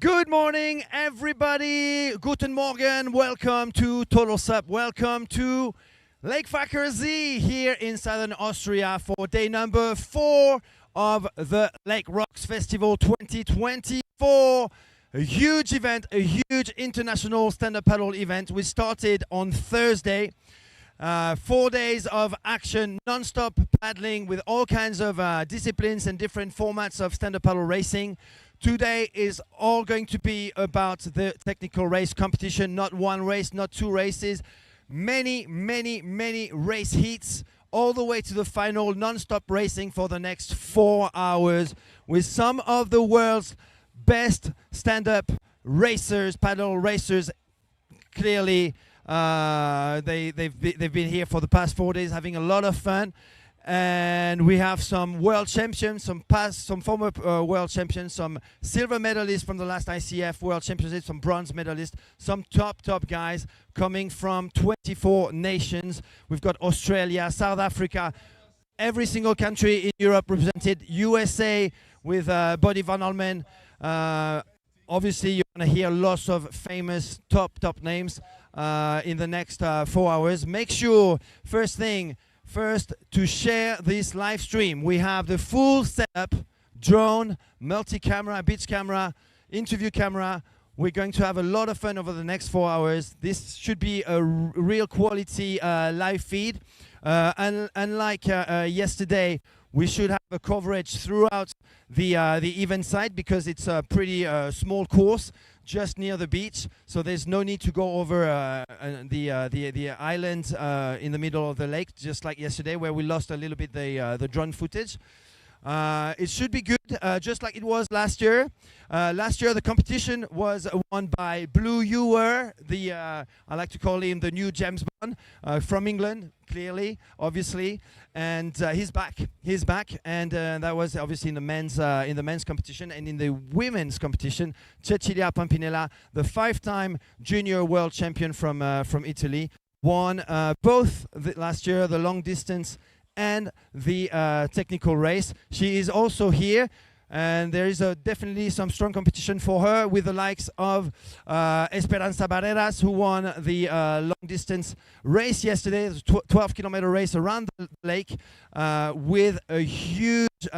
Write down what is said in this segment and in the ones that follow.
Good morning, everybody. Guten Morgen. Welcome to Total SUP. Welcome to Lake Fackersee here in southern Austria for day number 4 of the Lake Rocks Festival 2024. A huge event, a huge international stand-up paddle event. We started on Thursday. 4 days of action, non-stop paddling with all kinds of disciplines and different formats of stand-up paddle racing. Today is all going to be about the technical race competition. Not one race, not two races. Many race heats all the way to the final, non-stop racing for the next 4 hours with some of the world's best stand-up racers, paddle racers. Clearly, they've been here for the past 4 days having a lot of fun. And we have some world champions, some former world champions, some silver medalists from the last ICF World Championships, some bronze medalists, some top guys coming from 24 nations. We've got Australia, South Africa, every single country in Europe represented. USA with Bodie Van Almen. Obviously, you're going to hear lots of famous top names in the next 4 hours. Make sure, first to share this live stream. We have the full setup: drone, multi-camera, beach camera, interview camera. We're going to have a lot of fun over the next 4 hours. This should be a real quality live feed. Unlike yesterday, we should have a coverage throughout the event site because it's a pretty small course just near the beach, so there's no need to go over the island in the middle of the lake, just like yesterday where we lost a little bit the drone footage. It should be good, just like it was last year. Last year the competition was won by Blue Ewer, I like to call him the new James Bond, from England, clearly, obviously, and he's back, and that was obviously in the men's competition. And in the women's competition, Cecilia Pampinella, the 5-time junior world champion from Italy, won both last year the long distance and the technical race. She is also here, and there is definitely some strong competition for her with the likes of Esperanza Barreras, who won the long distance race yesterday, the 12-kilometer race around the lake, with a huge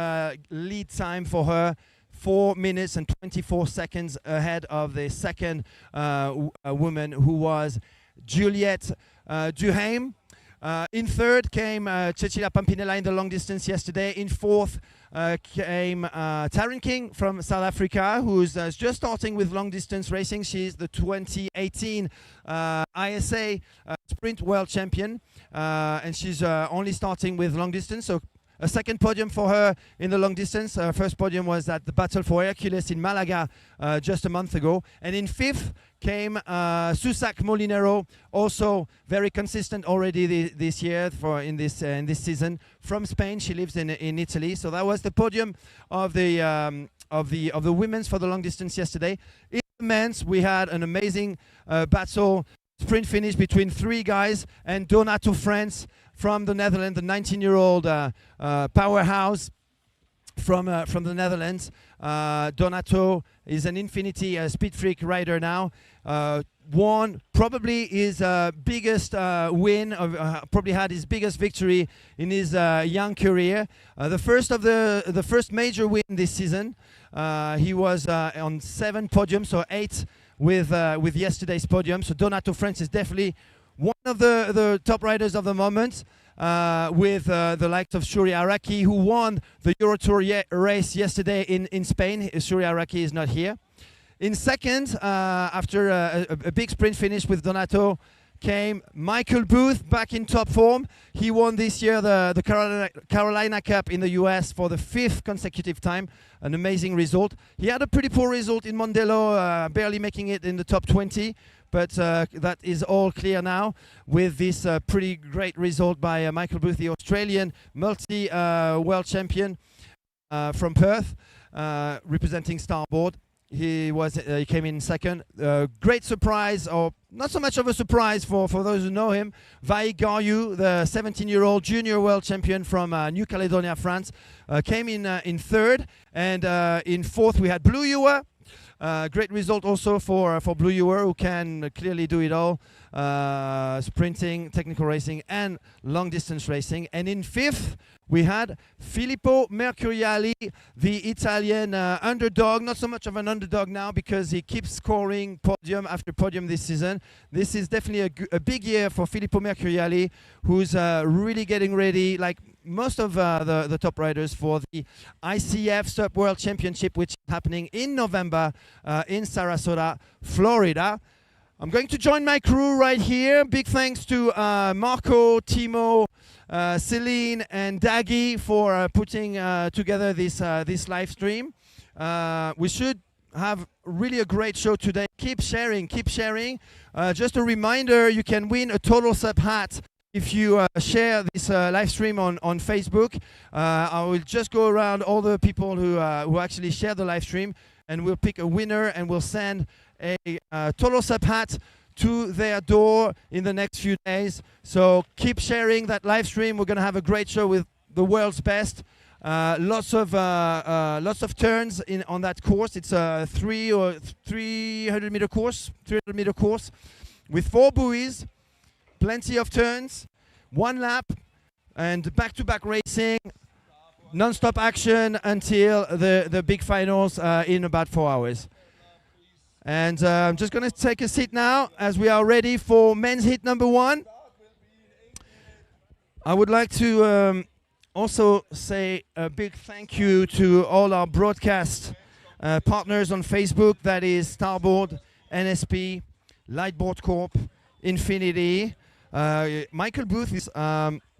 lead time for her, 4 minutes and 24 seconds ahead of the second woman, who was Juliette Duhaime. In third came Cecilia Pampinella in the long distance yesterday. In fourth came Taryn King from South Africa, who's just starting with long distance racing. She's the 2018 ISA Sprint World Champion, and she's only starting with long distance. So a second podium for her in the long distance. Her first podium was at the Battle for Hercules in Malaga just a month ago. And in fifth came Susak Molinero, also very consistent already this year in this season, from Spain. She lives in Italy. So that was the podium of the women's for the long distance yesterday. In the men's, we had an amazing battle sprint finish between 3 guys, and Donato France from the Netherlands, the 19-year-old powerhouse from the Netherlands. Donato is an Infinity Speed Freak rider now. Won probably his biggest win, probably had his biggest victory in his young career. The first major win this season. He was on 7 podiums, so 8 with yesterday's podium. So Donato France is definitely one of the top riders of the moment, with the likes of Shuri Araki, who won the Euro Tour race yesterday in Spain. Shuri Araki is not here. In second, after a big sprint finish with Donato, came Michael Booth, back in top form. He won this year the Carolina Cup in the US for the 5th consecutive time. An amazing result. He had a pretty poor result in Mondello, barely making it in the top 20. But that is all clear now with this pretty great result by Michael Booth, the Australian multi-world champion from Perth, representing Starboard. He came in second. Great surprise, or not so much of a surprise for those who know him. Vai Garyu, the 17-year-old junior world champion from New Caledonia, France, came in third. And in fourth, we had Blue Ewer, Great result also for Blue Ewer, who can clearly do it all, sprinting, technical racing, and long distance racing. And in fifth, we had Filippo Mercuriali, the Italian underdog. Not so much of an underdog now because he keeps scoring podium after podium this season. This is definitely a big year for Filippo Mercuriali, who's really getting ready, like most of the top riders, for the ICF SUP World Championship, which is happening in November in Sarasota, Florida. I'm going to join my crew right here. Big thanks to Marco, Timo, Celine, and Daggy for putting together this live stream. We should have really a great show today. Keep sharing, keep sharing. Just a reminder, you can win a Total SUP hat if you share this live stream on Facebook. I will just go around all the people who actually share the live stream, and we'll pick a winner, and we'll send a Total SUP hat to their door in the next few days. So keep sharing that live stream. We're going to have a great show with the world's best. Lots of turns on that course. It's a 300 meter course with 4 buoys, plenty of turns, 1 lap, and back-to-back racing, non-stop action until the big finals in about 4 hours. And I'm just going to take a seat now as we are ready for men's heat number 1. I would like to also say a big thank you to all our broadcast partners on Facebook. That is Starboard, NSP, Lightboard Corp, Infinity. Michael Booth is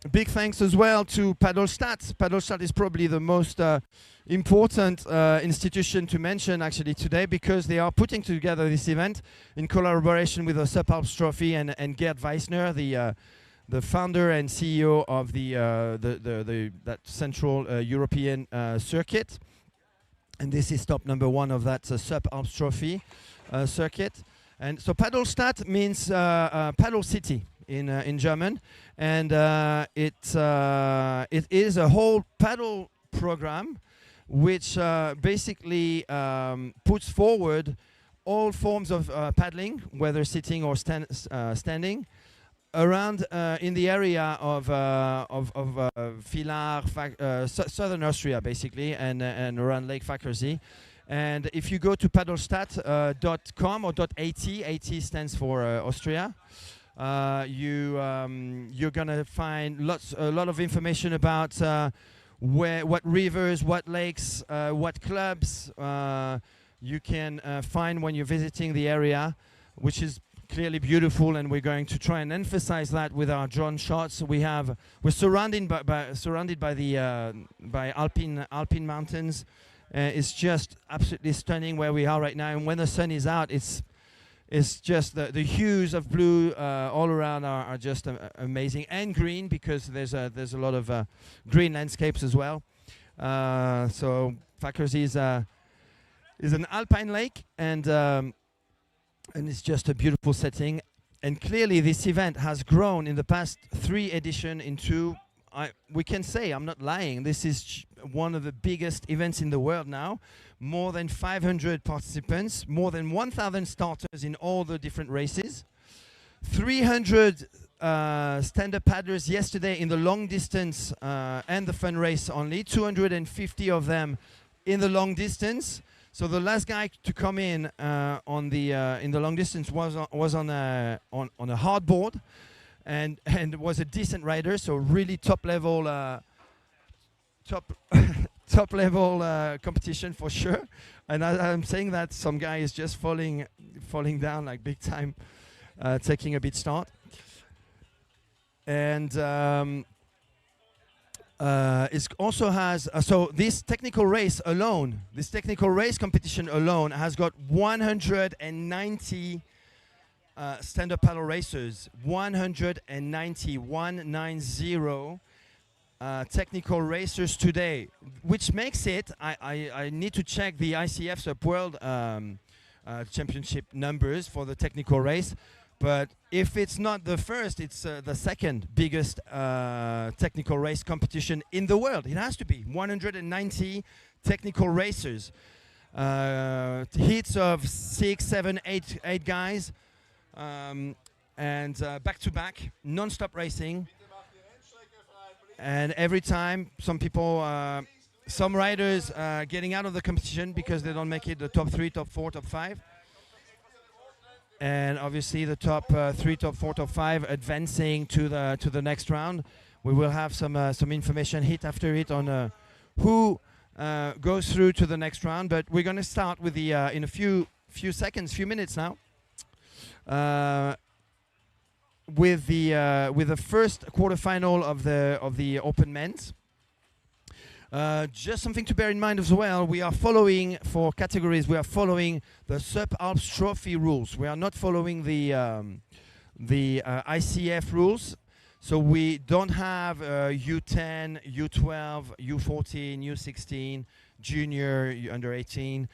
big thanks as well to Paddlestat. Paddlestat is probably the most important institution to mention actually today, because they are putting together this event in collaboration with the SUP Alps Trophy and Gerd Weissner, the founder and CEO of that Central European circuit. And this is stop number 1 of that SUP Alps Trophy circuit. And so Paddlestat means paddle city in German, and it is a whole paddle program which basically puts forward all forms of paddling, whether sitting or standing, around in the area of Villach, southern Austria, basically, and around Lake Fackersee. And if you go to paddlestat.com or .at stands for Austria, you're gonna find a lot of information about what rivers, what lakes, what clubs you can find when you're visiting the area, which is clearly beautiful, and we're going to try and emphasize that with our drone shots. We're surrounded by alpine mountains. It's just absolutely stunning where we are right now, and when the sun is out, it's just the hues of blue all around are just amazing, and green, because there's a lot of green landscapes as well. So Fackersee is an alpine lake, and it's just a beautiful setting. And clearly this event has grown in the past 3 editions into, we can say, I'm not lying, this is one of the biggest events in the world now. More than 500 participants, more than 1,000 starters in all the different races. 300 stand-up paddlers yesterday in the long distance and the fun race only. 250 of them in the long distance. So the last guy to come in in the long distance was on a hard board, and was a decent rider. So really top level competition for sure. And I'm saying that some guy is just falling down like big time, taking a bit start. And it also has so this technical race competition alone has got 190 stand-up paddle racers, 190 technical racers today, which makes it, I need to check the ICF SUP World Championship numbers for the technical race, but if it's not the first, it's the second biggest technical race competition in the world. It has to be 190 technical racers. heats of 6, 7, 8 guys, and back to back, non-stop racing. And every time, some riders getting out of the competition because they don't make it the top 3, top 4, top 5. And obviously the top 3, top 4, top 5 advancing to the next round. We will have some information hit after hit on who goes through to the next round. But we're going to start with the in a few minutes now. With the first quarterfinal of the Open Men's. Just something to bear in mind as well. We are following for categories. We are following the SUP Alps trophy rules. We are not following the ICF rules. So we don't have U10, U12, U14, U16, junior, under 18,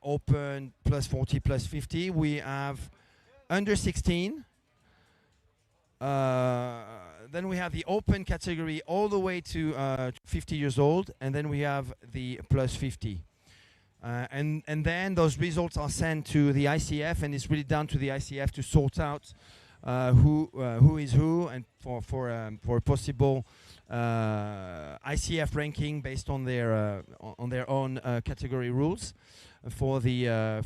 open, plus 40, plus 50. We have under 16. Then we have the open category all the way to 50 years old, and then we have the plus 50. And then those results are sent to the ICF, and it's really down to the ICF to sort out who is who, and for a possible ICF ranking based on their own category rules for a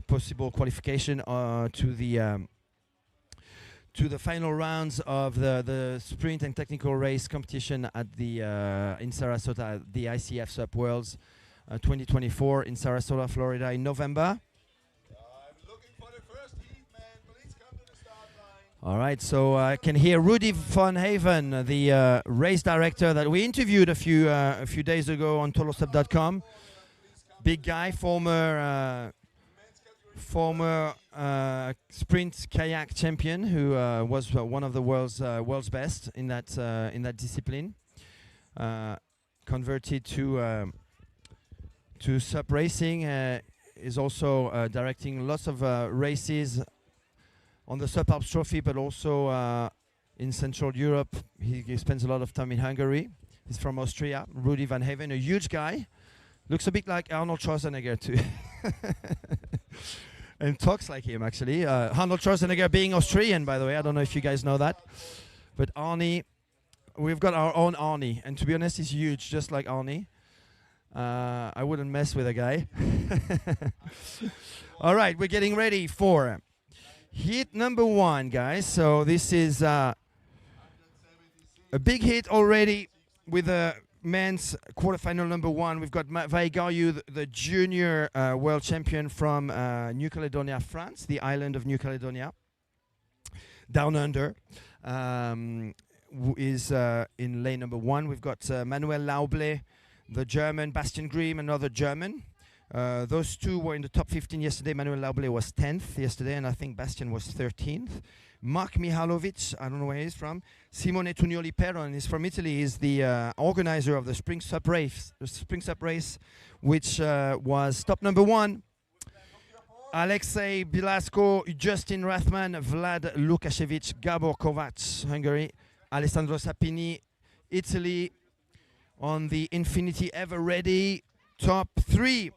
possible qualification to the final rounds of the sprint and technical race competition at the in Sarasota, the ICF SUP Worlds 2024 in Sarasota, Florida in November. I'm looking for the first heat, man. Please come to the start line. All right, so I can hear Rudy van Haven, the race director that we interviewed a few days ago on tolosup.com. Big guy, former sprint kayak champion who was one of the world's best in that discipline. Converted to SUP racing, is also directing lots of races on the SUP Alps Trophy, but also in Central Europe. He spends a lot of time in Hungary. He's from Austria. Rudy van Haven, a huge guy. Looks a bit like Arnold Schwarzenegger too. And talks like him, actually. Arnold Schwarzenegger being Austrian, by the way. I don't know if you guys know that. But Arnie, we've got our own Arnie. And to be honest, he's huge, just like Arnie. I wouldn't mess with a guy. All right, we're getting ready for heat number 1, guys. So this is a big hit already with a men's quarterfinal number 1. We've got Vaigayu, the junior world champion from New Caledonia, France, the island of New Caledonia, down under, is in lane number 1. We've got Manuel Lauble, the German, Bastian Grimm, another German. Those two were in the top 15 yesterday. Manuel Lauble was 10th yesterday, and I think Bastian was 13th. Mark Mihalovic, I don't know where he's from. Simone Tugnoli Perron is from Italy. He's the organizer of the Spring SUP race, which was top number 1. Alexei Bilasco, Justin Rathman, Vlad Lukashevich, Gabor Kovac, Hungary, Alessandro Sapini, Italy. On the Infinity Ever Ready, top 3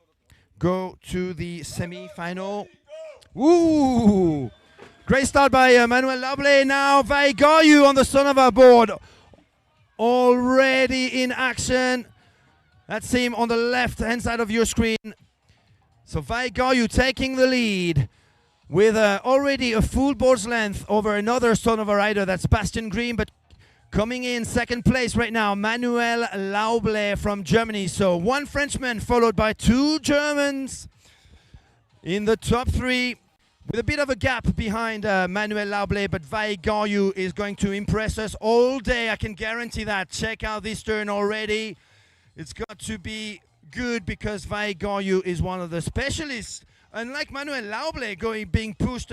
go to the semi-final. Ooh! Great start by Manuel Lauble. Now Vaigayu on the Sonova board. Already in action. That's him on the left-hand side of your screen. So Vaigayu taking the lead with already a full board's length over another Sonova rider. That's Bastian Grimm, but coming in second place right now, Manuel Lauble from Germany. So 1 Frenchman followed by 2 Germans in the top 3. With a bit of a gap behind Manuel Lauble, but Vaigayu is going to impress us all day. I can guarantee that. Check out this turn already. It's got to be good because Vaigayu is one of the specialists. Unlike Manuel Lauble being pushed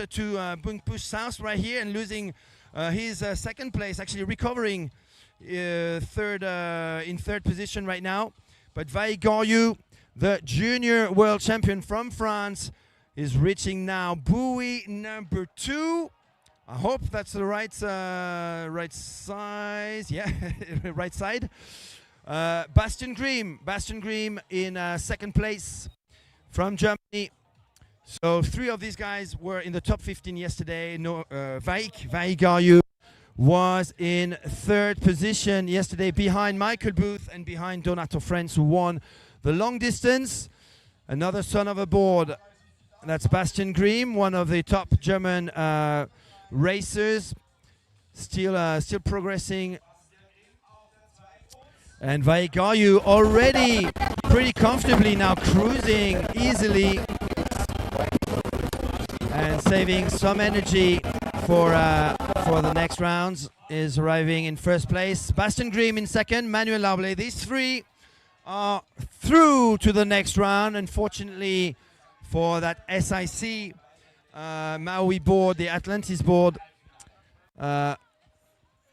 south right here and losing his second place, actually recovering in third position right now. But Vaigayu, the junior world champion from France, is reaching now buoy number 2. I hope that's the right size. Yeah, right side. Bastian Grimm in second place. from Germany. So 3 of these guys were in the top 15 yesterday. No, Vaik Garyu was in 3rd position yesterday behind Michael Booth and behind Donato Frenz, who won the long distance. Another son of a board, that's Bastian Grimm, one of the top German racers, still progressing. And Vaik Garyu already pretty comfortably now, cruising easily and saving some energy for the next rounds. Is arriving in 1st place. Bastian Grimm in 2nd, Manuel Lauble. These 3 are through to the next round. Unfortunately for that SIC Maui board, the Atlantis board, I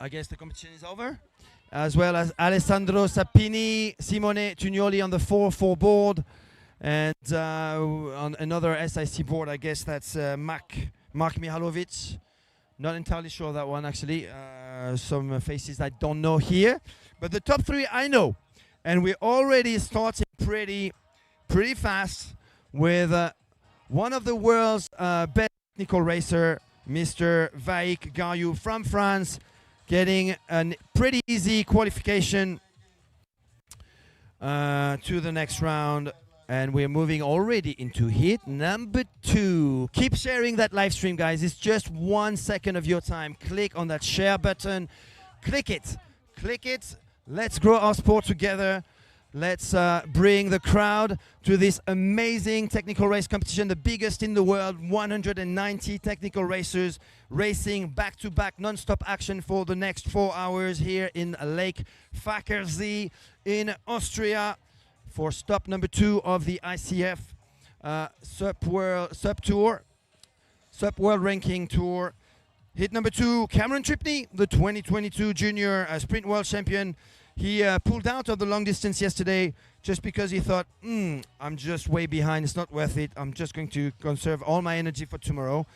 guess the competition is over. As well as Alessandro Sapini, Simone Tugnoli on the 4-4 board. And on another SIC board, I guess that's Mark Mihalovic. Not entirely sure of that one, actually. Some faces I don't know here. But the top 3 I know. And we're already starting pretty fast with one of the world's best technical racer, Mr. Vaik Garyu from France, getting a pretty easy qualification to the next round. And we're moving already into hit number 2. Keep sharing that live stream, guys. It's just 1 second of your time. Click on that share button. Click it. Click it. Let's grow our sport together. Let's bring the crowd to this amazing technical race competition, the biggest in the world. 190 technical racers racing back-to-back non-stop action for the next 4 hours here in Lake Fackersee in Austria for stop number 2 of the ICF SUP World Ranking Tour. Hit number 2, Cameron Tripney, the 2022 Junior Sprint World Champion. He pulled out of the long distance yesterday just because he thought, I'm just way behind, it's not worth it. I'm just going to conserve all my energy for tomorrow.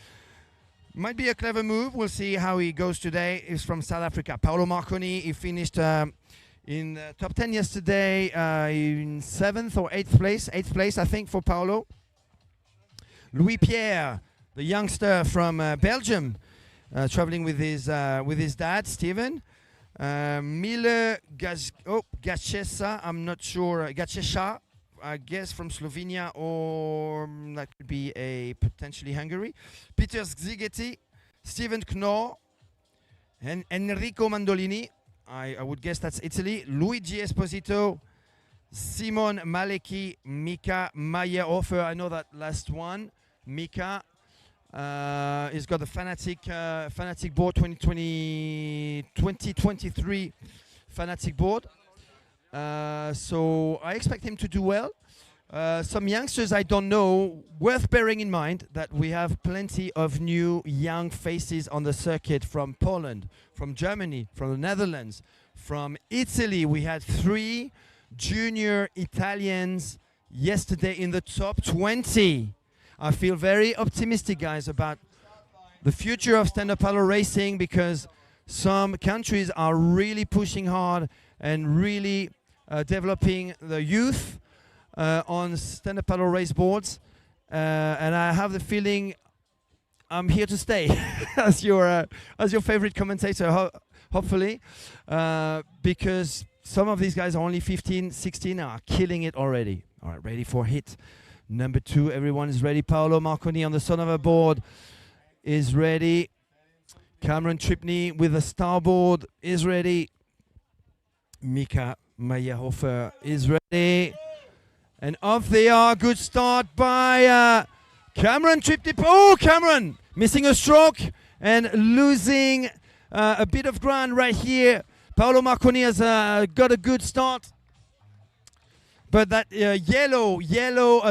Might be a clever move. We'll see how he goes today. He's from South Africa. Paolo Marconi, he finished in the top 10 yesterday, in 7th or 8th place. 8th place, I think, for Paolo. Louis Pierre, the youngster from Belgium, traveling with his dad, Steven. Mile Gachesa, I'm not sure, Gachesha, I guess from Slovenia, or that could be a potentially Hungary. Peter Zigeti, Steven Knorr, and Enrico Mandolini, I would guess that's Italy. Luigi Esposito, Simon Maleki, Mika Meyerhofer, I know that last one. Mika, he's got the Fanatic board 2023 Fanatic board. So I expect him to do well. Some youngsters I don't know, worth bearing in mind that we have plenty of new young faces on the circuit from Poland, from Germany, from the Netherlands, from Italy. We had 3 junior Italians yesterday in the top 20. I feel very optimistic, guys, about the future of stand-up paddle racing, because some countries are really pushing hard and really developing the youth on stand-up paddle race boards, and I have the feeling I'm here to stay as your favorite commentator, hopefully, because some of these guys are only 15, 16, are killing it already. All right, ready for hit number 2. Everyone is ready. Paolo Marconi on the son of a board is ready. Cameron Tripney with the starboard is ready. Mika Meyerhofer is ready. And off they are. Good start by Cameron Tripney. Oh, Cameron missing a stroke and losing a bit of ground right here. Paolo Marconi has got a good start. But that yellow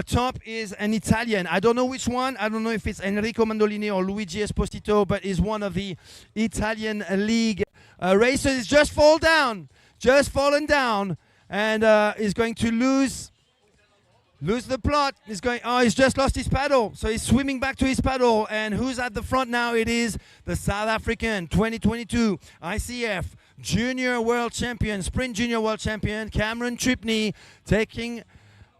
top is an Italian. I don't know which one. I don't know if it's Enrico Mandolini or Luigi Esposito, but is one of the Italian league racers. He's just fallen down, and is going to lose the plot. He's just lost his paddle. So he's swimming back to his paddle. And who's at the front now? It is the South African 2022 ICF Junior World Champion, Sprint Junior World Champion, Cameron Tripney, taking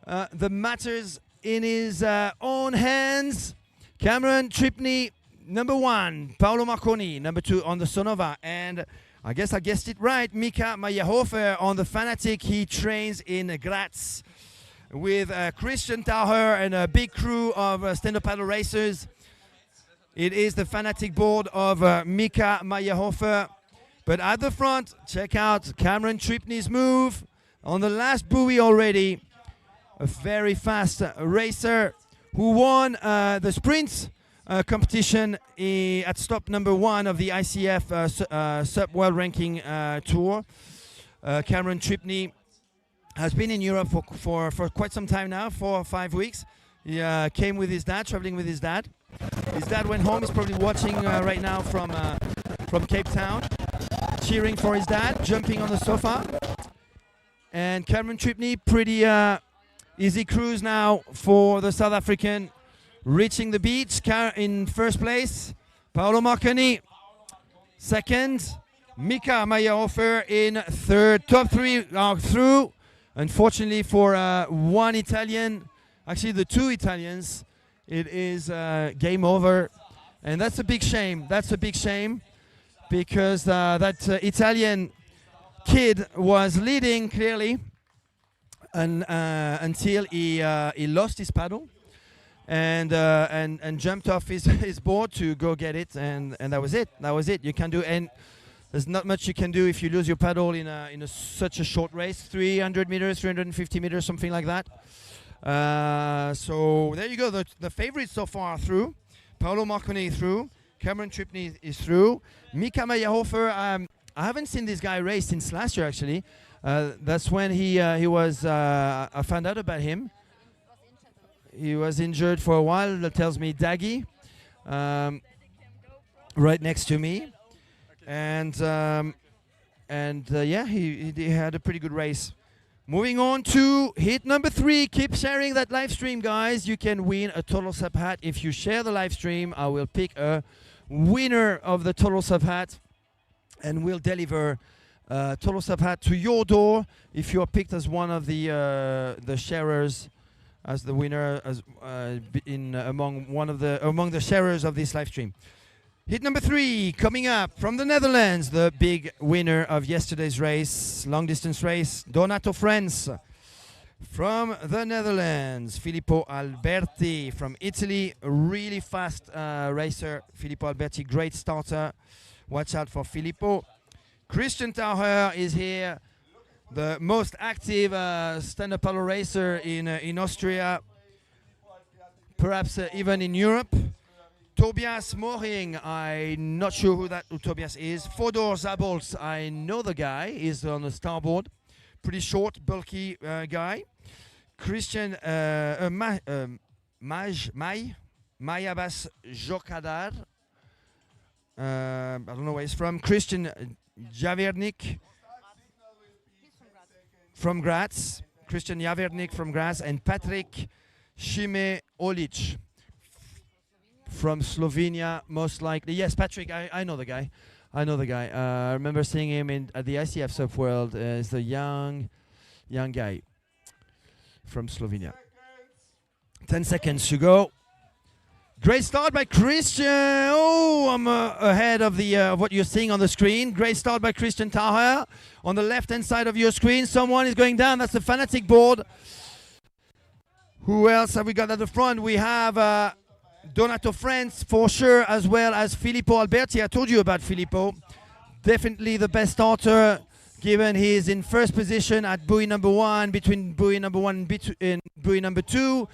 the matters in his own hands. Cameron Tripney, number 1. Paolo Marconi, number 2 on the Sonova. And I guess I guessed it right. Mika Meyerhofer on the Fanatic. He trains in Graz with Christian Taucher and a big crew of stand-up paddle racers. It is the Fanatic board of Mika Meyerhofer. But at the front, check out Cameron Tripney's move on the last buoy already. A very fast racer who won the sprint competition at stop number 1 of the ICF SUP World Ranking Tour. Cameron Tripney has been in Europe for quite some time now, 4 or 5 weeks. He came with his dad, traveling with his dad. His dad went home. He's probably watching right now from Cape Town, cheering for his dad, jumping on the sofa. And Cameron Tripney, pretty easy cruise now for the South African, reaching the beach in first place. Paolo Marconi, second. Mika Meyerhofer in third. Top 3 are through. Unfortunately for one Italian, actually the 2 Italians, it is game over. And that's a big shame. That's a big shame because that Italian kid was leading clearly until he lost his paddle and jumped off his board to go get it, and that was it. That was it. You can do, and there's not much you can do if you lose your paddle in such a short race, 300 meters, 350 meters, something like that. So there you go. The favorites so far are through. Paolo Marconi through. Cameron Tripney is through. Mika Meyerhofer. I haven't seen this guy race since last year, actually. That's when he was. I found out about him. He was injured for a while. That tells me Daggy, right next to me, and yeah, he had a pretty good race. Moving on to hit number 3. Keep sharing that live stream, guys. You can win a Total SUP hat if you share the live stream. I will pick a winner of the Total SUP hat, and we'll deliver Total SUP hat to your door if you are picked as one of the sharers, as the winner, as among the sharers of this live stream. Hit number 3 coming up from the Netherlands, the big winner of yesterday's race, long distance race, Donato Friends. From the Netherlands, Filippo Alberti. From Italy, a really fast racer, Filippo Alberti, great starter. Watch out for Filippo. Christian Taucher is here, the most active stand-up paddle racer in Austria, perhaps even in Europe. Tobias Moring, I'm not sure who Tobias is. Fodor Zabolz, I know the guy, is on the starboard. Pretty short, bulky guy. Christian Mayabas Jokadar. I don't know where he's from. Christian Javernik from Graz. Christian Javernik from Graz. And Patrick Shime Olic from Slovenia, most likely. Yes, Patrick, I know the guy. I know the guy. I remember seeing him at the ICF SUP World. He's a young guy from Slovenia. 10 seconds to go. Great start by Christian. Oh, I'm ahead of what you're seeing on the screen. Great start by Christian Taucher. On the left-hand side of your screen, someone is going down. That's the Fanatic board. Who else have we got at the front? We have Donato Friends for sure, as well as Filippo Alberti. I told you about Filippo. Definitely the best starter, given he's in first position at buoy number 1, between buoy number 1 and buoy number 2.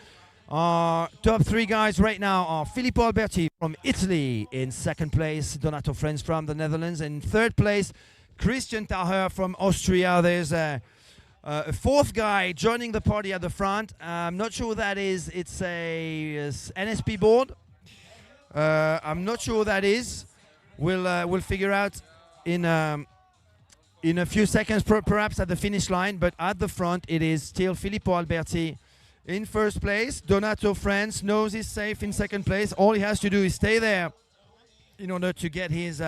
Our top 3 guys right now are Filippo Alberti from Italy in second place, Donato Friends from the Netherlands in third place, Christian Taucher from Austria. There's a 4th guy joining the party at the front. I'm not sure who that is. It's a NSP board. I'm not sure who that is. We'll figure out in a few seconds, perhaps at the finish line. But at the front, it is still Filippo Alberti in first place. Donato Friends knows he's safe in second place. All he has to do is stay there in order to get his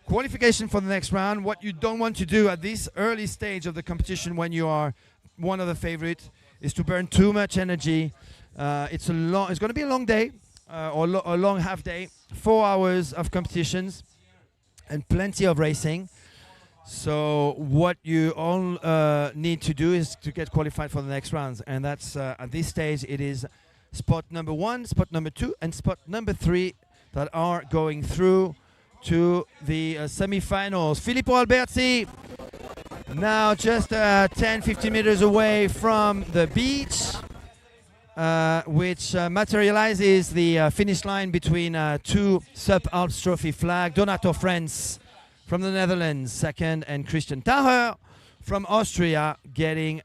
qualification for the next round. What you don't want to do at this early stage of the competition when you are one of the favorites is to burn too much energy. It's going to be a long day, a long half day. 4 hours of competitions and plenty of racing. So what you all need to do is to get qualified for the next rounds, and that's at this stage it is spot number 1, spot number 2, and spot number 3 that are going through to the semi-finals. Filippo Alberti now just 10-15 meters away from the beach, which materializes the finish line between two SUP Alps trophy flag. Donato France from the Netherlands, second, and Christian Taher from Austria getting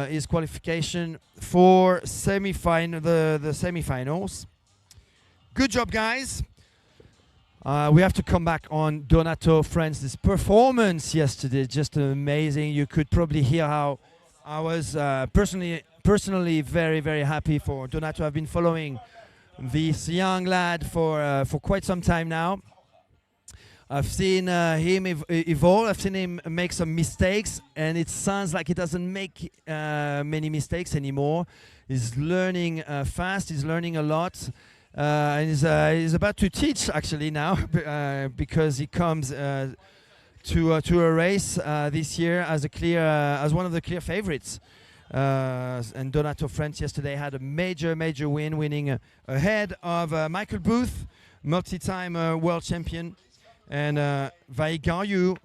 his qualification for the semi-finals. Good job, guys. We have to come back on Donato France's performance yesterday. Just amazing. You could probably hear how I was personally very, very happy for Donato. I've been following this young lad for quite some time now. I've seen him evolve. I've seen him make some mistakes, and it sounds like he doesn't make many mistakes anymore. He's learning fast. He's learning a lot. And he's about to teach actually now because he comes to a race this year as one of the clear favorites. And Donato France yesterday had a major win, winning ahead of Michael Booth, multi-time world champion, and Vaigayu.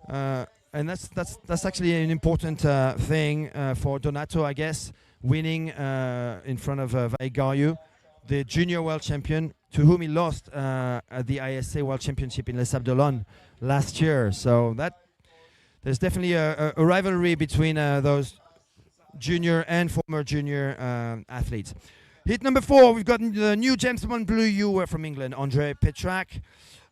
And that's actually an important thing for Donato, I guess, winning in front of Vaigayu, the junior world champion, to whom he lost at the ISA World Championship in Les Sables d'Olonne last year. So there's definitely a rivalry between those junior and former junior athletes. Hit number 4, we've got the new James Bond Blue U from England, Andrei Petrak,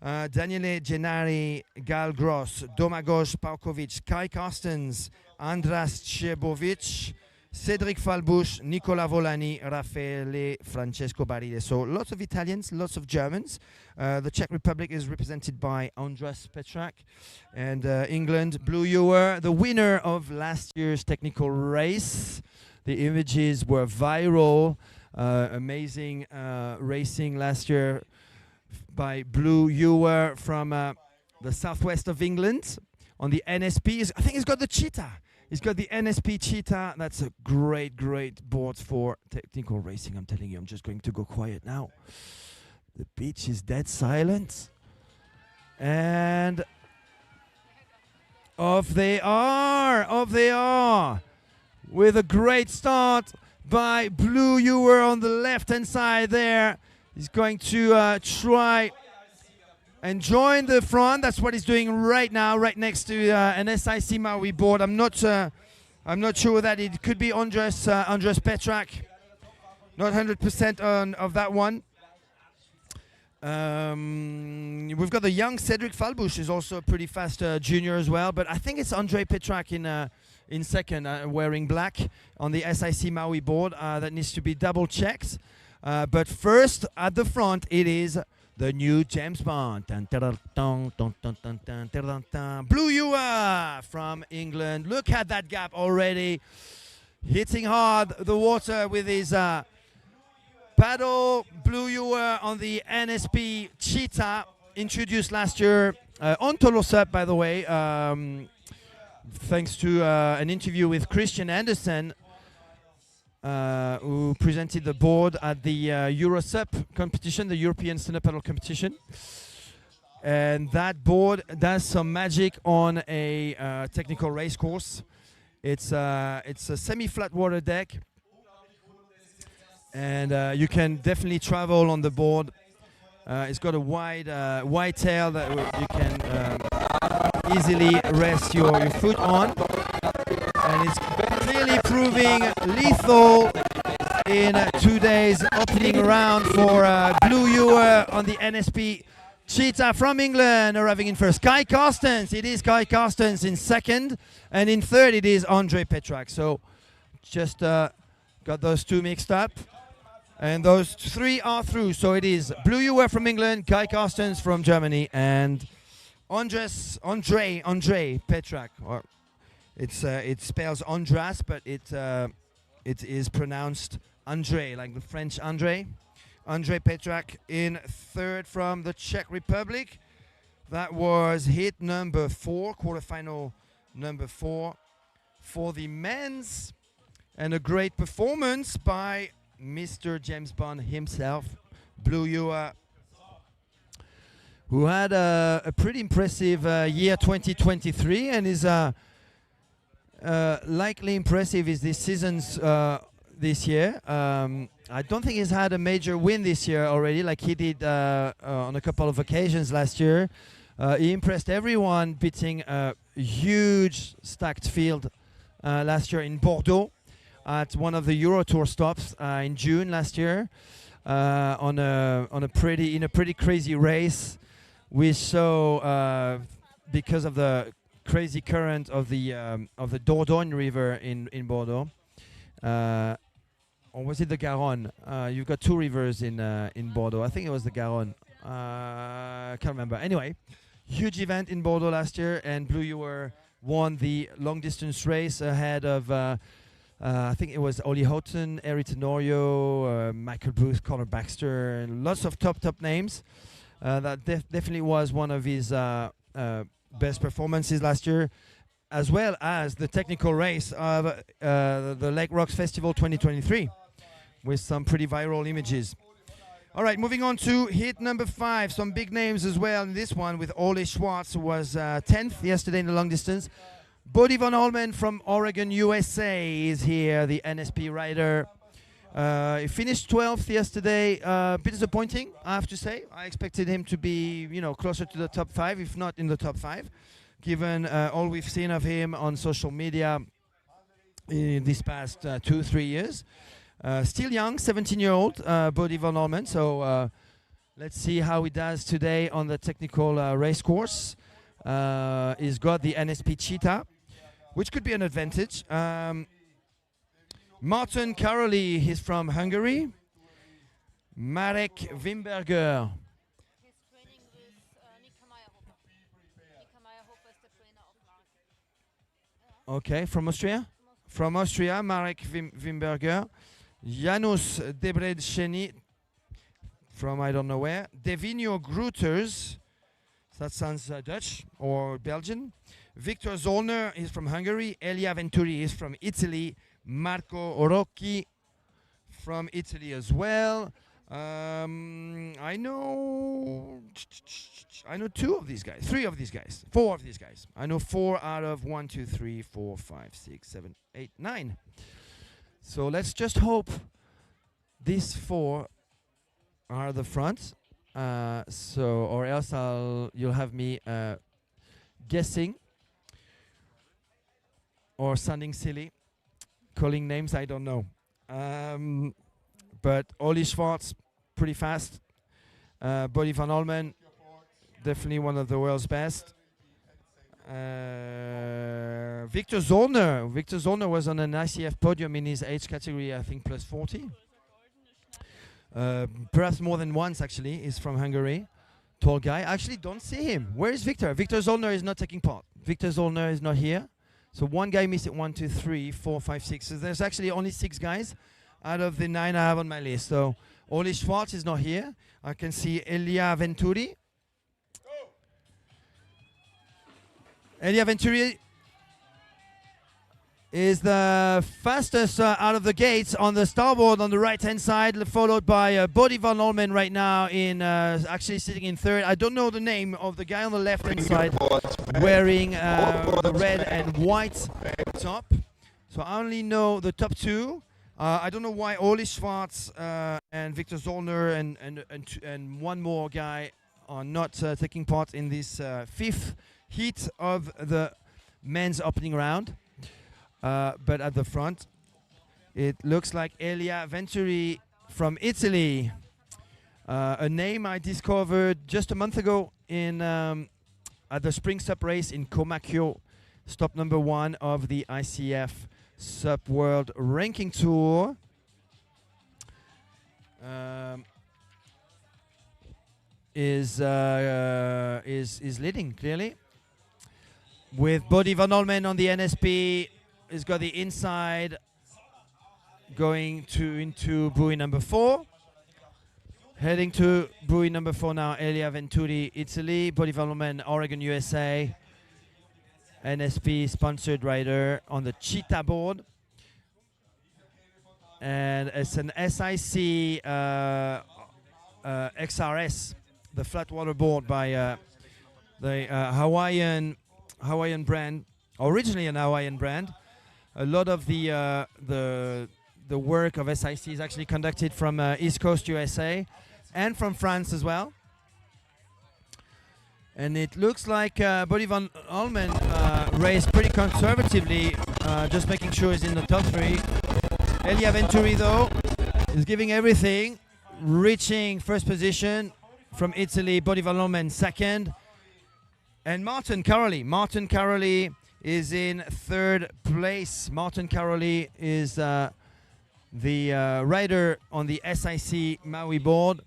Daniele Gennari, Gal Gross, Domagoj Paukovic, Kai Carstens, Andras Cebovic, Cedric Falbush, Nicola Volani, Raffaele Francesco Baride. So lots of Italians, lots of Germans. The Czech Republic is represented by Andras Petrak, and England, Blue Ewer, the winner of last year's technical race. The images were viral. Amazing racing last year by Blue Ewer from the southwest of England on the NSP. I think he's got the Cheetah. He's got the NSP Cheetah. That's a great board for technical racing. I'm telling you, I'm just going to go quiet now. The beach is dead silent. And off they are. With a great start by Blue Ewer on the left-hand side there. He's going to try and join the front. That's what he's doing right now, right next to an SIC Maui board. I'm not sure that it could be Andras Petrak. Not 100% of that one. We've got the young Cedric Falbush, who's also a pretty fast junior as well. But I think it's Andrei Petrak in second, wearing black on the SIC Maui board. That needs to be double checked. But first, at the front, it is the new James Bond. Blue Ewer from England. Look at that gap already. Hitting hard the water with his paddle. Blue Ewer on the NSP Cheetah, introduced last year on Tolosep, by the way, thanks to an interview with Christian Andersen, who presented the board at the EuroSUP competition, the European Stand-Up Paddle competition. And that board does some magic on a technical race course. It's a semi-flat water deck, and you can definitely travel on the board. It's got a wide tail that you can easily rest your foot on. And it's clearly proving lethal in 2 days opening round for Blue Ewer on the NSP Cheetah from England, arriving in first. Kai Carstens, it is Kai Carstens in second, and in third it is Andrei Petrak. So just got those two mixed up, and those three are through. So it is Blue Ewer from England, Kai Carstens from Germany, and Andrei Petrak. Or it spells Andras, but it it is pronounced André, like the French André. André Petrak in third from the Czech Republic. That was hit number 4, quarterfinal number 4 for the men's. And a great performance by Mr. James Bond himself, Blue Ewer, who had a pretty impressive year 2023 and is likely impressive is this season's this year. I don't think he's had a major win this year already, like he did on a couple of occasions last year. He impressed everyone, beating a huge stacked field last year in Bordeaux at one of the Euro Tour stops in June last year in a pretty crazy race. We saw because of the crazy current of the Dordogne River in Bordeaux. Or was it the Garonne? You've got two rivers in Bordeaux. I think it was the Garonne. I can't remember. Anyway, huge event in Bordeaux last year, and Blue Ewer won the long distance race ahead of I think it was Ollie Houghton, Eri Tenorio, Michael Booth, Conor Baxter, and lots of top names. That definitely was one of his best performances last year, as well as the technical race of the Lake Rocks Festival 2023, with some pretty viral images. All right, moving on to hit number 5. Some big names as well in this one, with Ole Schwartz, who was 10th yesterday in the long distance. Bodie Van Holmen from Oregon, USA is here, the NSP rider. He finished 12th yesterday. A bit disappointing, I have to say. I expected him to be, closer to the top 5, if not in the top 5, given all we've seen of him on social media in these past 2-3 years. Still young, 17-year-old, Bodie Van Holmen. So let's see how he does today on the technical race course. He's got the NSP Cheetah, which could be an advantage. Martin Karoli, he's from Hungary. Marek Wimberger. He's training with Nika Meyerhofer. Nika Meyerhofer is the trainer of Mark. Okay, from Austria? From Austria, Marek Wimberger. Janusz Debreceni from I don't know where. Devinio Gruters, that sounds Dutch or Belgian. Victor Zollner is from Hungary. Elia Venturi is from Italy. Marco Orocchi from Italy as well. I know 2 of these guys, 3 of these guys, 4 of these guys. I know 4 out of 1, 2, 3, 4, 5, 6, 7, 8, 9. So let's just hope these 4 are the front. Or else you'll have me guessing or sounding silly, calling names I don't know. But Ole Schwartz, pretty fast. Bodie Van Holmen, definitely one of the world's best. Victor Zollner was on an ICF podium in his age category, I think plus 40. Perhaps more than once, actually. He's from Hungary. Tall guy. I actually don't see him. Where is Victor? Victor Zollner is not taking part. Victor Zollner is not here. So one guy missed it. 1, 2, 3, 4, 5, 6. So there's actually only 6 guys out of the 9 I have on my list. So Ole Schwartz is not here. I can see Elia Venturi. Elia Venturi is the fastest out of the gates on the starboard on the right-hand side, followed by Bodie Van Holmen right now in actually sitting in third. I don't know the name of the guy on the left-hand side wearing the red and white top. So I only know the top 2. I don't know why Ole Schwartz and Victor Zollner and one more guy are not taking part in this 5th heat of the men's opening round. But at the front, it looks like Elia Venturi from Italy, a name I discovered just a month ago in at the Spring SUP race in Comacchio, stop number 1 of the ICF SUP World Ranking Tour. Is leading clearly, with Bodie Van Holmen on the NSP. He's got the inside going into buoy number 4. Heading to buoy number 4 now, Elia Venturi, Italy, Body Development, Oregon, USA. NSP sponsored rider on the Cheetah board. And it's an SIC XRS, the flat water board by the Hawaiian brand, originally an Hawaiian brand. A lot of the work of SIC is actually conducted from East Coast USA and from France as well. And it looks like Body van Almen raced pretty conservatively, just making sure he's in the top 3. Elia Venturi, though, is giving everything, reaching first position from Italy. Body van Almen second. And Martin Caroli is in 3rd place. Martin Caroli is the rider on the SIC Maui board.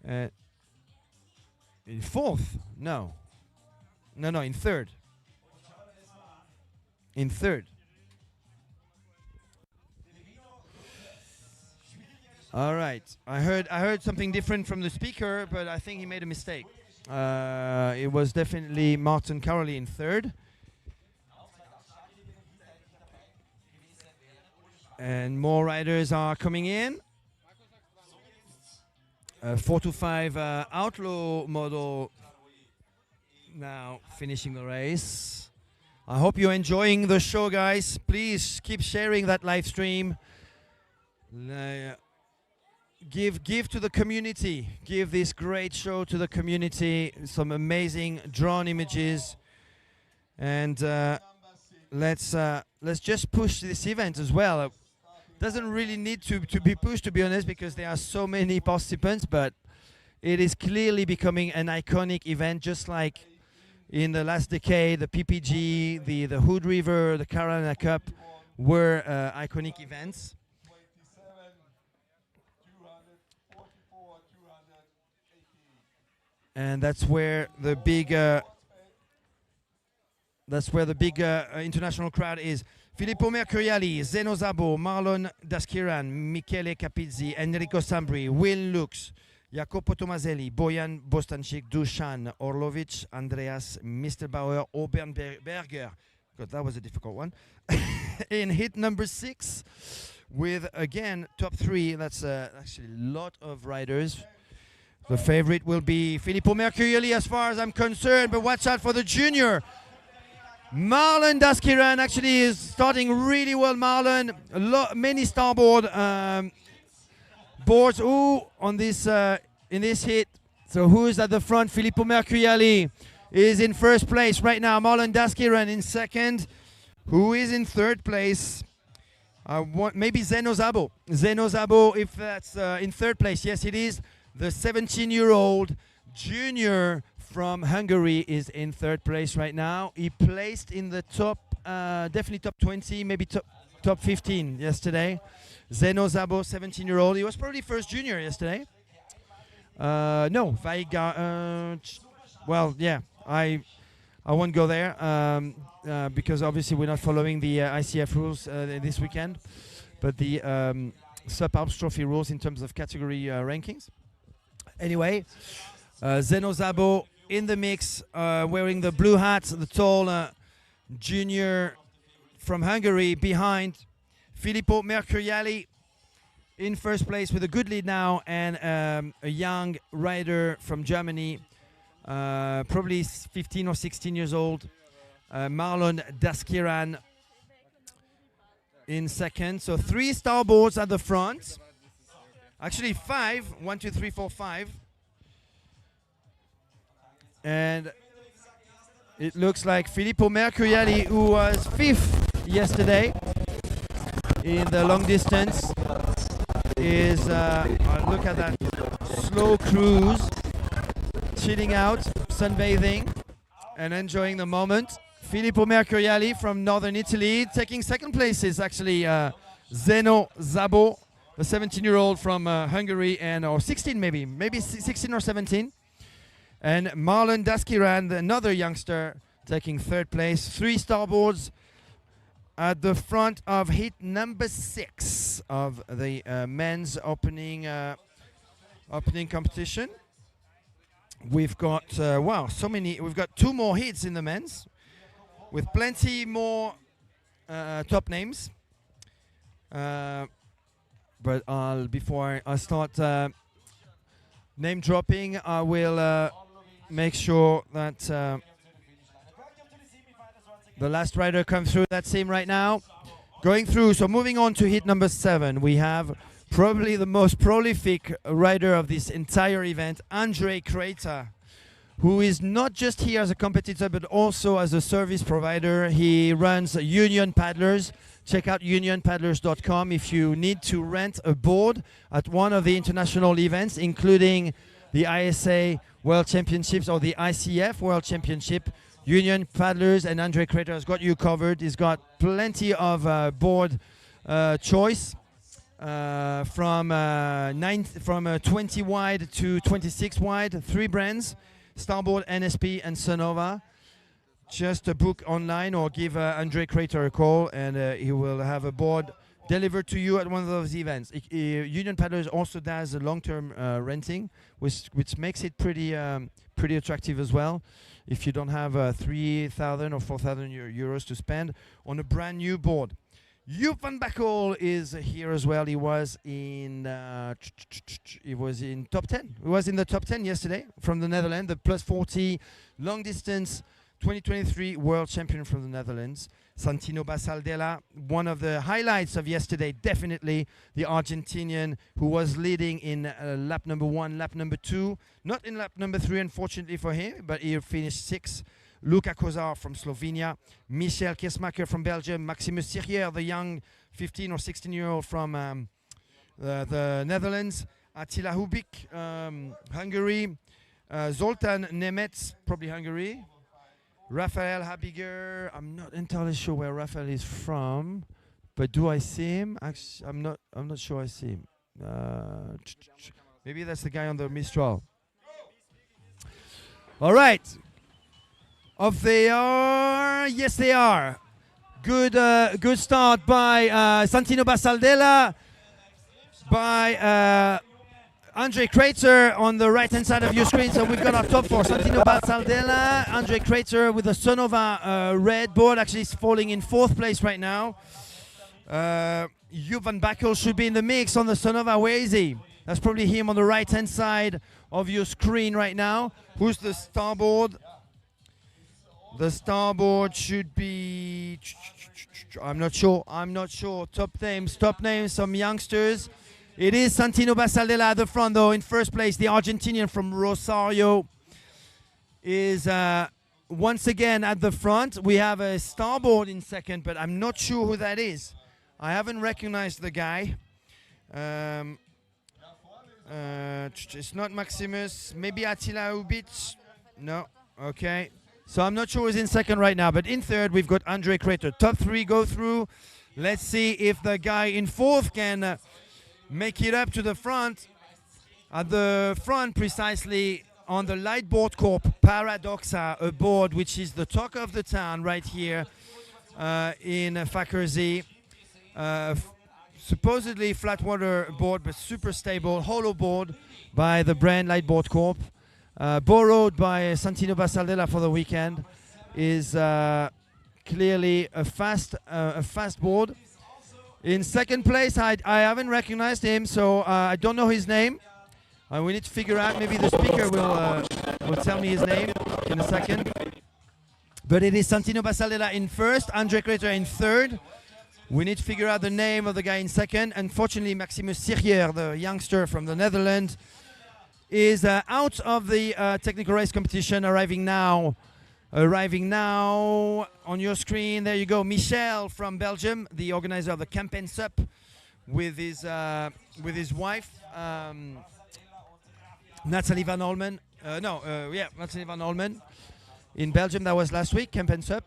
In 4th? No, in 3rd. In 3rd. All right. I heard something different from the speaker, but I think he made a mistake. It was definitely Martin Caroli in 3rd. And more riders are coming in. 425 Outlaw model now finishing the race. I hope you're enjoying the show, guys. Please keep sharing that live stream. Give to the community. Give this great show to the community. Some amazing drone images, and let's just push this event as well. Doesn't really need to be pushed, to be honest, because there are so many participants, but it is clearly becoming an iconic event, just like in the last decade, the PPG, the Hood River, the Carolina Cup were iconic events. And that's where the big international crowd is. Filippo Mercuriali, Zeno Zabo, Marlon Daskiran, Michele Capizzi, Enrico Sambri, Will Lux, Jacopo Tomaselli, Bojan Bostanchik, Dusan Orlovic, Andreas Mr. Bauer, Oben Berger. God, that was a difficult one. In hit number 6, with again top 3. That's actually a lot of riders. The favorite will be Filippo Mercuriali as far as I'm concerned, but watch out for the junior. Marlon Daskiran actually is starting really well. Marlon, many starboard boards on this in this hit. So who's at the front? Filippo Mercuriali is in first place right now. Marlon Daskiran in second. Who is in third place? Maybe Zeno Zabo. Zeno Zabo, if that's in third place. Yes, it is. The 17-year-old junior from Hungary is in third place right now. He placed in the top, definitely top 20, maybe top 15 yesterday. Zeno Zabo, 17-year-old. He was probably first junior yesterday. No, Vaiga. Well, yeah, I won't go there because obviously we're not following the ICF rules this weekend, but the SUP Alps Trophy rules in terms of category rankings. Anyway, Zeno Zabo in the mix, wearing the blue hat, the tall junior from Hungary behind Filippo Mercuriali in first place with a good lead now, and a young rider from Germany, probably 15 or 16 years old, Marlon Daskiran in second. So 3 starboards at the front. Actually 5, 1, 2, 3, 4, 5. And it looks like Filippo Mercuriali, who was 5th yesterday in the long distance, is, look at that slow cruise, chilling out, sunbathing, and enjoying the moment. Filippo Mercuriali from northern Italy, taking second place is actually Zeno Zabo, the 17-year-old from Hungary, or 16 maybe 16 or 17. And Marlon Daskiran, another youngster, taking third place. 3 starboards at the front of heat number 6 of the men's opening competition. We've got wow, so many. We've got 2 more heats in the men's, with plenty more top names. But before I start name dropping, I will make sure that the last rider comes through that team right now. Going through, so moving on to heat number 7, we have probably the most prolific rider of this entire event, Andre Crater, who is not just here as a competitor but also as a service provider. He runs Union Paddlers. Check out unionpaddlers.com if you need to rent a board at one of the international events, including the ISA World Championships or the ICF World Championship. Union Paddlers and Andre Crater has got you covered. He's got plenty of board choice. From 20 wide to 26 wide, 3 brands: Starboard, NSP, and Sonova. Just book online or give Andre Crater a call, and he will have a board delivered to you at one of those events. Union Paddlers also does long-term renting, which makes it pretty attractive as well. If you don't have 3,000 or 4,000 euros to spend on a brand new board. Joep van Bakkel is here as well. He was in top 10. He was in the top 10 yesterday from the Netherlands, the plus 40 long distance 2023 world champion from the Netherlands. Santino Basaldella, one of the highlights of yesterday, definitely the Argentinian who was leading in lap number 1, lap number 2, not in lap number 3 unfortunately for him, but he finished 6th. Luca Kozar from Slovenia, Michel Kiesmacher from Belgium, Maximus Sirier, the young 15 or 16-year-old from the Netherlands, Attila Hubik, Hungary, Zoltan Nemec, probably Hungary, Raphael Habiger. I'm not entirely sure where Raphael is from, but do I see him? Actually, I'm not sure I see him. Maybe that's the guy on the Mistral. All right. Off they are. Yes, they are. Good start by Santino Basaldella, by Andre Crater on the right-hand side of your screen. So we've got our top 4. Santino Basaldella, Andre Crater with a Sonova red board. Actually, it's falling in 4th place right now. Joep van Bakkel should be in the mix on the Sonova. Where is he? That's probably him on the right-hand side of your screen right now. Who's the starboard? The starboard should be, I'm not sure. Top names, some youngsters. It is Santino Basaldella at the front though, in 1st place. The Argentinian from Rosario is once again at the front. We have a starboard in 2nd, but I'm not sure who that is. I haven't recognized the guy. It's not Maximus, maybe Attila Ubic. No, okay. So I'm not sure who's in 2nd right now, but in 3rd we've got Andre Crater. Top 3 go through. Let's see if the guy in 4th can make it up to the front. At the front, precisely on the Lightboard Corp Paradoxa, a board which is the talk of the town right here in Fakkersee. Supposedly flat water board, but super stable, hollow board by the brand Lightboard Corp. Borrowed by Santino Basaldella for the weekend, is clearly a fast board. In 2nd place, I haven't recognized him, so I don't know his name. We need to figure out. Maybe the speaker will tell me his name in a second. But it is Santino Basaldella in 1st, Andre Crater in 3rd. We need to figure out the name of the guy in 2nd. Unfortunately, Maximus Sirier, the youngster from the Netherlands, is out of the technical race competition, arriving now on your screen. There you go, Michel from Belgium, the organizer of the campaign SUP, with his wife Nathalie van Olmen. Nathalie van Olmen in Belgium. That was last week, campaign SUP,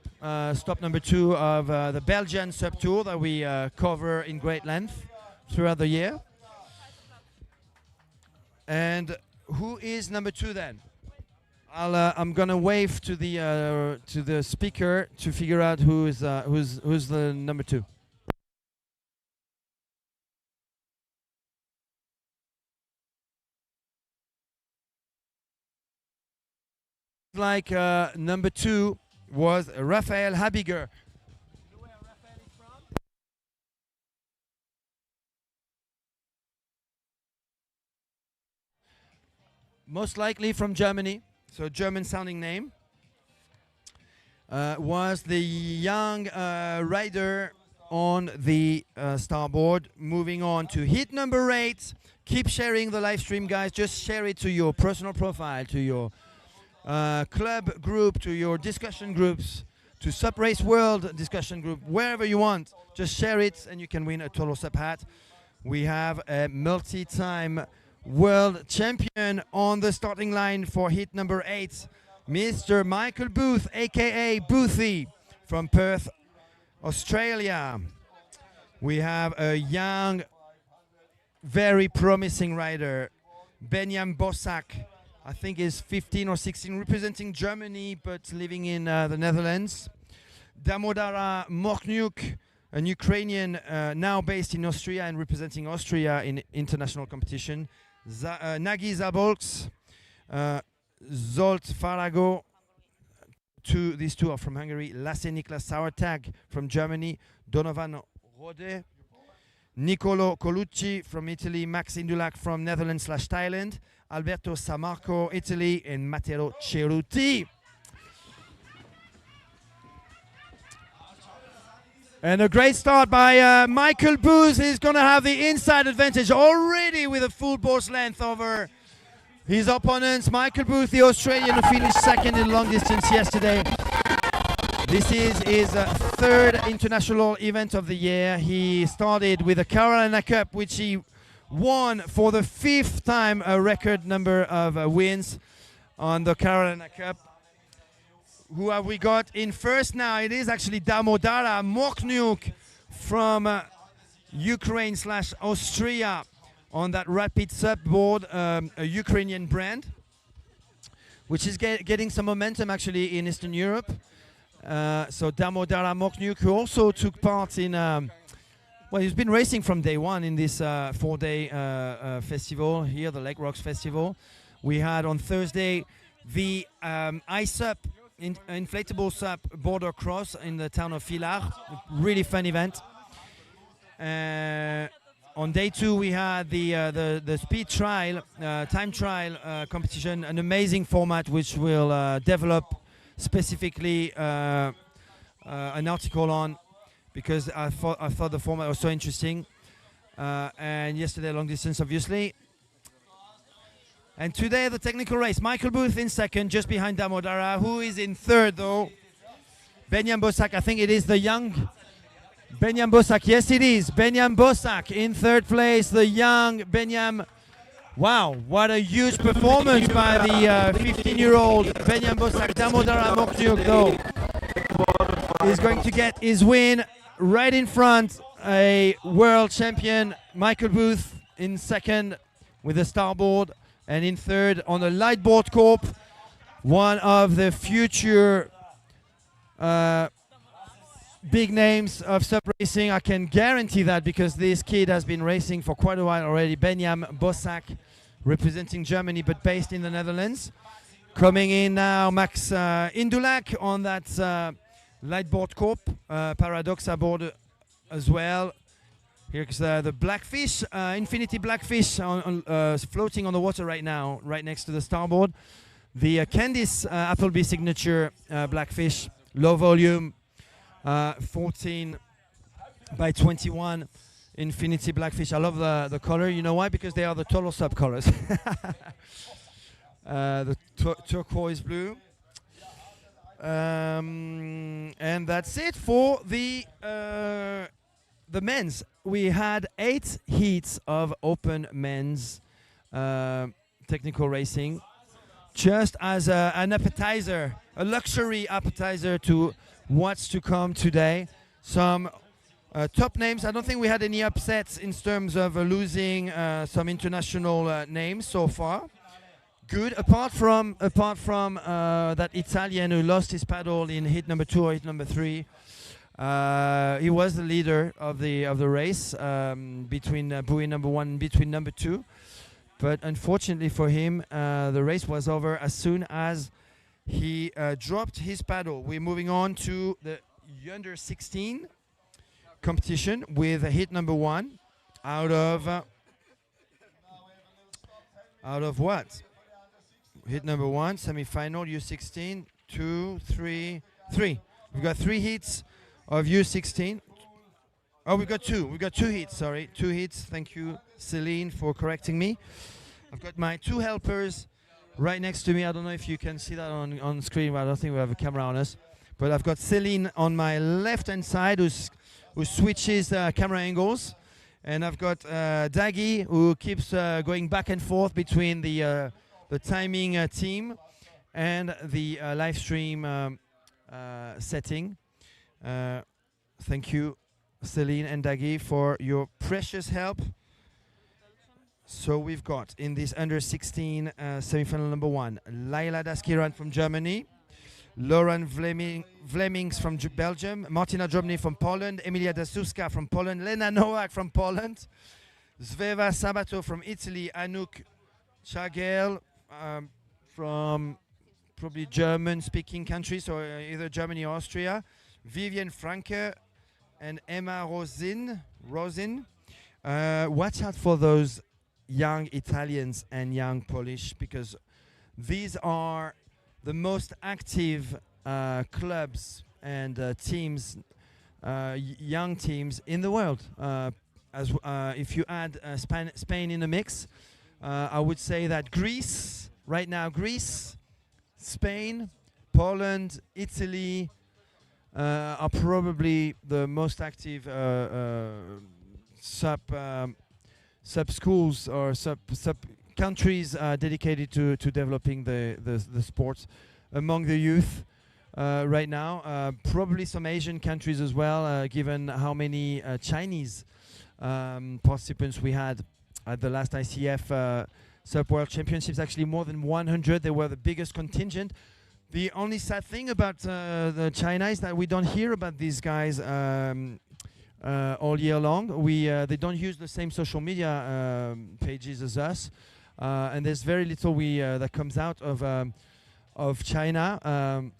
stop number 2 of the Belgian SUP tour that we cover in great length throughout the year. And who is number 2 then? I'm gonna wave to the speaker to figure out who's the number 2. Like number 2 was Raphael Habiger. Most likely from Germany, so German sounding name. Was the young rider on the starboard. Moving on to heat number 8. Keep sharing the live stream, guys. Just share it to your personal profile, to your club group, to your discussion groups, to SUP Race World discussion group, wherever you want. Just share it and you can win a Total SUP hat. We have a multi-time world champion on the starting line for heat number 8, Mr. Michael Booth, aka Boothy, from Perth, Australia. We have a young, very promising rider, Benjamin Bossack. I think is 15 or 16, representing Germany but living in the Netherlands. Damodara Morkniuk, an Ukrainian now based in Austria and representing Austria in international competition. Nagy Zabolks, Zolt Farago, these two are from Hungary. Lasse Niklas Sauertag from Germany. Donovan Rode. Nicolo Colucci from Italy. Max Indulak from Netherlands/Thailand. Alberto Samarco, Italy. And Matteo Ceruti. And a great start by Michael Booth. He's going to have the inside advantage already with a full board's length over his opponents. Michael Booth, the Australian, who finished second in long distance yesterday. This is his third international event of the year. He started with the Carolina Cup, which he won for the 5th time, a record number of wins on the Carolina Cup. Who have we got in first now? It is actually Damodara Morkniuk from Ukraine/Austria on that Rapid SUP board, a Ukrainian brand, which is getting some momentum actually in Eastern Europe. So Damodara Morkniuk, who also took part in, well, he's been racing from day one in this 4-day festival here, the Lake Rocks Festival. We had on Thursday the iSUP, inflatable SUP border cross in the town of Villars. Really fun event. On day 2 we had the speed trial, time trial competition, an amazing format which will develop specifically an article on, because I thought the format was so interesting. And yesterday long distance, obviously. And today the technical race. Michael Booth in second, just behind Damodara, who is in third though. Benjamin Bossack, I think it is the young Benjamin Bossack. Yes, it is. Benjamin Bossack in third place. The young Benjamin. Wow, what a huge performance by the 15-year-old Benjamin Bossack. Damodara Morkniuk, though, is going to get his win right in front. A world champion, Michael Booth, in second with a starboard. And in third on the lightboard corp, one of the future big names of SUP racing. I can guarantee that because this kid has been racing for quite a while already. Benjamin Bossack, representing Germany but based in the Netherlands. Coming in now, Max Indulak on that lightboard corp, Paradoxa board as well. Here's the Blackfish, Infinity Blackfish floating on the water right now, right next to the starboard. The Candice Appleby signature Blackfish, low volume, 14 by 21 Infinity Blackfish. I love the color. You know why? Because they are the Total SUP colors. The turquoise blue. And that's it for the men's. We had 8 heats of open men's technical racing, just as an appetizer, a luxury appetizer to what's to come today. Some top names. I don't think we had any upsets in terms of losing some international names so far. Good. Apart from that Italian who lost his paddle in hit number 2 or hit number 3, he was the leader of the race between buoy number 1 and between number 2. But unfortunately for him, the race was over as soon as he dropped his paddle. We're moving on to the under 16 competition with hit number 1 out of what? Hit number 1, semi-final, U16, 2, 3, 3. We've got 3 heats of U16. Oh, we've got 2. We've got 2 heats, sorry. 2 heats. Thank you, Celine, for correcting me. I've got my 2 helpers right next to me. I don't know if you can see that on screen, but I don't think we have a camera on us. But I've got Celine on my left-hand side who switches camera angles. And I've got Daggy who keeps going back and forth between the timing team and the live stream setting. Thank you, Celine and Daggy, for your precious help. So we've got in this under 16 semi-final number 1, Laila Daskiran from Germany, Lauren Vlemings from Belgium, Martina Drobny from Poland, Emilia Dasuska from Poland, Lena Nowak from Poland, Zveva Sabato from Italy, Anouk Chagel from probably German-speaking countries, so either Germany or Austria, Vivian Franke and Emma Rosin. Watch out for those young Italians and young Polish, because these are the most active clubs and teams, young teams in the world. If you add Spain in the mix, I would say that Greece, Spain, Poland, Italy are probably the most active sub schools or sub countries dedicated to developing the sports among the youth right now. Probably some Asian countries as well, given how many Chinese participants we had at the last ICF SUP World Championships. Actually more than 100. They were the biggest contingent. The only sad thing about the China is that we don't hear about these guys all year long. They don't use the same social media pages as us, and there's very little that comes out of China.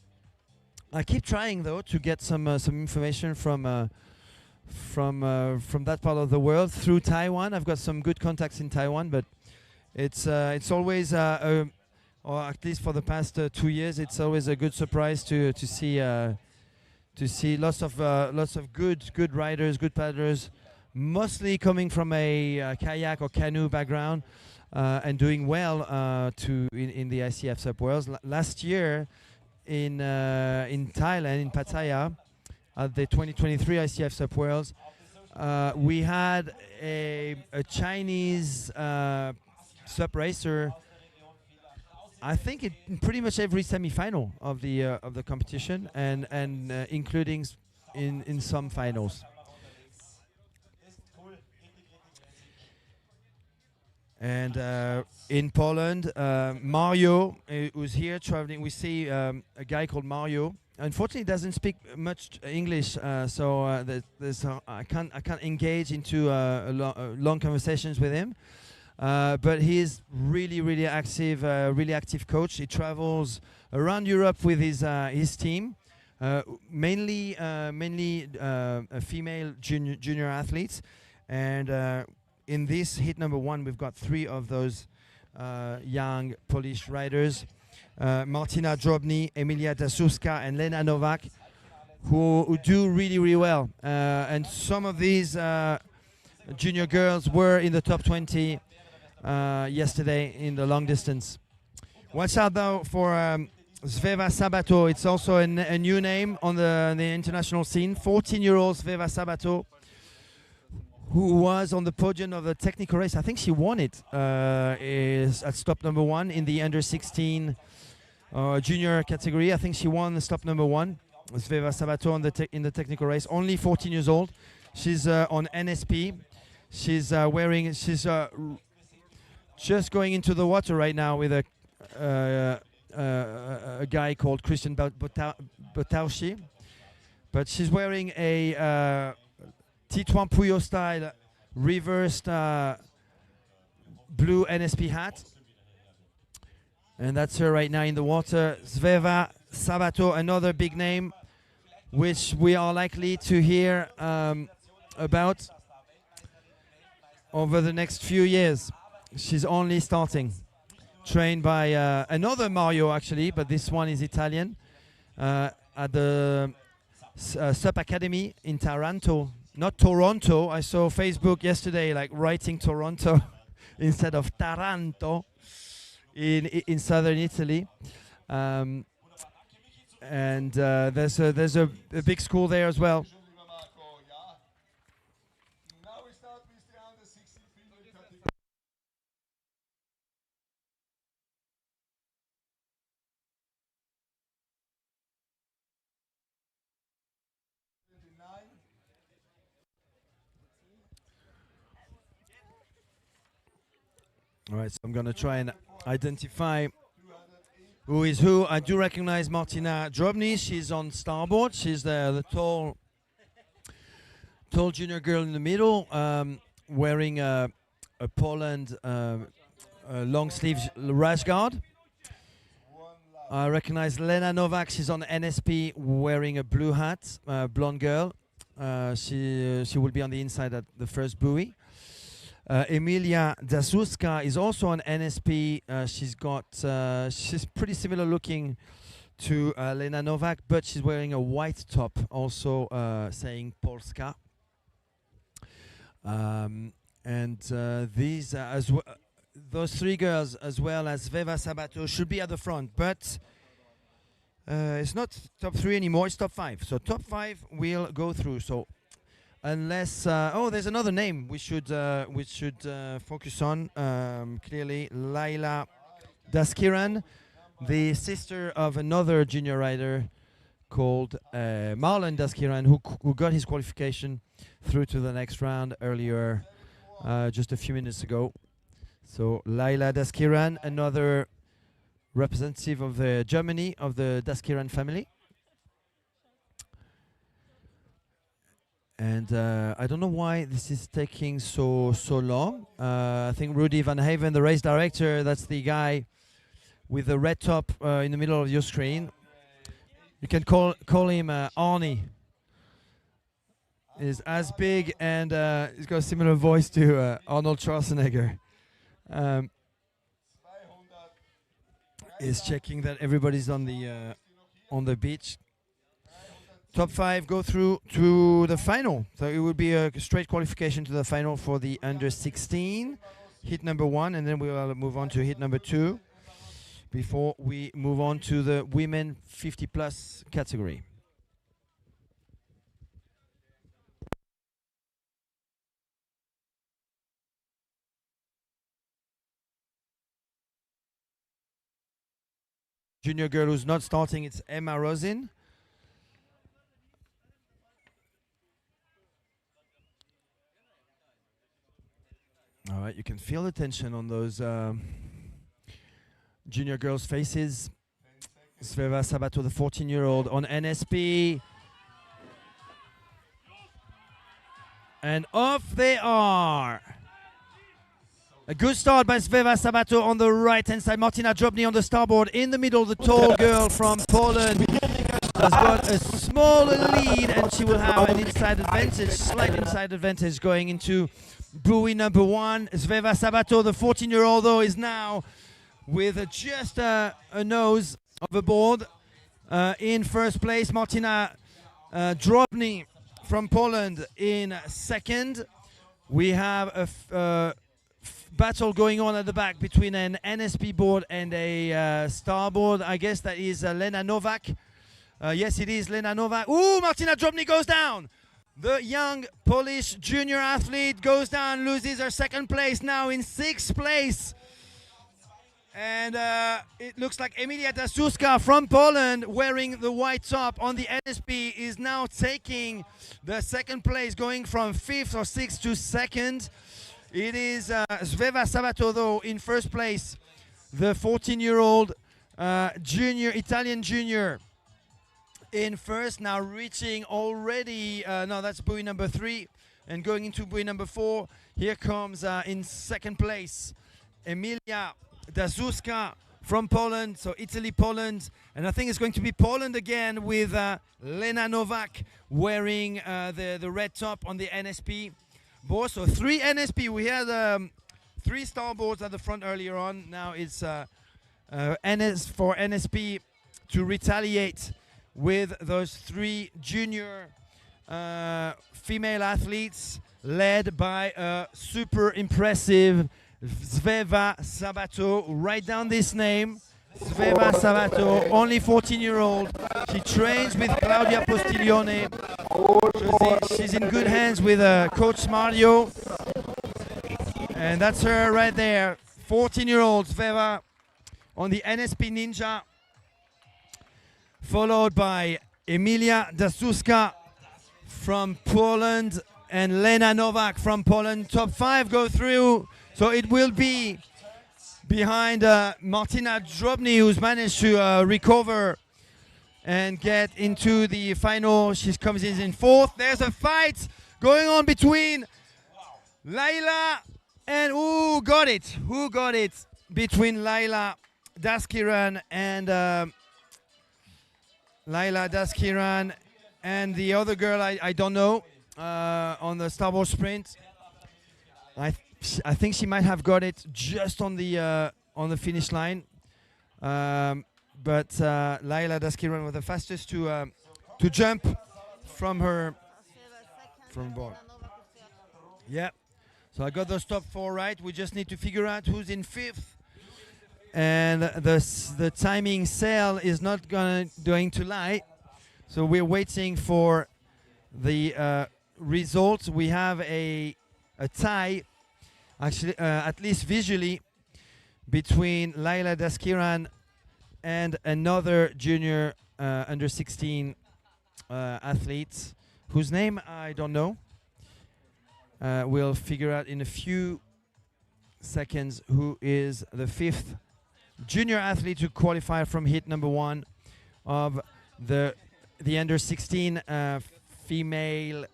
I keep trying though to get some information from that part of the world through Taiwan. I've got some good contacts in Taiwan, but it's always or at least for the past 2 years, it's always a good surprise to see lots of good riders, good paddlers, mostly coming from a kayak or canoe background and doing well in the ICF SUP Worlds. Last year in Thailand, in Pattaya, at the 2023 ICF SUP Worlds, we had a Chinese SUP racer, I think in pretty much every semi-final of the competition, and including in some finals. And in Poland, Mario, who's here traveling, we see a guy called Mario. Unfortunately, he doesn't speak much English, so I can't engage into long conversations with him. But he is really active coach. He travels around Europe with his team, mainly female junior athletes. And in this hit number 1, we've got 3 of those young Polish riders, Martina Drobny, Emilia Dasuska, and Lena Nowak, who do really well. And some of these junior girls were in the top 20 yesterday in the long distance. Watch out though for Zveva Sabato. It's also a new name on the international scene. 14-year-old Zveva Sabato, who was on the podium of the technical race. I think she won it. Is at stop number 1 in the under 16 junior category. I think she won the stop number 1. Zveva Sabato in the technical race. Only 14 years old. She's on NSP. She's just going into the water right now with a guy called Christian Botaushi, but she's wearing a Titouan Puyo style reversed blue NSP hat. And that's her right now in the water. Sveva Sabato, another big name, which we are likely to hear about over the next few years. She's only starting. Trained by another Mario, actually, but this one is Italian, at the SUP Academy in Taranto. Not Toronto. I saw Facebook yesterday, like writing Toronto instead of Taranto in southern Italy. And there's a big school there as well. Entschuldigung, Marco, ja. Now we start with the under 16 female category. 29. All right, so I'm going to try and identify who is who. I do recognize Martina Drobny. She's on starboard. She's the tall junior girl in the middle, wearing a Poland long sleeve rash guard. I recognize Lena Novak. She's on NSP, wearing a blue hat, blonde girl. She will be on the inside at the first buoy. Emilia Dasuska is also on NSP. She's pretty similar looking to Lena Novak, but she's wearing a white top, also saying Polska. These those three girls, as well as Sveva Sabato, should be at the front, but it's not top 3 anymore. It's top 5. So top 5 will go through. So unless there's another name we should focus on. Clearly, Laila Daskiran, the sister of another junior rider called Marlon Daskiran, who got his qualification through to the next round earlier, just a few minutes ago. So Laila Daskiran, another representative of Germany, of the Daskiran family. And I don't know why this is taking so long. I think Rudy Van Haven, the race director, that's the guy with the red top in the middle of your screen. You can call him Arnie. He's as big and he's got a similar voice to Arnold Schwarzenegger. He's checking that everybody's on the beach. Top 5 go through to the final. So it will be a straight qualification to the final for the under 16, hit number 1, and then we will move on to hit number 2 before we move on to the women 50 plus category. Junior girl who's not starting, it's Emma Rosin. All right, you can feel the tension on those junior girls' faces. Sveva Sabato, the 14-year-old, on NSP. And off they are. A good start by Sveva Sabato on the right-hand side. Martina Drobny on the starboard. In the middle, the tall girl from Poland has got a smaller lead, and she will have an inside advantage, slight inside advantage going into buoy number 1. Sveva Sabato, the 14-year-old, though, is now with just a nose of a board in first place. Martina Drobny from Poland in second. We have a battle going on at the back between an NSP board and a starboard. I guess that is Lena Novak. Yes, it is Lena Novak. Ooh, Martina Drobny goes down. The young Polish junior athlete goes down, loses her second place, now in 6th place. And it looks like Emilia Dasuska from Poland, wearing the white top on the NSP, is now taking the second place, going from 5th or 6th to 2nd. It is Sveva Sabato, though, in first place, the 14-year-old junior, Italian junior in first, now reaching already, no, that's buoy number 3, and going into buoy number 4. Here comes in second place, Emilia Dazuska from Poland, so Italy, Poland, and I think it's going to be Poland again with Lena Novak wearing the red top on the NSP board. So 3 NSP, we had 3 starboards at the front earlier on, now it's for NSP to retaliate with those 3 junior female athletes led by a super impressive Sveva Sabato. Write down this name, Sveva Sabato, only 14-year-old. She trains with Claudia Postiglione. She's in good hands with Coach Mario. And that's her right there, 14-year-old Sveva on the NSP Ninja, followed by Emilia Dasuska from Poland and Lena Novak from Poland. Top 5 go through, so it will be behind Martina Drobny, who's managed to recover and get into the final. She comes in 4th. There's a fight going on between Laila and who got it between Laila Daskiran and the other girl I don't know on the starboard sprint. I think she might have got it just on the finish line, but Laila Daskiran was the fastest to jump from board. Yeah. So I got those top 4 right. We just need to figure out who's in 5th. And the timing sail is not going to lie. So we're waiting for the results. We have a tie, actually, at least visually, between Laila Daskiran and another junior under 16 athlete, whose name I don't know. We'll figure out in a few seconds who is the 5th junior athlete to qualify from heat number 1 of the under 16 female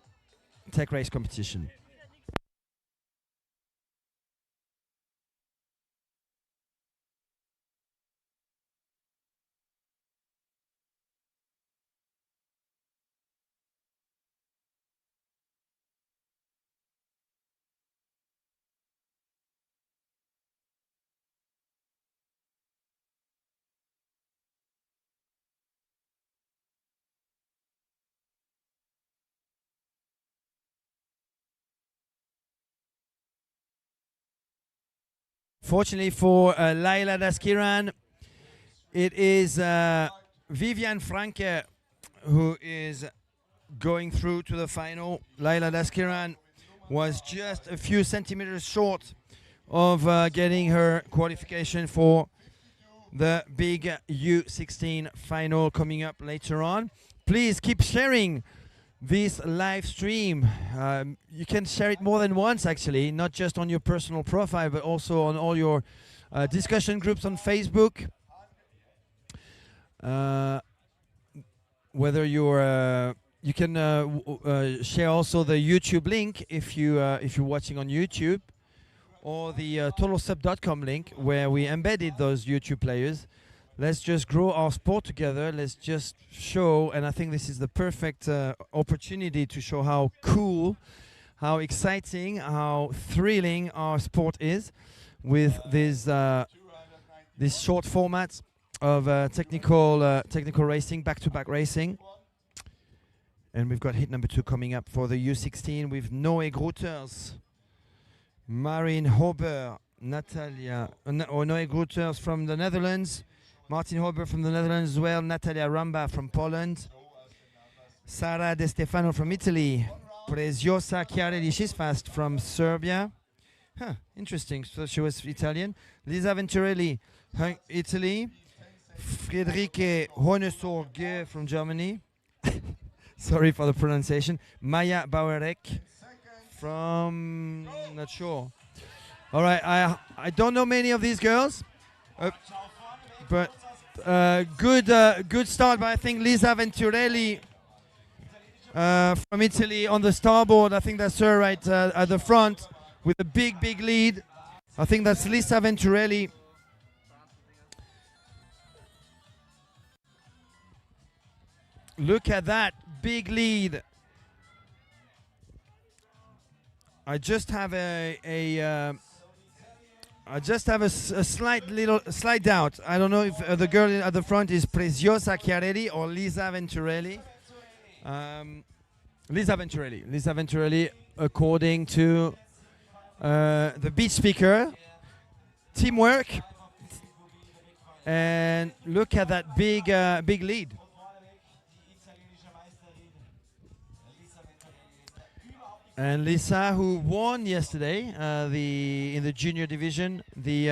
tech race competition. Fortunately for Laila Daskiran, it is Vivian Franke who is going through to the final. Laila Daskiran was just a few centimeters short of getting her qualification for the big U16 final coming up later on. Please keep sharing this live stream. You can share it more than once, actually, not just on your personal profile, but also on all your discussion groups on Facebook. Whether you're you can share also the YouTube link if you're watching on YouTube, or the totalsup.com link where we embedded those YouTube players. Let's just grow our sport together. Let's just show, and I think this is the perfect opportunity to show how cool, how exciting, how thrilling our sport is with this short format of technical racing, back-to-back racing. And we've got hit number 2 coming up for the U16 with Noé Grooters, Marine Hober, Natalia, Noé Grooters from the Netherlands, Martin Hober from the Netherlands as well, Natalia Ramba from Poland, Sara De Stefano from Italy, Preziosa Chiarelli, she's fast, from Serbia. Huh, interesting, so she was Italian. Lisa Venturelli, Italy. Friederike Honesorge from Germany. Sorry for the pronunciation. Maya Bauerek from, not sure. All right, I don't know many of these girls. But good start by I think Lisa Venturelli from Italy on the starboard. I think that's her right at the front with a big lead. I think that's Lisa Venturelli. Look at that big lead. I just have a slight doubt. I don't know if the girl at the front is Preziosa Chiarelli or Lisa Venturelli. Lisa Venturelli, according to the beach speaker. Teamwork. And look at that big lead. And Lisa, who won yesterday in the junior division, the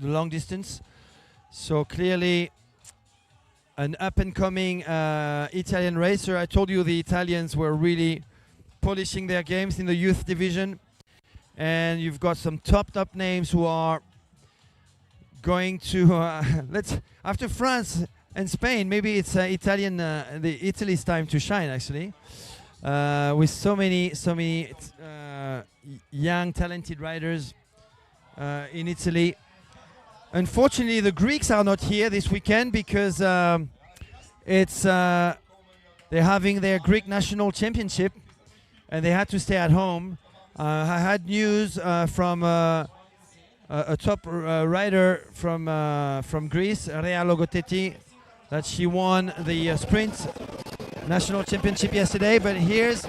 long distance, so clearly an up-and-coming Italian racer. I told you the Italians were really polishing their games in the youth division, and you've got some top names who are going to after France and Spain. Maybe it's Italy's time to shine actually. With so many young talented riders in Italy. Unfortunately, the Greeks are not here this weekend because they're having their Greek national championship and they had to stay at home. I had news from a top rider from Greece, Rea Logothetti, that she won the sprint national championship yesterday. But here's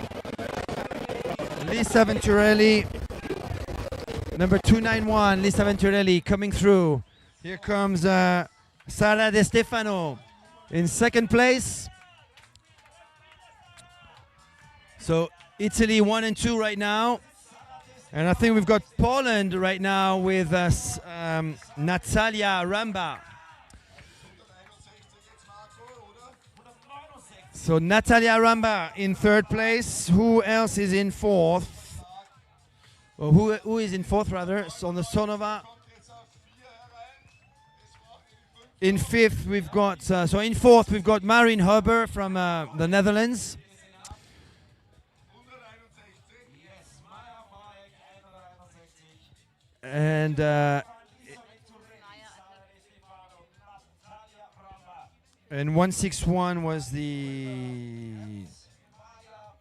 Lisa Venturelli, number 291, Lisa Venturelli coming through. Here comes Sara De Stefano in second place. So Italy 1 and 2 right now. And I think we've got Poland right now with Natalia Ramba. So Natalia Ramba in third place. Who else is in fourth? Or who is in fourth rather? So on the Sonova. In fifth we've got so in fourth we've got Marin Huber from the Netherlands. And 161 was the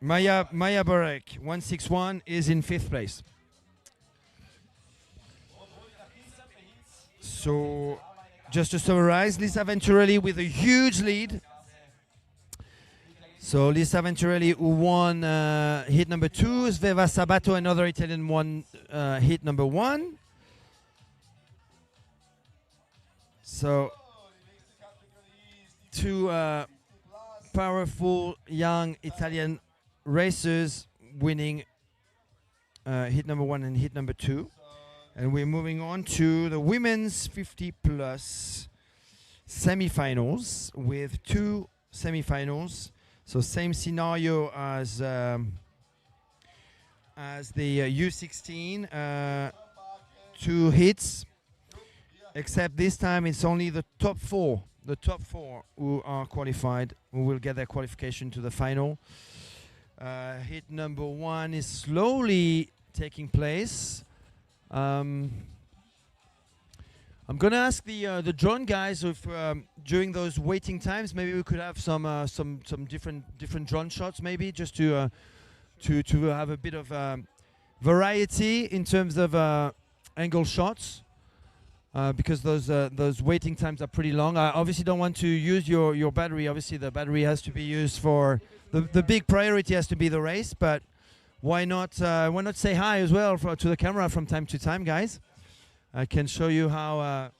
Maya Burek. 161 is in fifth place. So just to summarize, Lisa Venturelli with a huge lead. So Lisa Venturelli who won hit number 2, Sveva Sabato, another Italian, won hit number 1. So two powerful young Italian racers winning hit number 1 and hit number 2. And we're moving on to the women's 50 plus semifinals with 2 semifinals. So same scenario as the U16, 2 hits, except this time it's only the top 4 who are qualified, who will get their qualification to the final. Hit number 1 is slowly taking place. I'm gonna ask the drone guys if during those waiting times maybe we could have some different drone shots, maybe just to have a bit of variety in terms of angle shots, because those waiting times are pretty long. I obviously don't want to use your battery. Obviously the battery has to be used for the big priority has to be the race, but why not say hi as well to the camera from time to time, guys? I can show you how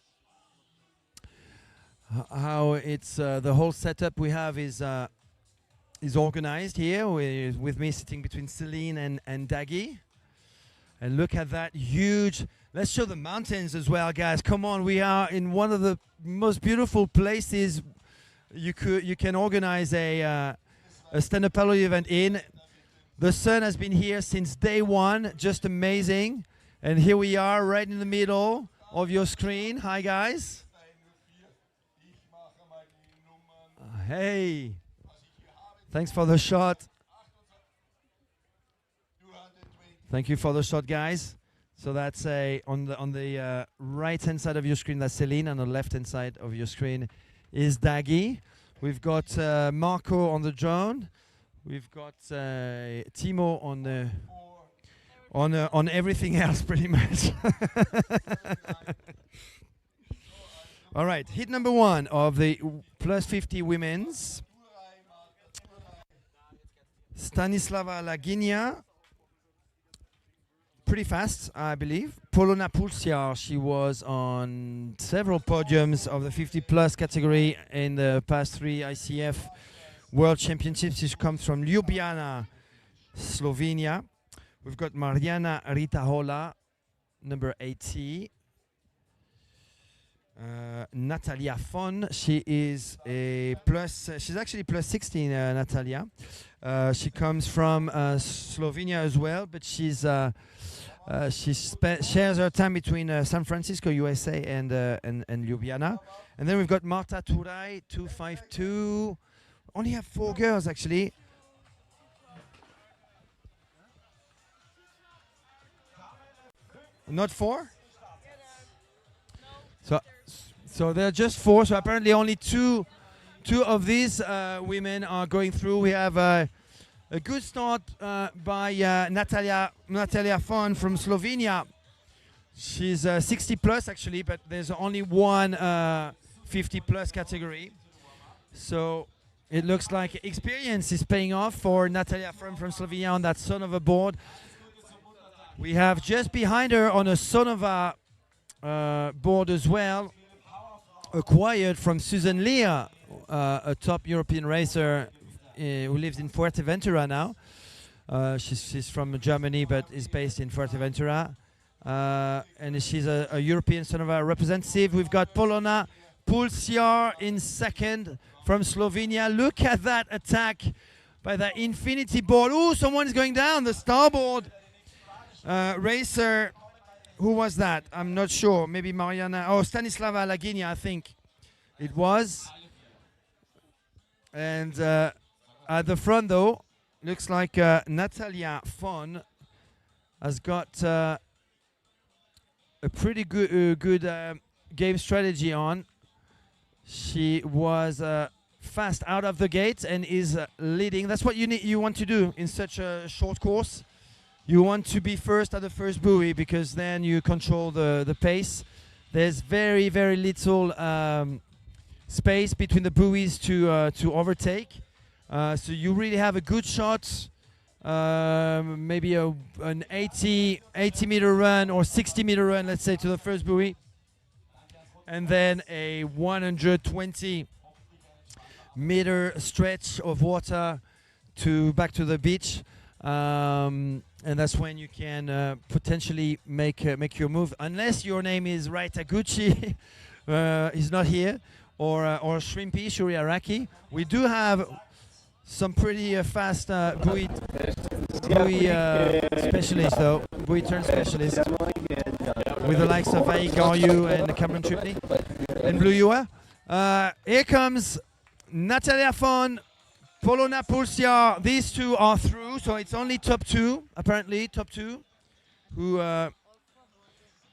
it's the whole setup we have is organized here with me sitting between Celine and Daggy. And look at that huge. Let's show the mountains as well, guys. Come on, we are in one of the most beautiful places you can organize a stand-up paddle event in. The sun has been here since day one, just amazing. And here we are right in the middle, of your screen. Hi, guys. 304. Ich mache mal die Nummern. Hey, Also hier habe thanks for the shot. 220. Thank you for the shot, guys. So that's on the right hand side of your screen, that's Celine. On the left hand side of your screen is Daggy. We've got Marco on the drone. We've got Timo on the on everything else, pretty much. All right, hit number 1 of the plus 50 women's. Stanislava Laginia. Pretty fast, I believe. Polona Pulsiar, she was on several podiums of the 50 plus category in the past 3 ICF World Championships. She comes from Ljubljana, Slovenia. We've got Mariana Ritahola, number 80. Natalia Fon, she is a plus, she's actually plus 16, Natalia. She comes from Slovenia as well, but she's she shares her time between San Francisco, USA, and Ljubljana. And then we've got Marta Turay, 252. Only have 4 girls actually. Not 4? So there are just 4. So apparently only two of these women are going through. We have a good start by Natalia Fon from Slovenia. She's 60 plus actually, but there's only one 50 plus category. So it looks like experience is paying off for Natalia Fon from Slovenia on that Sonova board. We have just behind her on a Sonova board as well, acquired from Susan Lear, a top European racer who lives in Fuerteventura now. She's from Germany but is based in Fuerteventura. And she's a European Sonova representative. We've got Polona Pulsiar in second from Slovenia. Look at that attack by that infinity board. Oh, someone's going down. The starboard racer. Who was that? I'm not sure. Maybe Mariana. Oh, Stanislava Laginia, I think it was. And at the front, though, looks like Natalia Fon has got a pretty good game strategy on. She was fast out of the gate and is leading. That's what you want to do in such a short course. You want to be first at the first buoy because then you control the pace. There's very, very little space between the buoys to overtake. So you really have a good shot, maybe an 80 meter run or 60 meter run, let's say, to the first buoy. And then a 120 meter stretch of water back to the beach. And that's when you can potentially make your move, unless your name is Raitaguchi, he's not here, or Shrimpy Shuriaraki. We do have some pretty fast buoy specialists, though, buoy turn specialists, with the likes of Vaik Garyu and Cameron Tripney and Blue Yua. Here comes Natalia Fon, Polona Pulsiar. These two are through, so it's only top 2, apparently, top 2.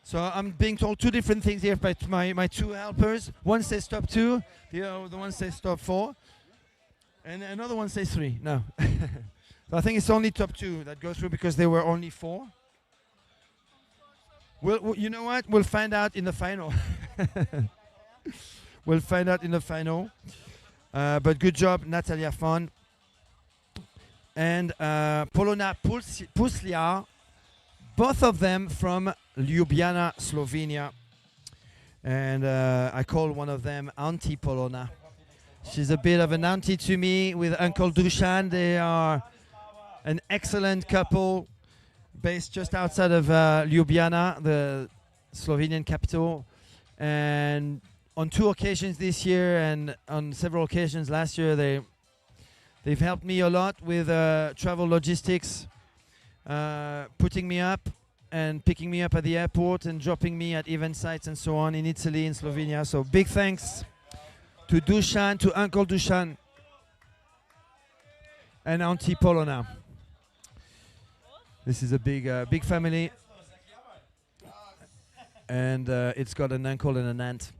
So I'm being told 2 different things here by my 2 helpers. One says top 2, the other one says top 4, and another one says 3. No. So I think it's only top 2 that go through because there were only 4. Well, you know what? We'll find out in the final. We'll find out in the final. But good job, Natalia Fon and Polona Pulsiar, both of them from Ljubljana, Slovenia. And I call one of them Auntie Polona. She's a bit of an auntie to me with Uncle Dusan. They are an excellent couple based just outside of Ljubljana, the Slovenian capital. And on 2 occasions this year and on several occasions last year, they've helped me a lot with travel logistics, putting me up and picking me up at the airport and dropping me at event sites and so on in Italy, in Slovenia. So big thanks to Dusan, to Uncle Dusan, and Auntie Polona. This is a big family, and it's got an uncle and an aunt.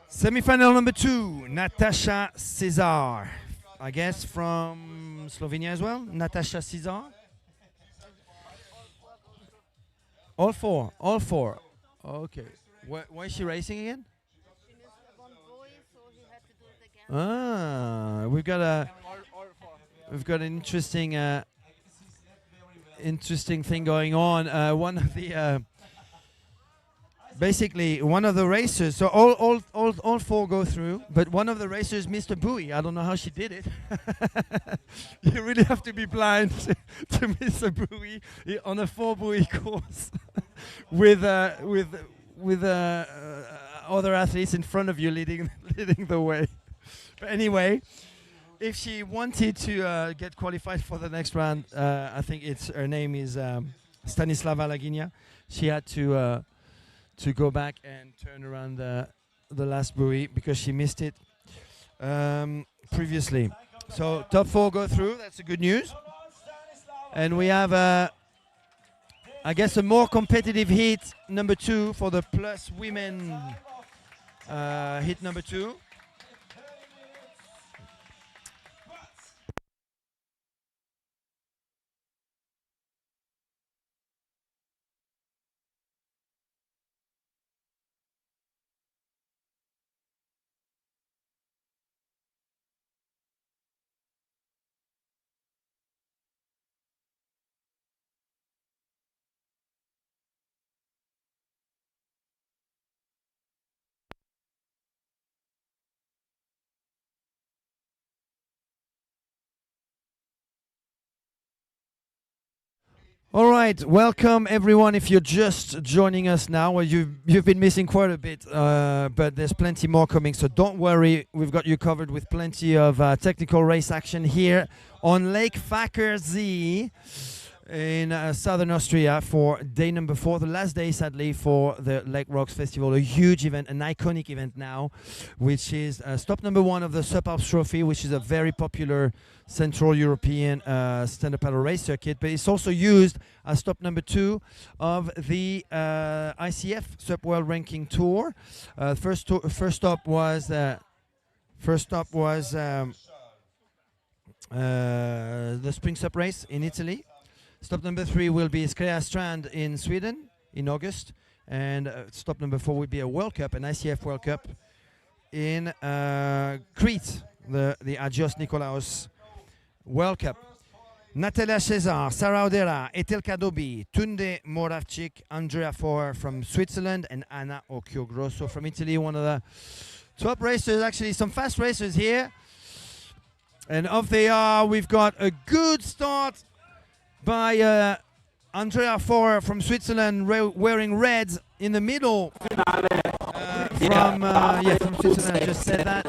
Semi-final number 2, Natasha Cesar. I guess from Slovenia as well, Natasha Cesar. All four. Okay. Why is she racing again? He missed one buoy, so he had to do it again. We've got an interesting thing going on. One of the basically one of the racers. So all four go through, but one of the racers missed a buoy. I don't know how she did it. You really have to be blind to miss a buoy on a 4-buoy course with other athletes in front of you leading the way. But anyway, if she wanted to get qualified for the next round, I think her name is Stanislava Laginia. She had to go back and turn around the last buoy because she missed it previously. So top 4 go through. That's the good news. And we have, I guess, a more competitive heat number 2 for the plus women heat number 2. All right, welcome everyone. If you're just joining us now, well, you've been missing quite a bit, but there's plenty more coming. So don't worry, we've got you covered with plenty of technical race action here on Lake Fackersee in southern Austria for day number 4, the last day, sadly, for the Lake Rocks Festival. A huge event, an iconic event now, which is stop number 1 of the SUP Alps Trophy, which is a very popular Central European stand-up paddle race circuit, but it's also used as stop number 2 of the ICF SUP World Ranking Tour. First stop was the Spring SUP race in Italy. Stop number 3 will be Skrea Strand in Sweden in August, and stop number 4 will be a World Cup, an ICF World Cup in Crete, the Agios Nikolaos World Cup. Natalia Cesar, Sarah Odera, Etelka Dobi, Tunde Moravcik, Andrea Foer from Switzerland, and Anna Occhiogrosso from Italy. One of the top racers, actually some fast racers here. And off they are. We've got a good start by Andrea Foer from Switzerland, wearing red in the middle. From Switzerland, I just said that.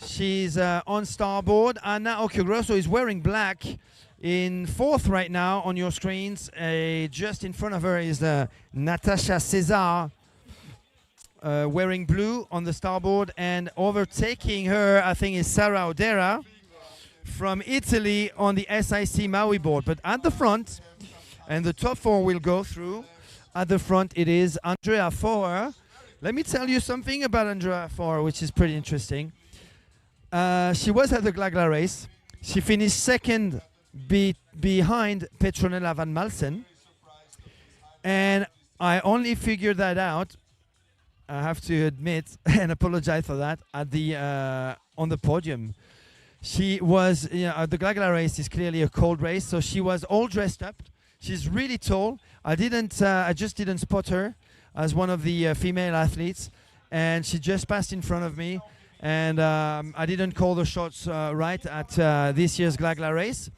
She's on starboard. Anna Occhiogrosso is wearing black in 4th right now on your screens. Just in front of her is Natasha Cesar, wearing blue on the starboard, and overtaking her, I think, is Sarah Odera from Italy on the SIC Maui board. But at the front, and the top 4 will go through, at the front it is Andrea Foer. Let me tell you something about Andrea Foer, which is pretty interesting. She was at the Glagla race. She finished 2nd behind Petronella van Malsen. And I only figured that out, I have to admit, and apologize for that, at the on the podium. She was, the Glagla race is clearly a cold race, so she was all dressed up. She's really tall. I just didn't spot her as one of the female athletes, and she just passed in front of me. And I didn't call the shots right at this year's Glagla race.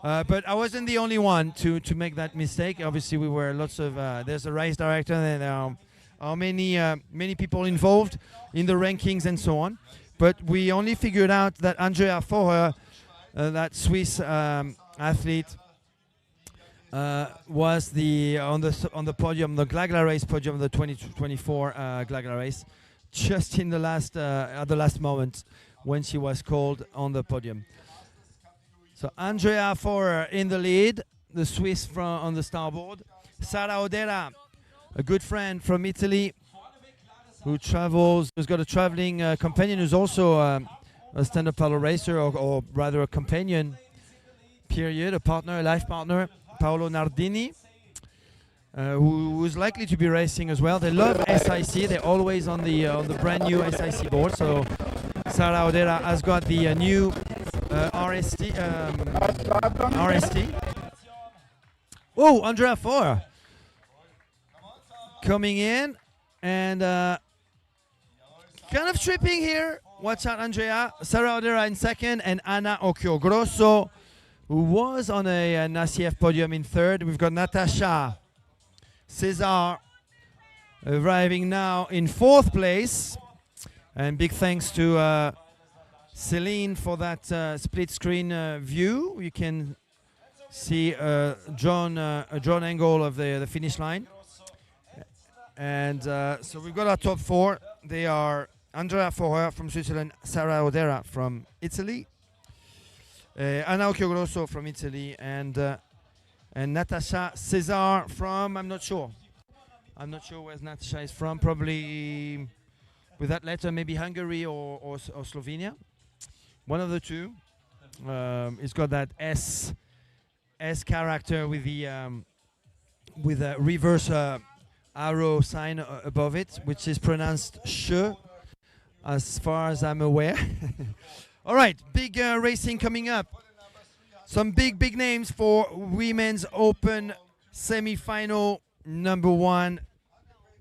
But I wasn't the only one to make that mistake. Obviously, we were lots of, there's a race director, and there are many people involved in the rankings and so on. But we only figured out that Andrea Foer, that Swiss athlete, was on the podium, the Glagla race podium, the 2024 Glagla race, just in the last at the last moment when she was called on the podium. So Andrea Forer in the lead, the Swiss on the starboard. Sara Odera, a good friend from Italy, who's got a traveling companion who's also a stand-up paddle racer, or rather a companion, a partner, a life partner, Paolo Nardini, who is likely to be racing as well. They love SIC. They're always on the brand new SIC board. So Sara Odera has got the new RST. Oh, Andrea Foer coming in and kind of tripping here. Watch out, Andrea. Sara Odera in second, and Anna Occhiogrosso, who was on an ICF podium, in third. We've got Natasha Cesar arriving now in fourth place. And big thanks to Celine for that split screen view. You can see a drone angle of the finish line. And so we've got our top four. They are Andrea Forer from Switzerland, Sara Odera from Italy, Anna Occhiogrosso from Italy, and Natasha Cesar from, I'm not sure where Natasha is from, probably with that letter, maybe Hungary or Slovenia. One of the two. It's got that S character with the with a reverse arrow sign above it, which is pronounced sh, as far as I'm aware. All right, big racing coming up. Some big names for Women's Open semi-final number one,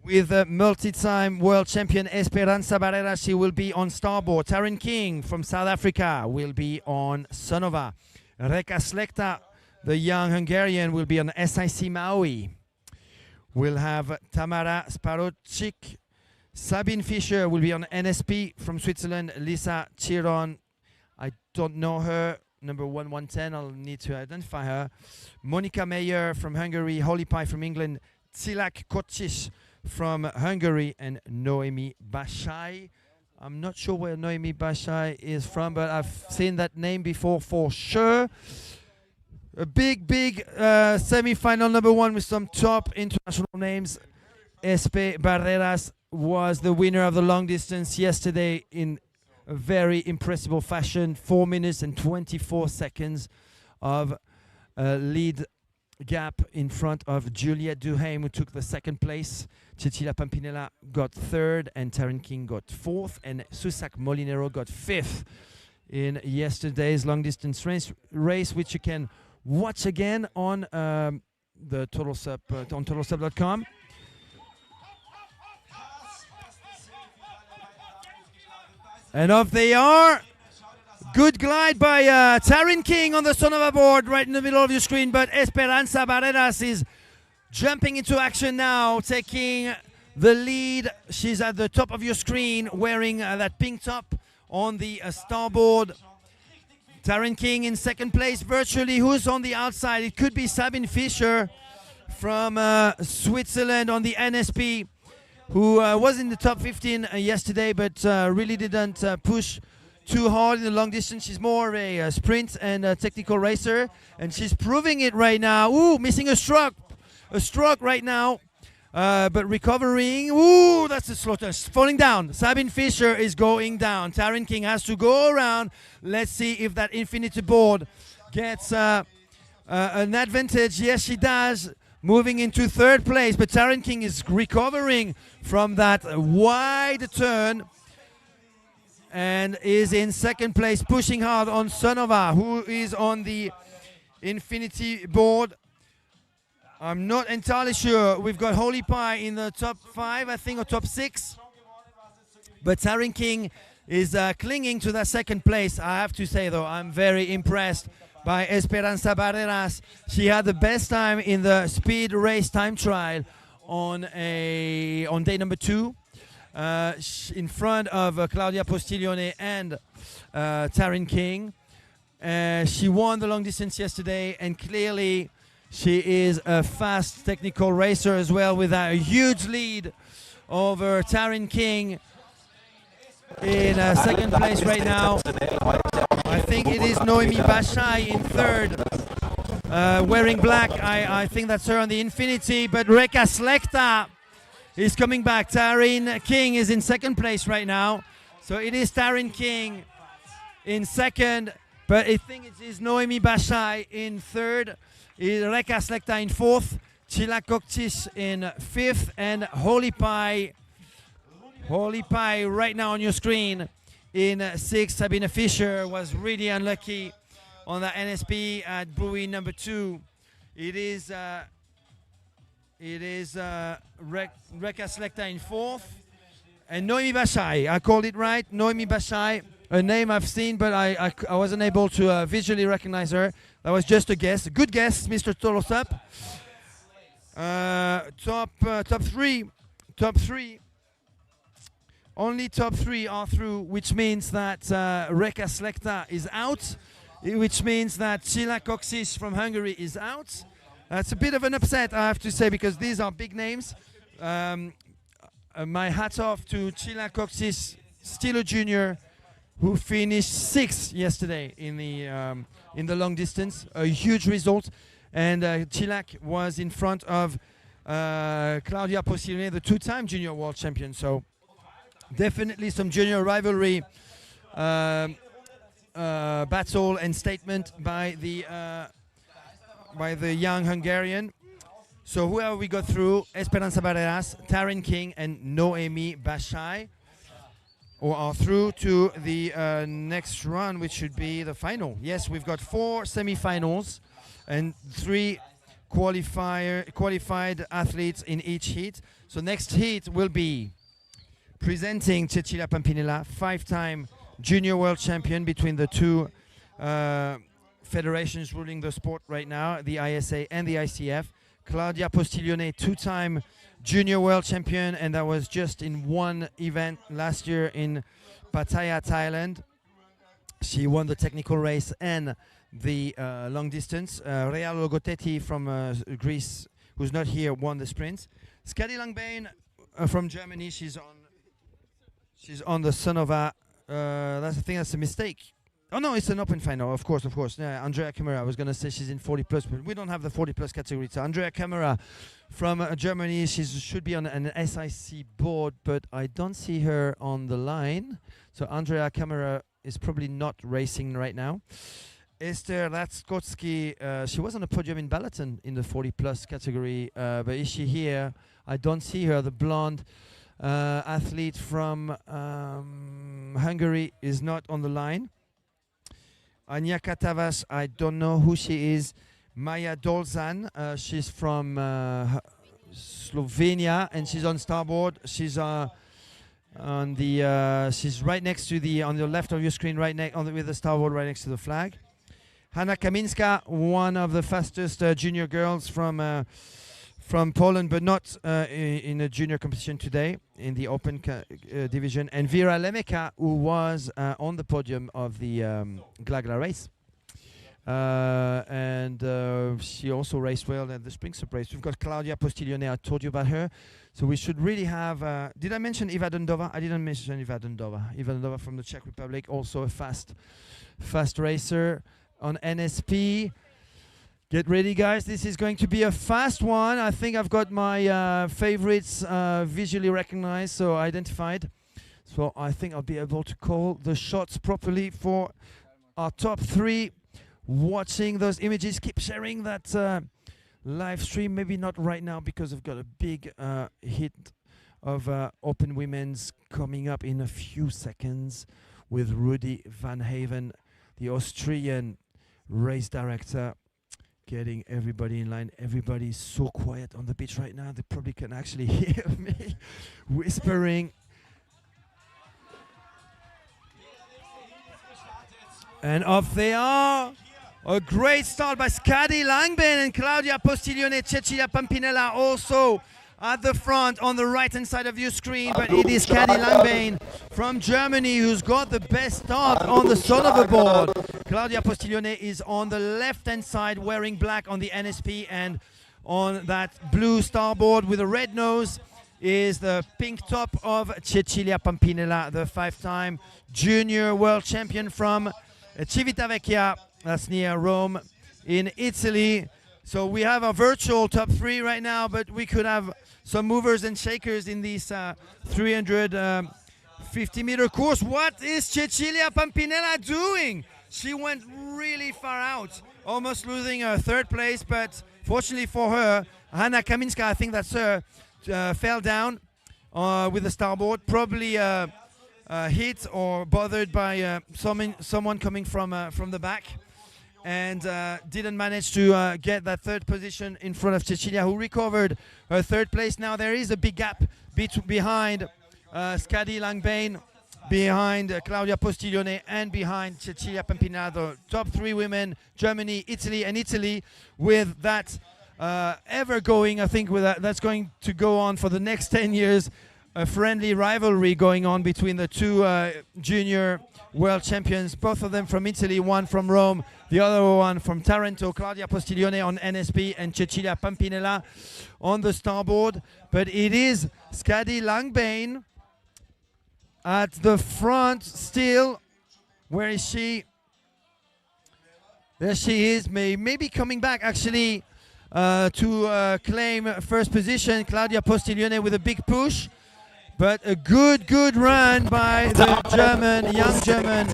with multi-time world champion Esperanza Barrera. She will be on starboard. Taryn King from South Africa will be on Sonova. Reka Slekta, the young Hungarian, will be on SIC Maui. We'll have Tamara Sparocic. Sabine Fischer will be on NSP from Switzerland. Lisa Chiron, I don't know her. Number 110, I'll need to identify her. Monika Meyer from Hungary. Holly Pye from England. Tsilak Kocic from Hungary, and Noemi Bashai. I'm not sure where Noemi Bashai is from, but I've seen that name before for sure. A big semi-final number one with some top international names. Espe Barreras was the winner of the long distance yesterday in a very impressive fashion. 4 minutes and 24 seconds of lead gap in front of Juliette Duhaime, who took the second place. Cecilia Pampinella got third, and Taryn King got fourth, and Susak Molinero got fifth in yesterday's long distance race, which you can watch again on the Total SUP on totalsup.com. And off they are. Good glide by Taryn King on the Sonova board right in the middle of your screen, but Esperanza Barreras is jumping into action now, taking the lead. She's at the top of your screen wearing that pink top on the starboard. Taryn King in second place virtually. Who's on the outside? It could be Sabine Fischer from Switzerland on the NSP, who was in the top 15 yesterday, but really didn't push too hard in the long distance. She's more a sprint and a technical racer, and she's proving it right now. Ooh, missing a stroke right now, but recovering. Ooh, that's a slaughter. Falling down. Sabine Fischer is going down. Taryn King has to go around. Let's see if that infinity board gets an advantage. Yes, she does. Moving into third place, but Taryn King is recovering from that wide turn and is in second place, pushing hard on Sonova, who is on the infinity board. I'm not entirely sure. We've got Holly Pye in the top 5, I think, or top 6. But Taryn King is clinging to that second place. I have to say, though, I'm very impressed by Esperanza Barreras. She had the best time in the speed race time trial on day number 2, in front of Claudia Postiglione and Taryn King. She won the long distance yesterday, and clearly She is a fast technical racer as well, with a huge lead over Taryn King in second place right now. I think it is Noemi Bashai in third, wearing black. I think that's her on the Infinity, but Reka Slekta is coming back. Taryn King is in second place right now. So it is Taryn King in second, but I think it is Noemi Bashai in third, Reka Slekta in fourth, Chila Koktis in fifth, and Holy Pie right now on your screen in sixth. Sabine Fischer was really unlucky on the NSP at buoy number 2. It is Reka Slekta in fourth, and Noemi Bashai. I called it right, Noemi Bashai. A name I've seen, but I wasn't able to visually recognize her. That was just a guess. Good guess, Mr. Tolosap. Top three. Only top 3 are through, which means that Reka Slekta is out, which means that Chila Koksis from Hungary is out. That's a bit of an upset, I have to say, because these are big names. My hat off to Chila Koksis, still a junior, who finished 6th yesterday in the long distance. A huge result. And Chilak was in front of Claudia Postilione, the 2-time junior world champion. So definitely some junior rivalry battle and statement by the young Hungarian. So who have we got through? Esperanza Barreras, Taryn King, and Noemi Bashai, who are through to the next run, which should be the final. Yes, we've got 4 semifinals and 3 qualified athletes in each heat. So next heat will be presenting Cecilia Pampinella, 5-time junior world champion between the 2 federations ruling the sport right now, the ISA and the ICF. Claudia Postilione, 2-time junior world champion, and that was just in one event last year in Pattaya, Thailand. She won the technical race and the long distance. Rea Logotetti from Greece, who's not here, won the sprint. Skadi Langbane from Germany, she's on the Sonova. I think that's a mistake. Oh no, it's an open final, of course. Yeah, Andrea Camera, I was going to say she's in 40 plus, but we don't have the 40 plus category. So Andrea Camera from Germany, she should be on an SIC board, but I don't see her on the line. So Andrea Camera is probably not racing right now. Esther Latskotsky, she was on the podium in Balaton in the 40 plus category, but is she here? I don't see her. The blonde athlete from Hungary is not on the line. Anya Katavas, I don't know who she is. Maya Dolzan, she's from Slovenia, and she's on starboard. She's on the she's right next to the, on the left of your screen, right with the starboard, right next to the flag. Hanna Kaminska, one of the fastest junior girls from Poland, but not in a junior competition today in the open division. And Vera Lemeka, who was on the podium of the Glagla race. And she also raced well at the Spring Sup race. We've got Claudia Postilione, I told you about her. So we should really have... did I mention Iva Dondova? I didn't mention Iva Dondova. Iva Dondova from the Czech Republic, also a fast racer on NSP. Get ready, guys. This is going to be a fast one. I think I've got my favorites visually recognized, so identified. So I think I'll be able to call the shots properly for our top 3. Watching those images, keep sharing that live stream. Maybe not right now because I've got a big hit of Open Women's coming up in a few seconds with Rudy Van Haven, the Austrian race director, getting everybody in line. Everybody's so quiet on the beach right now. They probably can actually hear me whispering. And off they are. A great start by Skadi Langbane and Claudia Postilione. Cecilia Pampinella also at the front on the right-hand side of your screen, but it is Kadi Langbane from Germany who's got the best start on the Sonova board. Claudia Postiglione is on the left-hand side wearing black on the NSP, and on that blue starboard with a red nose is the pink top of Cecilia Pampinella, the 5-time junior world champion from Civitavecchia, that's near Rome in Italy. So we have a virtual top 3 right now, but we could have some movers and shakers in this 350-meter course. What is Cecilia Pampinella doing? She went really far out, almost losing her 3rd place, but fortunately for her, Hanna Kaminska, I think that's her, fell down with the starboard, probably hit or bothered by someone coming from the back, and didn't manage to get that 3rd position in front of Cecilia, who recovered her 3rd place. Now there is a big gap behind Skadi Langbane, behind Claudia Postiglione, and behind Cecilia Pampinella, the top 3 women, Germany, Italy, and Italy, with that ever going, I think that's going to go on for the next 10 years, a friendly rivalry going on between the 2 junior world champions, both of them from Italy, one from Rome, the other one from Taranto, Claudia Postiglione on NSP and Cecilia Pampinella on the starboard. But it is Skadi Langbane at the front still. Where is she? There she is, maybe coming back actually to claim 1st position. Claudia Postiglione with a big push, but a good run by the young German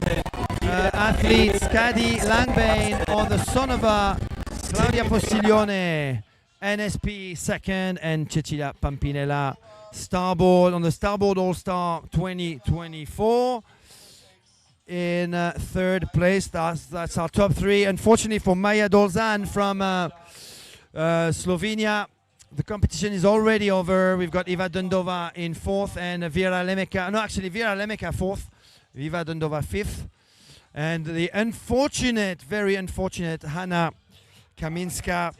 athlete Skadi Langbane on the Sonova. Claudia Postiglione, NSP 2nd, and Cecilia Pampinella starboard on the Starboard All-Star 2024 in 3rd place. That's our top 3. Unfortunately for Maja Dolzan from Slovenia, the competition is already over. We've got Iva Dundova in 4th and Vera Lemeka. No, actually Vera Lemeka 4th, Iva Dundova 5th. And the very unfortunate Hanna Kaminska,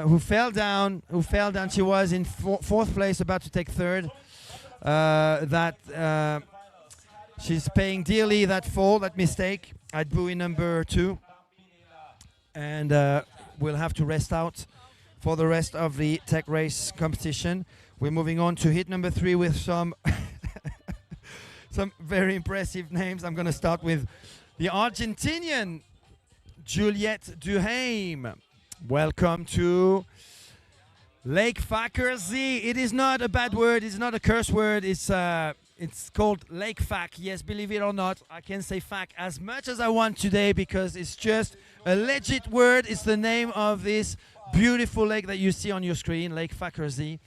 who fell down. She was in 4th place, about to take 3rd. She's paying dearly that fall, that mistake at buoy number 2. And we'll have to rest out for the rest of the tech race competition. We're moving on to hit number 3 with some very impressive names. I'm going to start with the Argentinian Juliette Duhaime. Welcome to Lake Fackersee. It is not a bad word. It's not a curse word. It's called Lake Fack. Yes, believe it or not, I can say Fack as much as I want today because it's just a legit word. It's the name of this beautiful lake that you see on your screen, Lake Fackersee.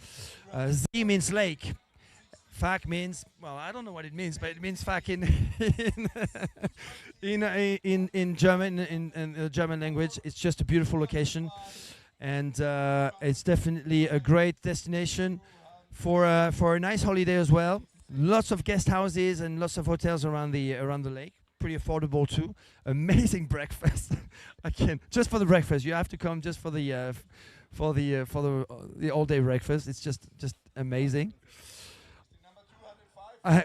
Z means lake. Fack means, well, I don't know what it means, but it means Fack in German, in the German language. It's just a beautiful location, and it's definitely a great destination for a nice holiday as well. Lots of guest houses and lots of hotels around the lake. Pretty affordable too. Amazing breakfast. Just for the breakfast. You have to come just for the all day breakfast. It's just amazing.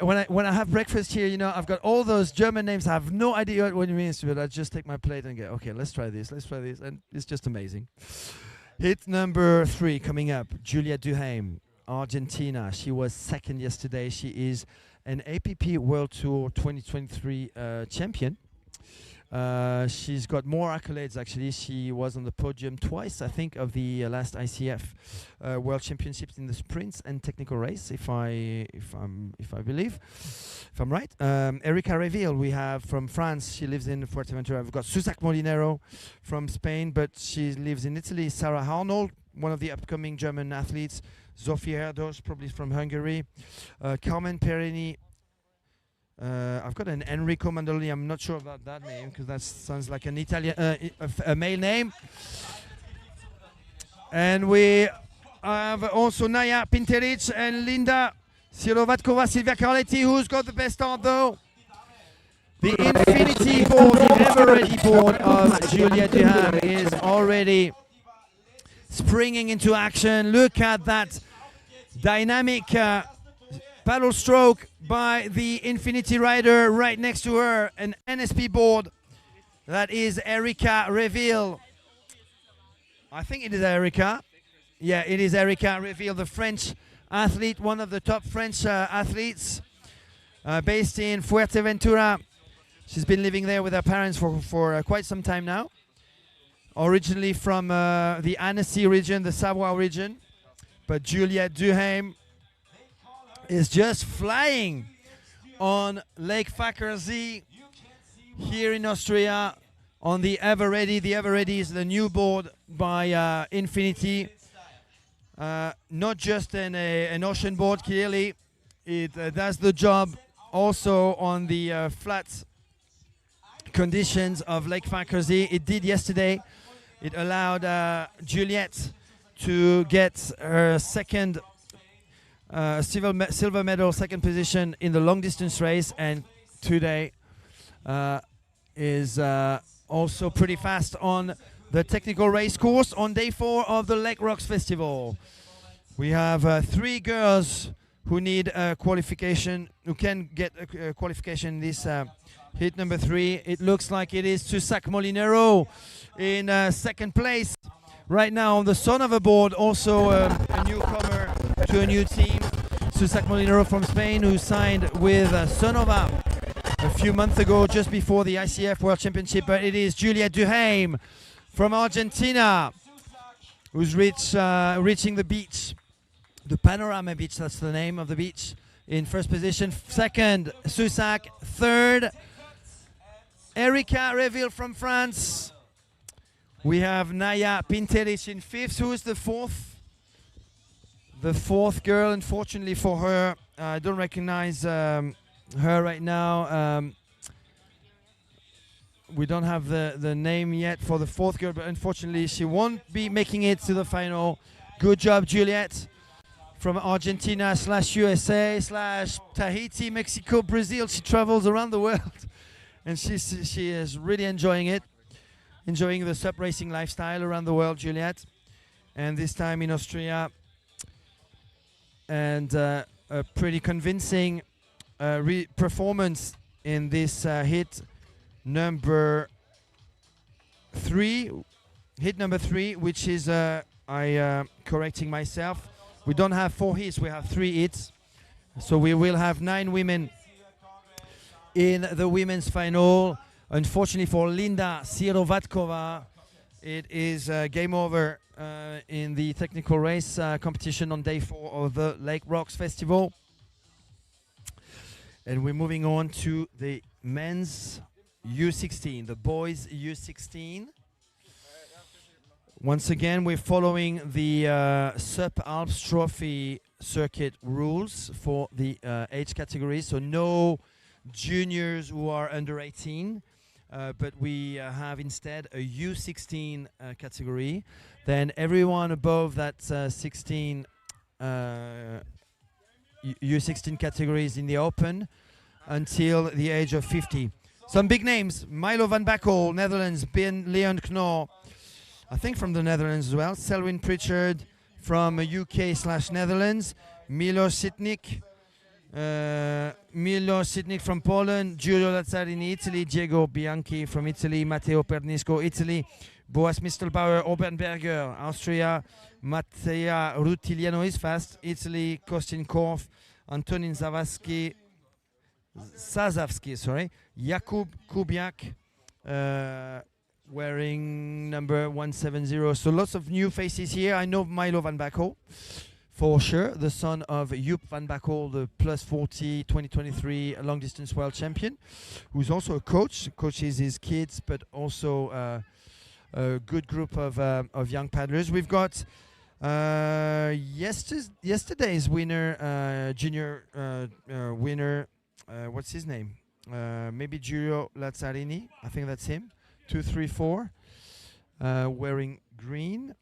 When I have breakfast here, I've got all those German names. I have no idea what it means, but I just take my plate and go, okay, let's try this, and it's just amazing. Hit number 3 coming up, Juliette Duhaime, Argentina. She was 2nd yesterday. She is an APP World Tour 2023 champion. She's got more accolades actually. She was on the podium twice, I think, of the last ICF World Championships in the sprints and technical race, if I'm right. Erika Reville we have from France. She lives in Fuerteventura. We've got Susak Molinero from Spain, but she lives in Italy. Sarah Arnold, one of the upcoming German athletes. Zofia Herdos, probably from Hungary. Carmen Perini. I've got an Enrico Mandolini. I'm not sure about that name because that sounds like an Italian, a male name. And we have also Naya Pinteric and Linda Sirovatkova, Silvia Carletti, who's got the best start though. The infinity board, the ever-ready board of Juliette Duhaime is already springing into action. Look at that dynamic paddle stroke by the Infinity rider right next to her, an NSP board. That is Erika Reville. I think it is Erika. Yeah, it is Erika Reville, the French athlete, one of the top French athletes, based in Fuerteventura. She's been living there with her parents for quite some time now. Originally from the Annecy region, the Savoie region. But Juliette Duhaime is just flying on Lake Fackersee here in Austria on the Ever Ready. The Ever Ready is the new board by Infinity. Not just an ocean board, clearly. It does the job also on the flat conditions of Lake Fackersee. It did yesterday. It allowed Juliette to get her second silver medal, second position in the long distance race, and today is also pretty fast on the technical race course on day 4 of the Lake Rocks Festival. We have 3 girls who need a qualification, who can get a qualification in this hit number 3. It looks like it is Susac Molinero in second place right now on the son of a board, also a newcomer to a new team. Susac Molinero from Spain, who signed with Sonova a few months ago, just before the ICF World Championship. But it is Juliette Duhaime from Argentina who's reaching the beach, the Panorama Beach, that's the name of the beach, in first position. Second, Susac. Third, Erika Reville from France. We have Naya Pintelis in 5th. Who is the 4th? The 4th girl, unfortunately for her, I don't recognize her right now. We don't have the name yet for the 4th girl, but unfortunately she won't be making it to the final. Good job, Juliette, from Argentina / USA / Tahiti, Mexico, Brazil. She travels around the world, and she is really enjoying it, enjoying the SUP racing lifestyle around the world, Juliette. And this time in Austria, and a pretty convincing performance in this hit number 3. Hit number 3, which is correcting myself. We don't have 4 hits, we have 3 hits. So we will have 9 women in the women's final. Unfortunately for Linda Sirovatkova, it is game over in the technical race competition on day 4 of the Lake Rocks Festival. And we're moving on to the men's U16, the boys U16. Once again, we're following the SUP Alps Trophy circuit rules for the age category. So no juniors who are under 18, but we have instead a U16 category. Then everyone above that 16 U16 categories in the open until the age of 50. Some big names: Milo van Bakel, Netherlands; Ben Leon Knorr, I think from the Netherlands as well; Selwyn Pritchard from UK / Netherlands; Milo Sitnik from Poland; Giulio Lazzarini, Italy; Diego Bianchi from Italy; Matteo Pernisco, Italy; Boas Mistelbauer, Oberberger, Austria; Mattia Rutiliano is fast, Italy; Kostin Korf, Antonin Sazavsky, Jakub Kubiak, wearing number 170. So lots of new faces here. I know Milo van Bakel for sure, the son of Joep van Bakel, the plus 40 2023 long distance world champion, who's also a coach, coaches his kids, but also a good group of young paddlers. We've got yesterday's winner, junior winner, what's his name? Maybe Giulio Lazzarini, I think that's him. 234, wearing green.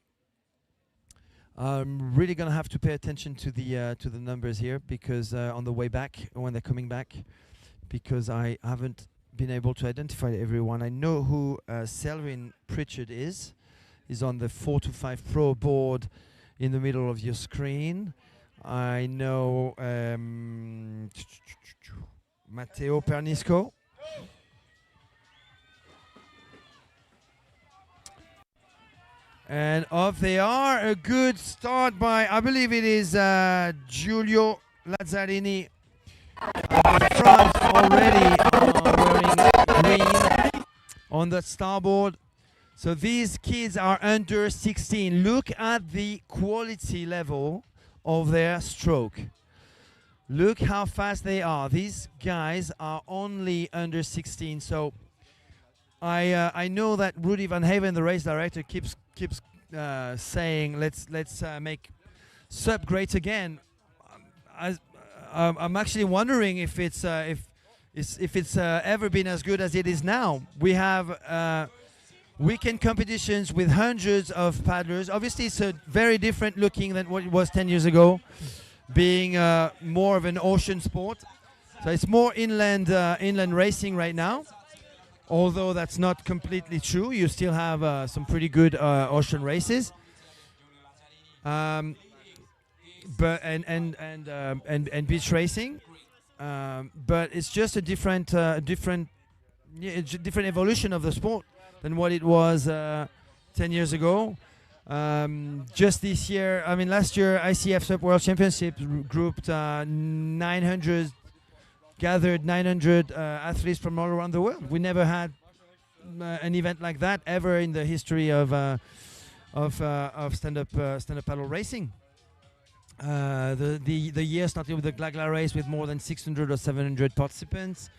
I'm really gonna have to pay attention to the numbers here, because on the way back, when they're coming back, because I haven't been able to identify everyone. I know who Selwyn Pritchard is. is on the 425 Pro board in the middle of your screen. I know Matteo Pernisco. And off they are. A good start by, I believe it is Giulio Lazzarini at the front already, wearing green on the starboard. So these kids are under 16. Look at the quality level of their stroke. Look how fast they are. These guys are only under 16. So I know that Rudy Van Haven, the race director, keeps saying let's make SUP great again. I'm actually wondering if it's ever been as good as it is now. We have weekend competitions with hundreds of paddlers. Obviously, it's very different looking than what it was 10 years ago, being more of an ocean sport. So it's more inland racing right now. Although that's not completely true, you still have some pretty good ocean races. But and beach racing, but it's just a different different evolution of the sport than what it was 10 years ago. Just this year, I mean last year, ICF SUP World Championship grouped 900, gathered 900 athletes from all around the world. We never had an event like that ever in the history of stand-up paddle racing. The year started with the Glagla race with more than 600 or 700 participants.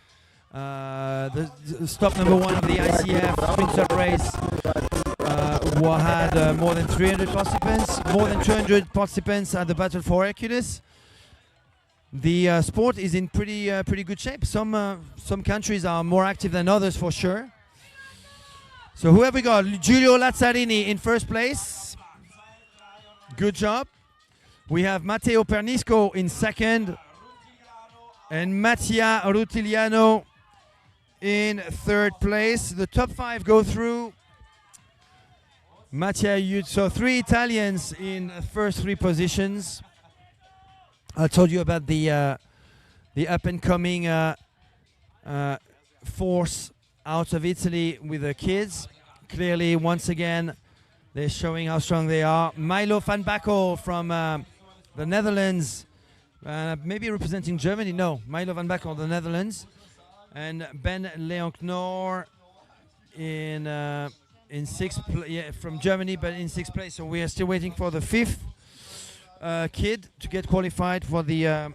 The stop number one of the ICF Sprint SUP race had more than 300 participants, more than 200 participants at the Battle for Hercules. The sport is in pretty good shape. Some countries are more active than others for sure. So who have we got? Giulio Lazzarini in first place. Good job. We have Matteo Pernisco in second, and Mattia Rutigliano in third place. The top five go through. So 3 Italians in first 3 positions. I told you about the up and coming force out of Italy with the kids. Clearly, once again, they're showing how strong they are. Milo van Bakel from the Netherlands, maybe representing Germany. No, Milo van Bakel, the Netherlands, and Ben Leonknor in sixth from Germany, but in 6th place. So we are still waiting for the 5th kid to get qualified for the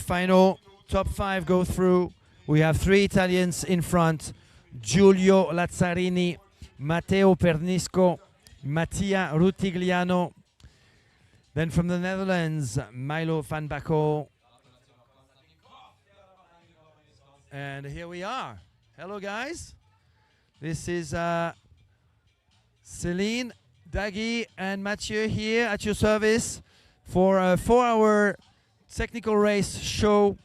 final. Top 5 go through. We have 3 Italians in front: Giulio Lazzarini, Matteo Pernisco, Mattia Rutigliano. Then from the Netherlands, Milo van Bakel. And here we are. Hello, guys. This is Celine, Daggy, and Mathieu here at your service for a 4-hour technical race show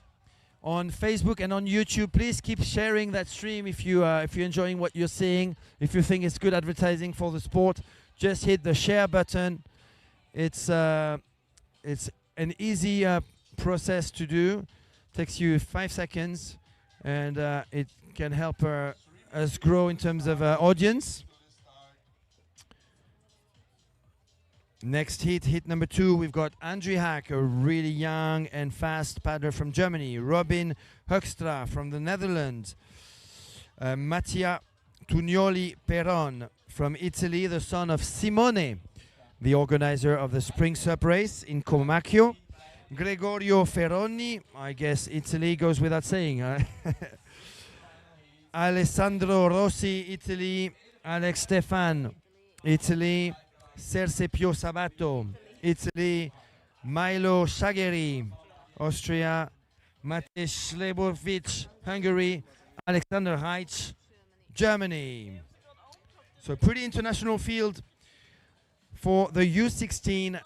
on Facebook and on YouTube. Please keep sharing that stream if you're enjoying what you're seeing. If you think it's good advertising for the sport, just hit the share button. It's an easy process to do. Takes you 5 seconds, and it can help us grow in terms of audience. Next hit number 2, we've got Andri Hack, a really young and fast paddler from Germany. Robin Hoekstra from the Netherlands. Mattia Tugnoli Peron from Italy, the son of Simone, the organizer of the Spring SUP race in Comacchio. Gregorio Ferroni, I guess Italy goes without saying. Alessandro Rossi, Italy. Alex Stefan, Italy. Sergio Sabato, Italy. Milo Shagheri, Austria. Matej Slebovic, Hungary. Alexander Heitsch, Germany. So pretty international field for the U16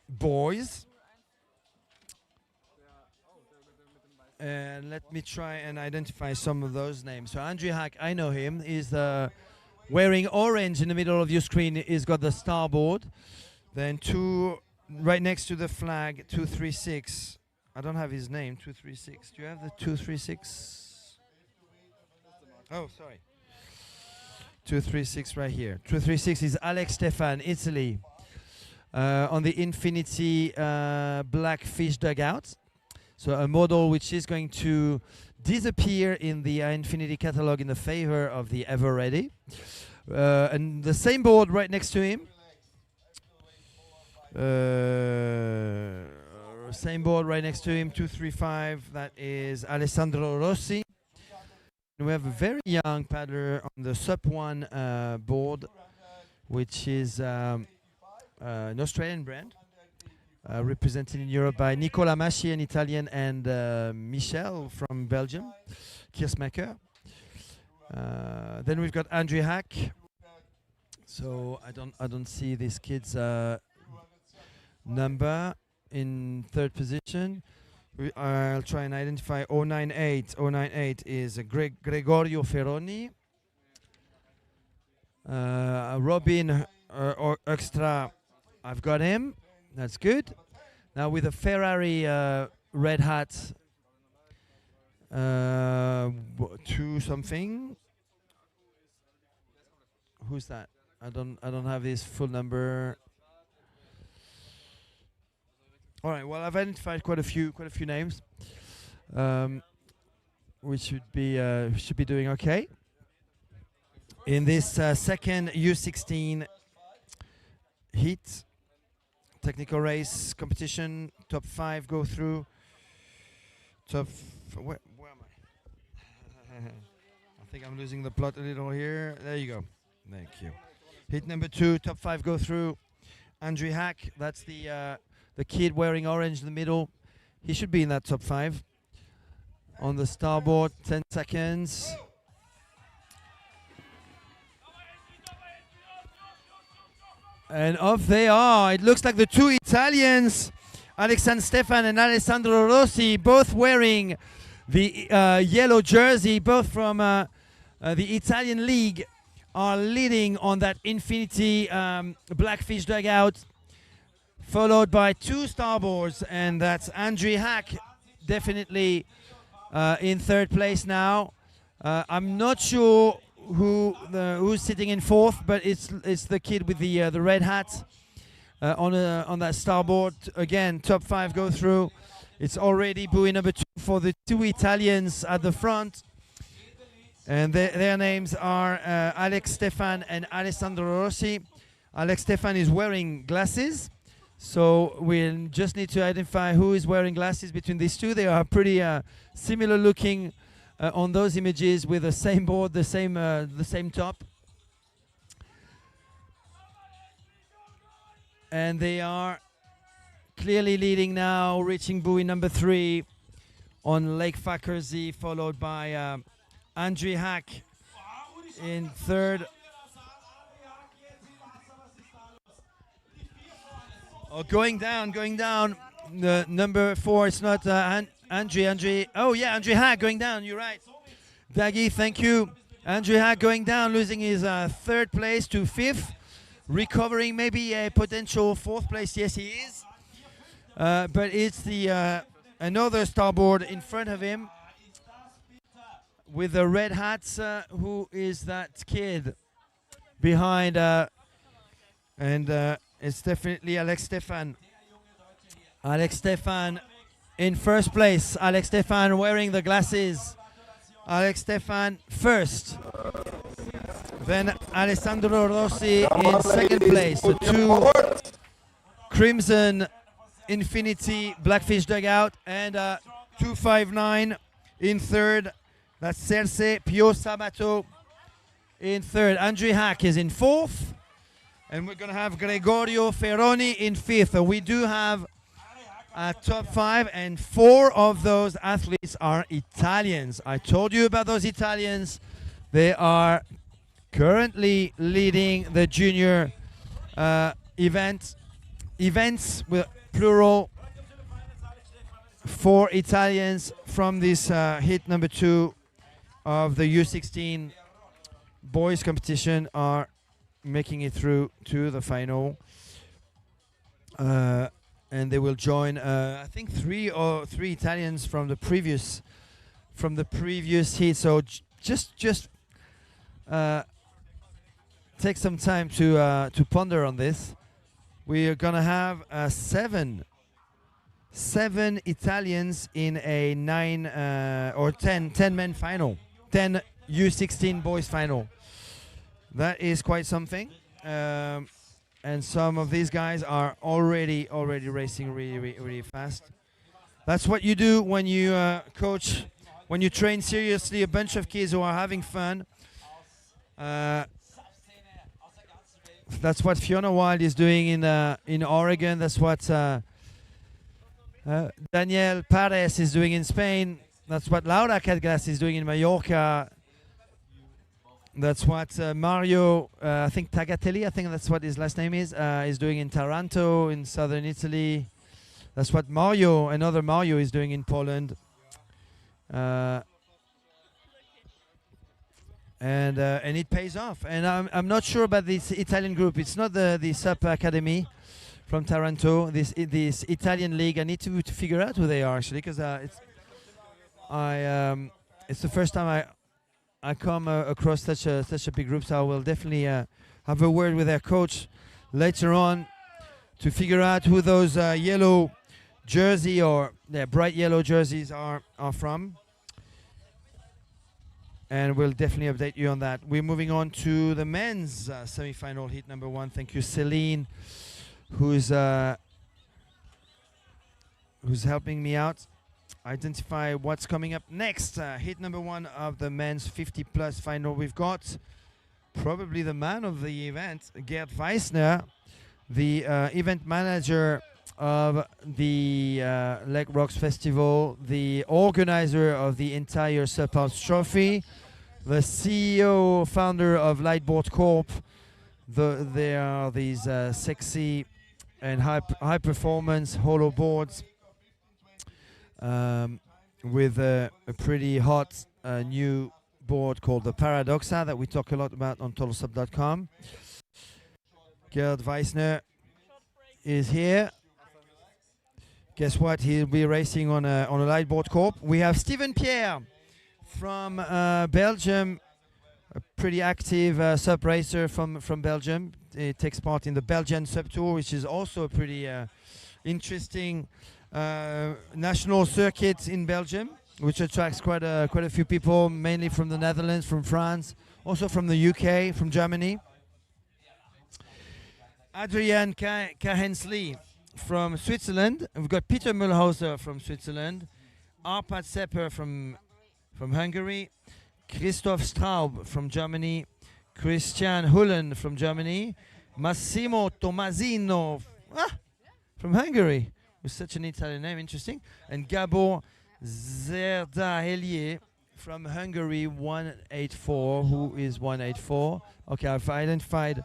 boys. And let me try and identify some of those names. So Andri Hack, I know him. He's the wearing orange in the middle of your screen is got the starboard. Then two right next to the flag, 236. I don't have his name, 236. Do you have the 236? Oh, sorry. 236 right here. 236 is Alex Stefan, Italy, on the Infinity Blackfish dugout. So a model which is going to disappear in the Infinity catalog in the favor of the Ever Ready. And the same board right next to him. Same board right next to him, 235. That is Alessandro Rossi. We have a very young paddler on the SUP 1 board, which is an Australian brand, represented in Europe by Nicola Masci, an Italian, and Michel from Belgium, Kiersmaker. Then we've got Andrew Hack. So I don't see this kid's number in third position. I'll try and identify 098. 098 is Gregorio Ferroni. Robin Extra, I've got him. That's good. Now with a Ferrari red hat, 2 something. Who's that? I don't have his full number. All right. Well, I've identified quite a few names. We should be doing okay in this second U16 heat technical race competition. Top 5 go through. Where am I? I think I'm losing the plot a little here. There you go. Thank you. Heat number 2. Top 5 go through. Andrew Hack. That's the kid wearing orange in the middle. He should be in that top 5. On the starboard, 10 seconds. And off they are. It looks like the 2 Italians, Alexandre Stefan and Alessandro Rossi, both wearing the yellow jersey, both from the Italian league, are leading on that Infinity Blackfish dugout, followed by 2 starboards, and that's Andrew Hack, definitely in third place now. I'm not sure who's sitting in fourth, but it's the kid with the red hat on that starboard. Again, top 5 go through. It's already buoy number 2 for the 2 Italians at the front, and their names are Alex Stefan and Alessandro Rossi. Alex Stefan is wearing glasses, so we'll just need to identify who is wearing glasses between these 2. They are pretty similar looking on those images, with the same board, the same top. And they are clearly leading now, reaching buoy number 3 on Lake Fakersee, followed by Andrew Hack in third. Oh, going down. The number 4, it's not Andrew. Oh yeah, Andrew Hack going down. You're right, Daggy. Thank you. Andrew Hack going down, losing his third place to 5th, recovering maybe a potential 4th place. Yes, he is. But it's the another starboard in front of him with the red hats. Who is that kid behind? And it's definitely Alex Stefan. Alex Stefan in first place. Alex Stefan wearing the glasses. Alex Stefan first. Then Alessandro Rossi in second place. The 2 Crimson Infinity Blackfish dugout, and 259 in third. That's Cerce Pio Sabato in third. Andrew Hack is in 4th. And we're going to have Gregorio Ferroni in 5th. We do have top 5, and 4 of those athletes are Italians. I told you about those Italians. They are currently leading the junior events with plural. 4 Italians from this hit number 2 of the U16 boys competition are making it through to the final. And they will join, I think, three Italians from the previous heat. So just take some time to ponder on this. We are gonna have seven Italians in a 9 or 10 men final, 10 U16 boys final. That is quite something. And some of these guys are already racing really fast. That's what you do when you coach, when you train seriously a bunch of kids who are having fun. That's what Fiona Wild is doing in Oregon. That's what Daniel Pares is doing in Spain. That's what Laura Cadglas is doing in Mallorca. That's what Mario, I think Tagatelli, I think that's what his last name is doing in Taranto in southern Italy. That's what Mario, another Mario, is doing in Poland. And it pays off. And I'm not sure about this Italian group. It's not the SUP Academy from Taranto. This Italian league. I need to figure out who they are actually, because it's the first time I come across such a big group. So I will definitely have a word with their coach later on to figure out who those yellow jersey or bright yellow jerseys are from. And we'll definitely update you on that. We're moving on to the men's semi-final heat number 1. Thank you, Celine, who's helping me out identify what's coming up next. Heat number 1 of the men's 50+ final. We've got probably the man of the event, Gerd Weissner, the event manager of the Lake Rocks Festival, the organizer of the entire SUP Alps trophy, the CEO, founder of Lightboard Corp. There are these sexy and high performance hollow boards with a pretty hot new board called the Paradoxa that we talk a lot about on totalsup.com. Gerd Weissner is here. Guess what? He'll be racing on a Lightboard Corp. We have Steven Pierre from Belgium, a pretty active SUP racer from Belgium. He takes part in the Belgian SUP Tour, which is also a pretty interesting national circuit in Belgium, which attracts quite a few people, mainly from the Netherlands, from France, also from the UK, from Germany. Adrian Kahensli from Switzerland. We've got Peter Mühlhauser from Switzerland, Arpad Sepper from Hungary, Christoph Straub from Germany, Christian Hullen from Germany, Massimo Tomasino from Hungary, with such an Italian name, interesting, and Gabor Zerdahelier from Hungary, 184, who is 184. Okay, I've identified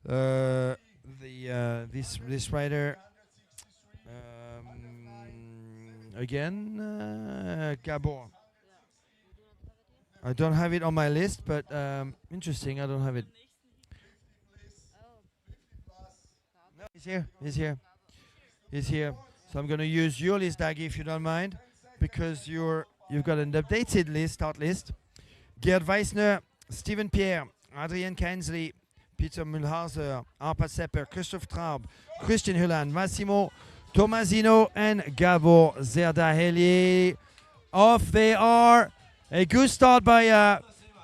this rider again, Gabor. I don't have it on my list, but interesting, I don't have it. No, he's here. So I'm going to use your list, Daggy, if you don't mind, because you've got an updated start list. Gerd Weissner, Steven Pierre, Adrien Kensley, Peter Mühlhauser, Arpad Sepper, Christoph Traub, Christian Hülland, Massimo Tomasino, and Gabor Zerdahelier. Off they are. A good start by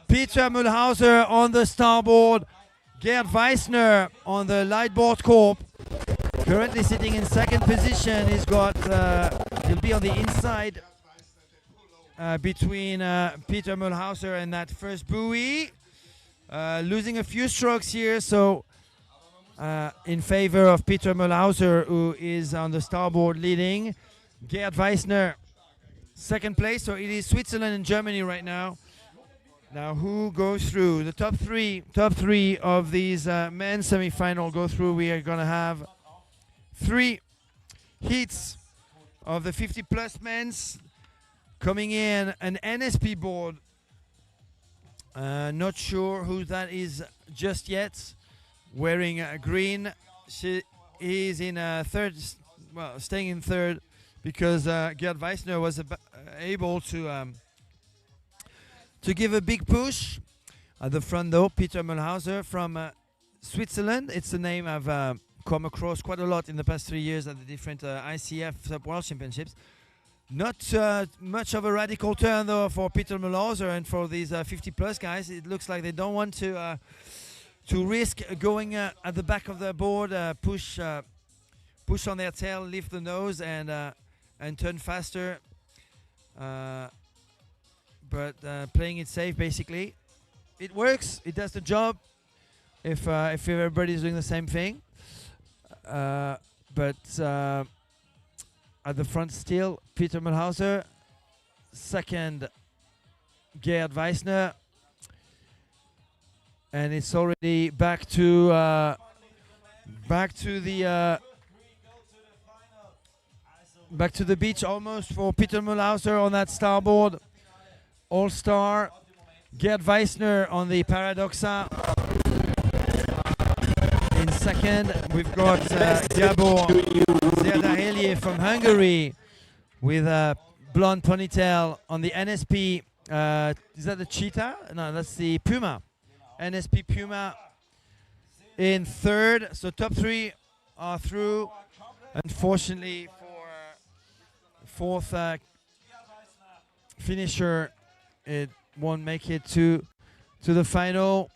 Peter Mühlhauser on the starboard. Gerd Weissner on the Lightboard Corp. Currently sitting in second position. He'll be on the inside between Peter Mühlhauser and that first buoy. Losing a few strokes here, so in favor of Peter Mühlhauser, who is on the starboard leading. Gerd Weissner, second place, so it is Switzerland and Germany right now. Now who goes through? The top three of these men's semi-final go through. We are going to have 3 heats of the 50+ men's. Coming in, an NSP board Not sure who that is just yet. Wearing green. She is in third, well, staying in third because Gerd Weissner was able to give a big push. At the front, though, Peter Mühlhauser from Switzerland. It's a name I've come across quite a lot in the past 3 years at the different ICF SUP World Championships. Not much of a radical turn, though, for Peter Mühlhauser and for these 50-plus guys. It looks like they don't want to risk going at the back of the board, push on their tail, lift the nose, and turn faster. But playing it safe, basically. It works. It does the job. If everybody's doing the same thing. But at the front still, Peter Mühlhauser. Second, Gerd Weissner. And it's already back to the beach almost for Peter Mühlhauser on that starboard. All-star. Gerd Weissner on the Paradoxa. In second, we've got Gabor Zerdahelier from Hungary with a blonde ponytail on the NSP. Is that the Cheetah? No, that's the Puma. NSP Puma in third. So top three are through. Unfortunately for fourth finisher, it won't make it to the final.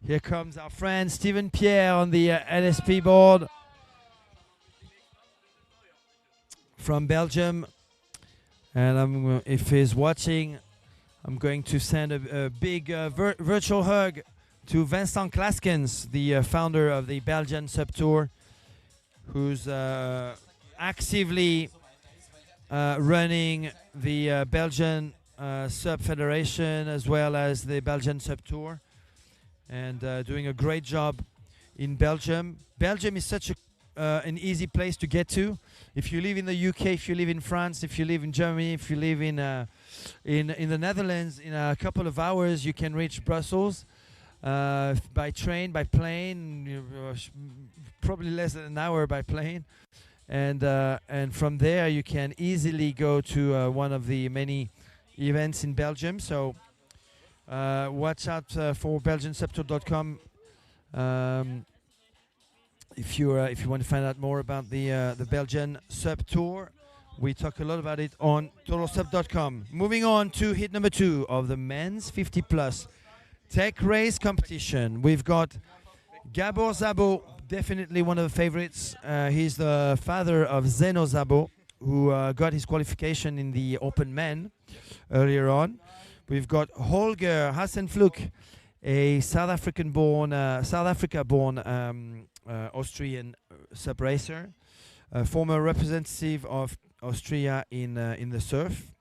Here comes our friend Steven Pierre on the NSP board from Belgium. And if he's watching, I'm going to send a big virtual hug to Vincent Klaskens, the founder of the Belgian SUP Tour, who's actively running the Belgian SUP Federation as well as the Belgian SUP Tour, and doing a great job in Belgium. Belgium is such an easy place to get to. If you live in the UK, if you live in France, if you live in Germany, if you live in the Netherlands, in a couple of hours you can reach Brussels by train, by plane, probably less than an hour by plane, and from there you can easily go to one of the many events in Belgium. So watch out for belgiansuptour.com if you want to find out more about the Belgian SUP Tour. We talk a lot about it on totalsup.com. Moving on to hit number 2 of the men's 50+ tech race competition. We've got Gabor Szabo, definitely one of the favorites. He's the father of Zeno Szabo, who got his qualification in the Open Men earlier on. We've got Holger Hassenflug, a South Africa-born Austrian SUP racer, former representative of Austria in the surf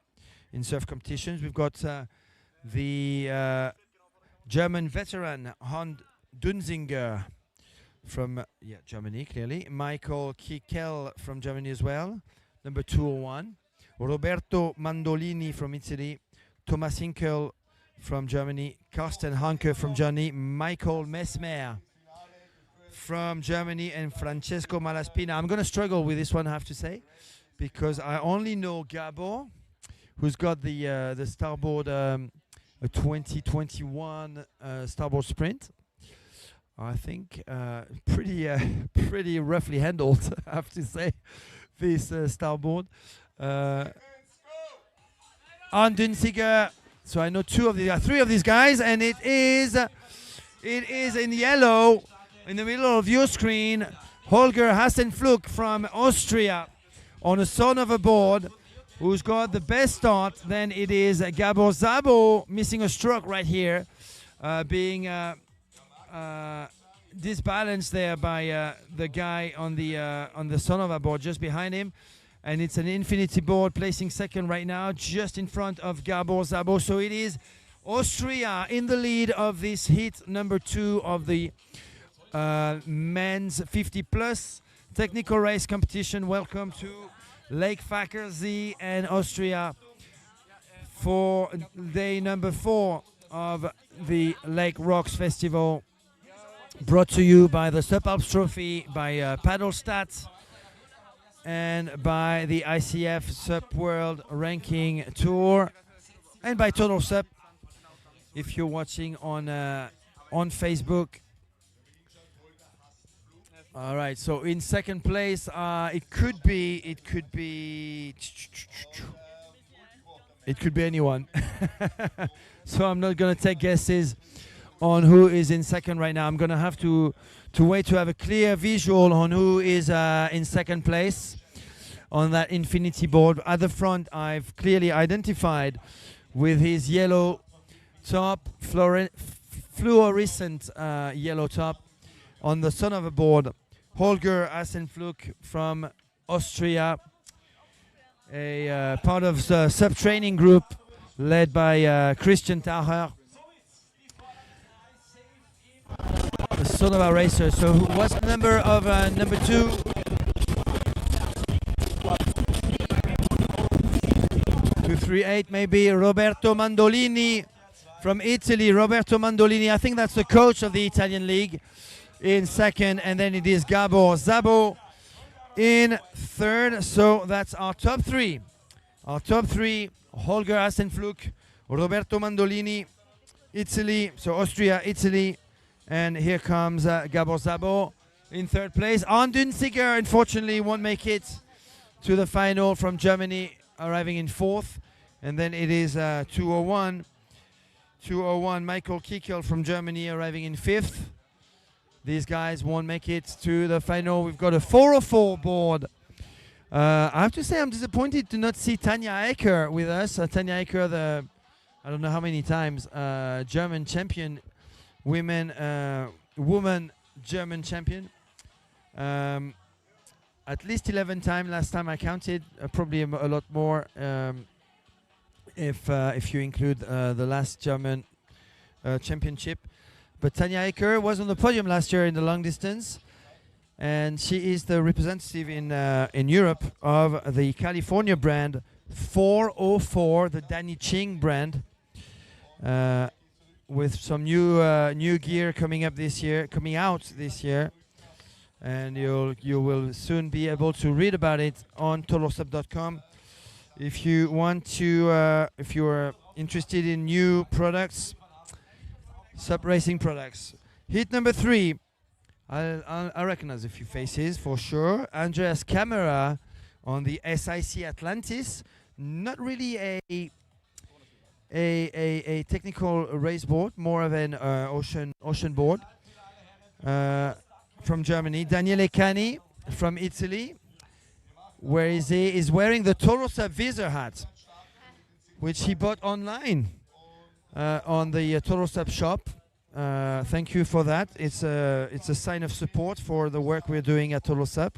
competitions. We've got the German veteran Hans Dunzinger from Germany, clearly. Michael Kickel from Germany as well, number 201. Roberto Mandolini from Italy. Thomas Hinkel from Germany. Carsten Hanke from Germany. Michael Messmer from Germany. And Francesco Malaspina. I'm going to struggle with this one, I have to say, because I only know Gabor, who's got the starboard, a 2021 starboard sprint. I think pretty roughly handled, I have to say, this starboard. Arne Dunziger. So I know three of these guys, and it is in yellow in the middle of your screen. Holger Hassenflug from Austria on a son of a board, who's got the best start. Then it is Gabor Szabo missing a stroke right here, being disbalanced there by the guy on the son of a board just behind him. And it's an infinity board placing second right now, just in front of Gabor Szabo. So it is Austria in the lead of this heat number 2 of the men's 50+ technical race competition. Welcome to Lake Fackersee and Austria for day number 4 of the Lake Rocks Festival, brought to you by the SUP Alps Trophy, by Paddle Stats, and by the ICF SUP World Ranking Tour, and by Total SUP. If you're watching on Facebook. All right, so in second place, it could be anyone. So I'm not gonna take guesses on who is in second right now. I'm gonna have to wait to have a clear visual on who is in second place on that infinity board. At the front, I've clearly identified with his yellow top, fluorescent yellow top, on the son of a board, Holger Assenfluch from Austria, a part of the sub-training group led by Christian Taucher, the son of a racer. So what's the number of number 2? 238 maybe. Roberto Mandolini from Italy. Roberto Mandolini, I think that's the coach of the Italian league, in second, and then it is Gabor Szabo in third. So that's our top three. Our top three: Holger Assenfluch, Roberto Mandolini, Italy, so Austria, Italy, and here comes Gabor Szabo in third place. Arne Dunziger, unfortunately, won't make it to the final, from Germany, arriving in fourth. And then it is 201 Michael Kickel from Germany, arriving in fifth. These guys won't make it to the final. We've got a 404 board. I have to say I'm disappointed to not see Tanja Ecker with us. Tanja Ecker, I don't know how many times, German champion, woman German champion. At least 11 times last time I counted, probably a lot more if you include the last German championship. But Tanja Ecker was on the podium last year in the long distance, and she is the representative in Europe of the California brand 404, the Danny Ching brand, with some new gear coming out this year, and you will soon be able to read about it on totalsup.com. If you want to, if you are interested in new products, SUP racing products. Heat number 3. I recognize a few faces for sure. Andreas Camera on the SIC Atlantis. Not really a technical race board, more of an ocean board. From Germany. Daniele Cani from Italy. Where is he? He's wearing the Total SUP Visor hat, which he bought online on the Total SUP shop. Thank you for that. It's a sign of support for the work we're doing at Total SUP.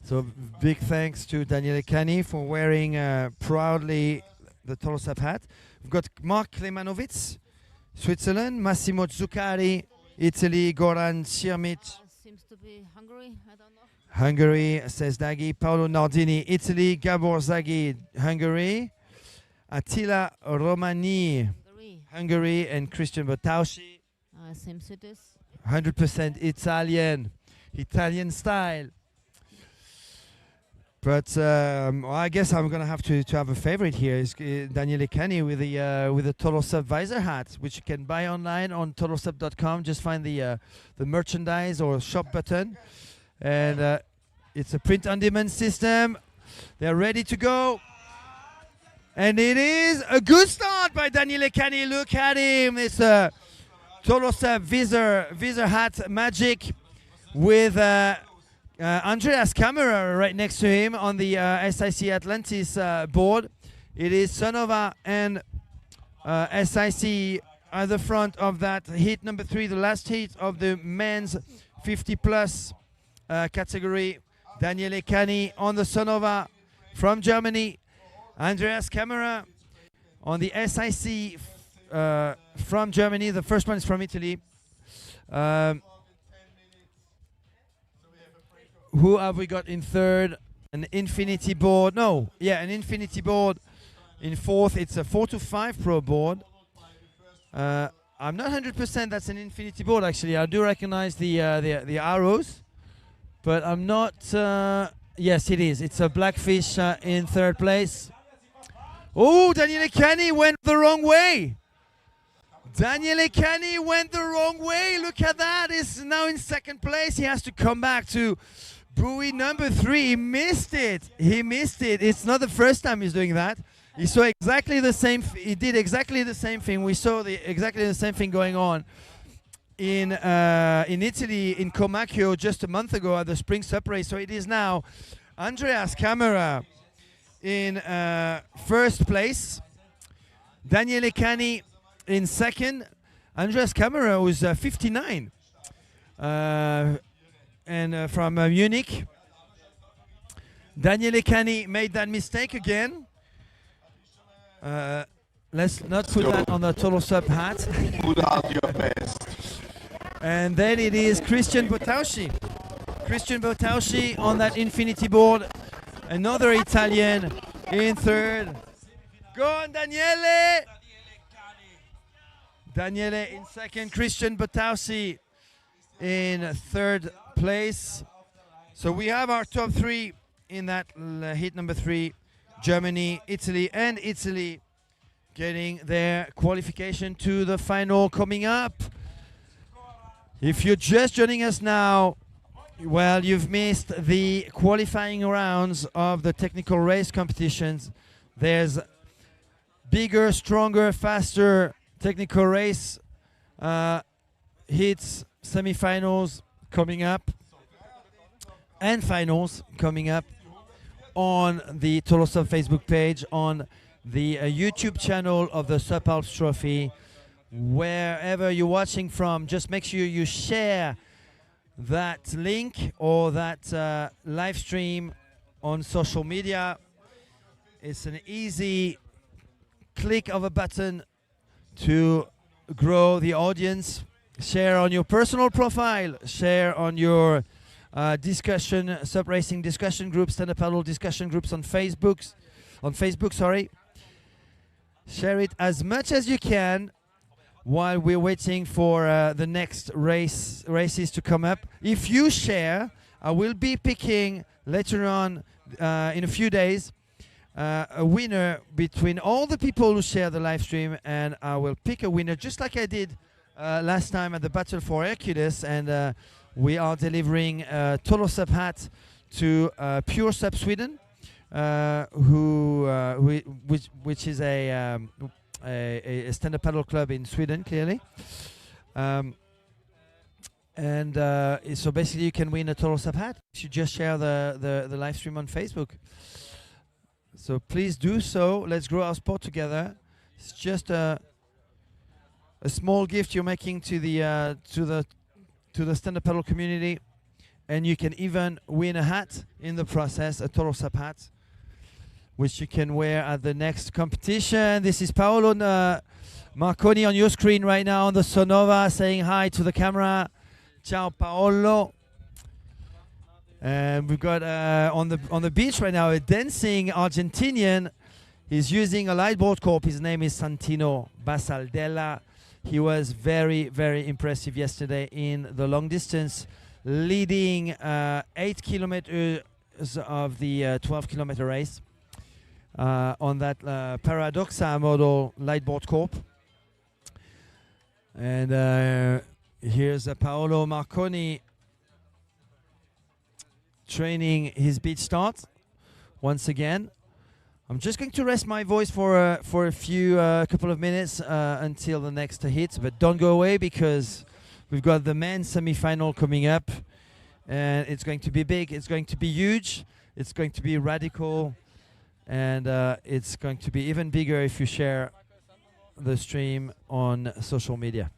So big thanks to Daniele Cani for wearing proudly the Total SUP hat. We've got Mark Klemanovic, Switzerland. Massimo Zuccari, Italy. Goran Sirmic. Seems to be Hungary. I don't know. Hungary, says Daggy. Paolo Nardini, Italy. Gabor Zaghi, Hungary. Attila Romani, Hungary. And Christian Bottaushi. Seems it is. 100% Italian style. But I guess I'm gonna have to have a favorite here. Is Daniele Cani with the Total SUP visor hat, which you can buy online on totalsup.com. Just find the merchandise or shop button, and it's a print-on-demand system. They're ready to go, and it is a good start by Daniele Cani. Look at him! It's a Total SUP visor hat magic with. Andreas Camera right next to him on the SIC Atlantis board. It is Sonova and SIC at the front of that heat number 3, the last heat of the men's 50 plus category. Daniele Cani on the Sonova from Germany. Andreas Camera on the SIC from Germany. The first one is from Italy. Who have we got in third? An infinity board. No, yeah, an infinity board In fourth, it's a 4-5 pro board. I'm not 100% that's an infinity board actually. I do recognize the arrows, but I'm not. Yes, it is. It's a blackfish in third place. Oh, Daniele Cani went the wrong way. Daniele Cani went the wrong way. Look at that. He's now in second place. He has to come back to buoy number 3. He missed it. He missed it. It's not the first time he's doing that. He saw exactly the same. He did exactly the same thing. We saw exactly the same thing going on in Italy, in Comacchio, just a month ago at the Spring SUP race. So it is now Andreas Camera in first place. Daniele Cani in second. Andreas Camera was 59 and from Munich. Daniele Cani made that mistake again. Let's not put that on the total SUP hat. Put out your best. And then it is Christian Bottaucci. Christian Bottaucci on that infinity board. Another Italian in third. Go on, Daniele! Daniele in second. Christian Bottaucci in third place. So we have our top 3 in that hit number 3. Germany, Italy, and Italy getting their qualification to the final coming up. If you're just joining us now, well, you've missed the qualifying rounds of the technical race competitions. There's bigger, stronger, faster technical race hits, semifinals coming up, and finals coming up on the Total SUP Facebook page, on the YouTube channel of the SUP Alps Trophy. Wherever you're watching from, just make sure you share that link or that live stream on social media. It's an easy click of a button to grow the audience. Share on your personal profile, share on your discussion, SUP racing discussion groups, stand-up paddle discussion groups on Facebook, sorry. Share it as much as you can while we're waiting for the next races to come up. If you share, I will be picking later on in a few days a winner between all the people who share the live stream, and I will pick a winner just like I did last time at the Battle for Hercules, and we are delivering a Total SUP hat to Pure SUP Sweden, which is a stand-up paddle club in Sweden, clearly. So basically you can win a Total SUP hat if you just share the live stream on Facebook. So please do so. Let's grow our sport together. It's just a small gift you're making to the stand-up paddle community, and you can even win a hat in the process, a Total SUP hat, which you can wear at the next competition. This is Paolo Marconi on your screen right now on the Sonova, saying hi to the camera. Ciao, Paolo. And we've got on the beach right now a dancing Argentinian. He's using a lightboard corp. His name is Santino Basaldella. He was very, very impressive yesterday in the long distance, leading 8 kilometers of the 12-kilometer race on that Paradoxa model lightboard corp. And here's Paolo Marconi training his beach start once again. I'm just going to rest my voice for a few couple of minutes until the next hit, but don't go away because we've got the men's semi-final coming up, and it's going to be big, it's going to be huge, it's going to be radical, and it's going to be even bigger if you share the stream on social media.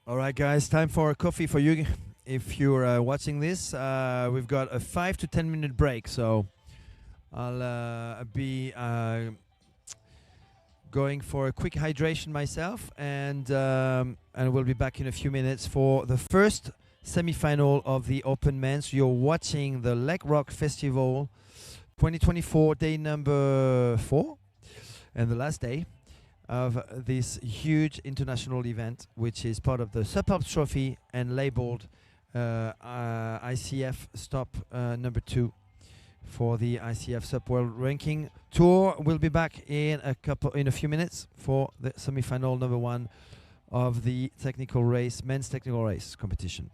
All right, guys, time for a coffee for you. If you're watching this, we've got a 5 to 10 minute break, so I'll be going for a quick hydration myself, and we'll be back in a few minutes for the first semi-final of the Open Men's. You're watching the Lake Rock Festival 2024, day number 4, and the last day of this huge international event, which is part of the SUP Alps Trophy and labeled ICF Stop number 2 for the ICF SUP World Ranking Tour. We'll be back in a few minutes for the semi-final number 1 of the technical race, men's technical race competition.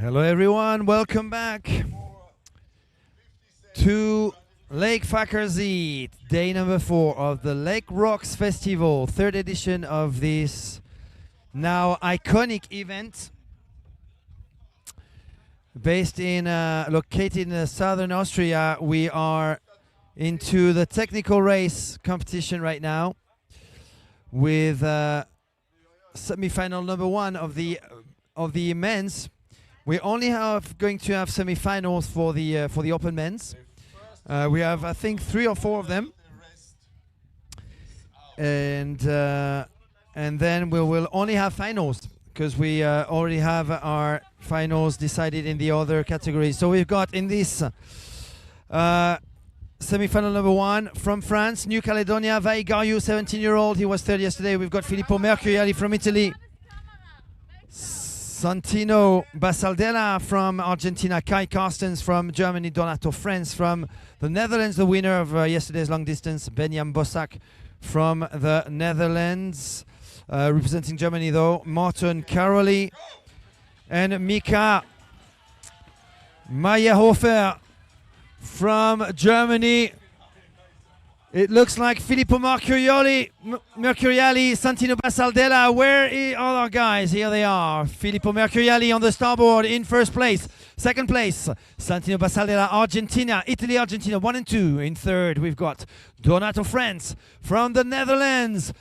Hello everyone, welcome back to Lake Fakkerzee, day number 4 of the Lake Rocks Festival, third edition of this now iconic event based in, located in southern Austria. We are into the technical race competition right now with semi-final number 1 of the men's. We only going to have semi-finals for the open men's. We have, I think, 3 or 4 of them, and then we will only have finals because we already have our finals decided in the other categories. So we've got in this semi-final number 1 from France, New Caledonia, Vai Garyu, 17-year-old. He was third yesterday. We've got Filippo Mercuriali from Italy. Santino Basaldella from Argentina, Kai Carstens from Germany, Donato Franz from the Netherlands, the winner of yesterday's long distance, Benjamin Bossack from the Netherlands, representing Germany though, Martin Caroli, and Mika Meyerhofer from Germany. It looks like Filippo Mercuriali, Santino Basaldella. Where are our guys? Here they are. Filippo Mercuriali on the starboard in first place. Second place, Santino Basaldella, Argentina. Italy, Argentina, 1 and 2. In third, we've got Donato Franz from the Netherlands.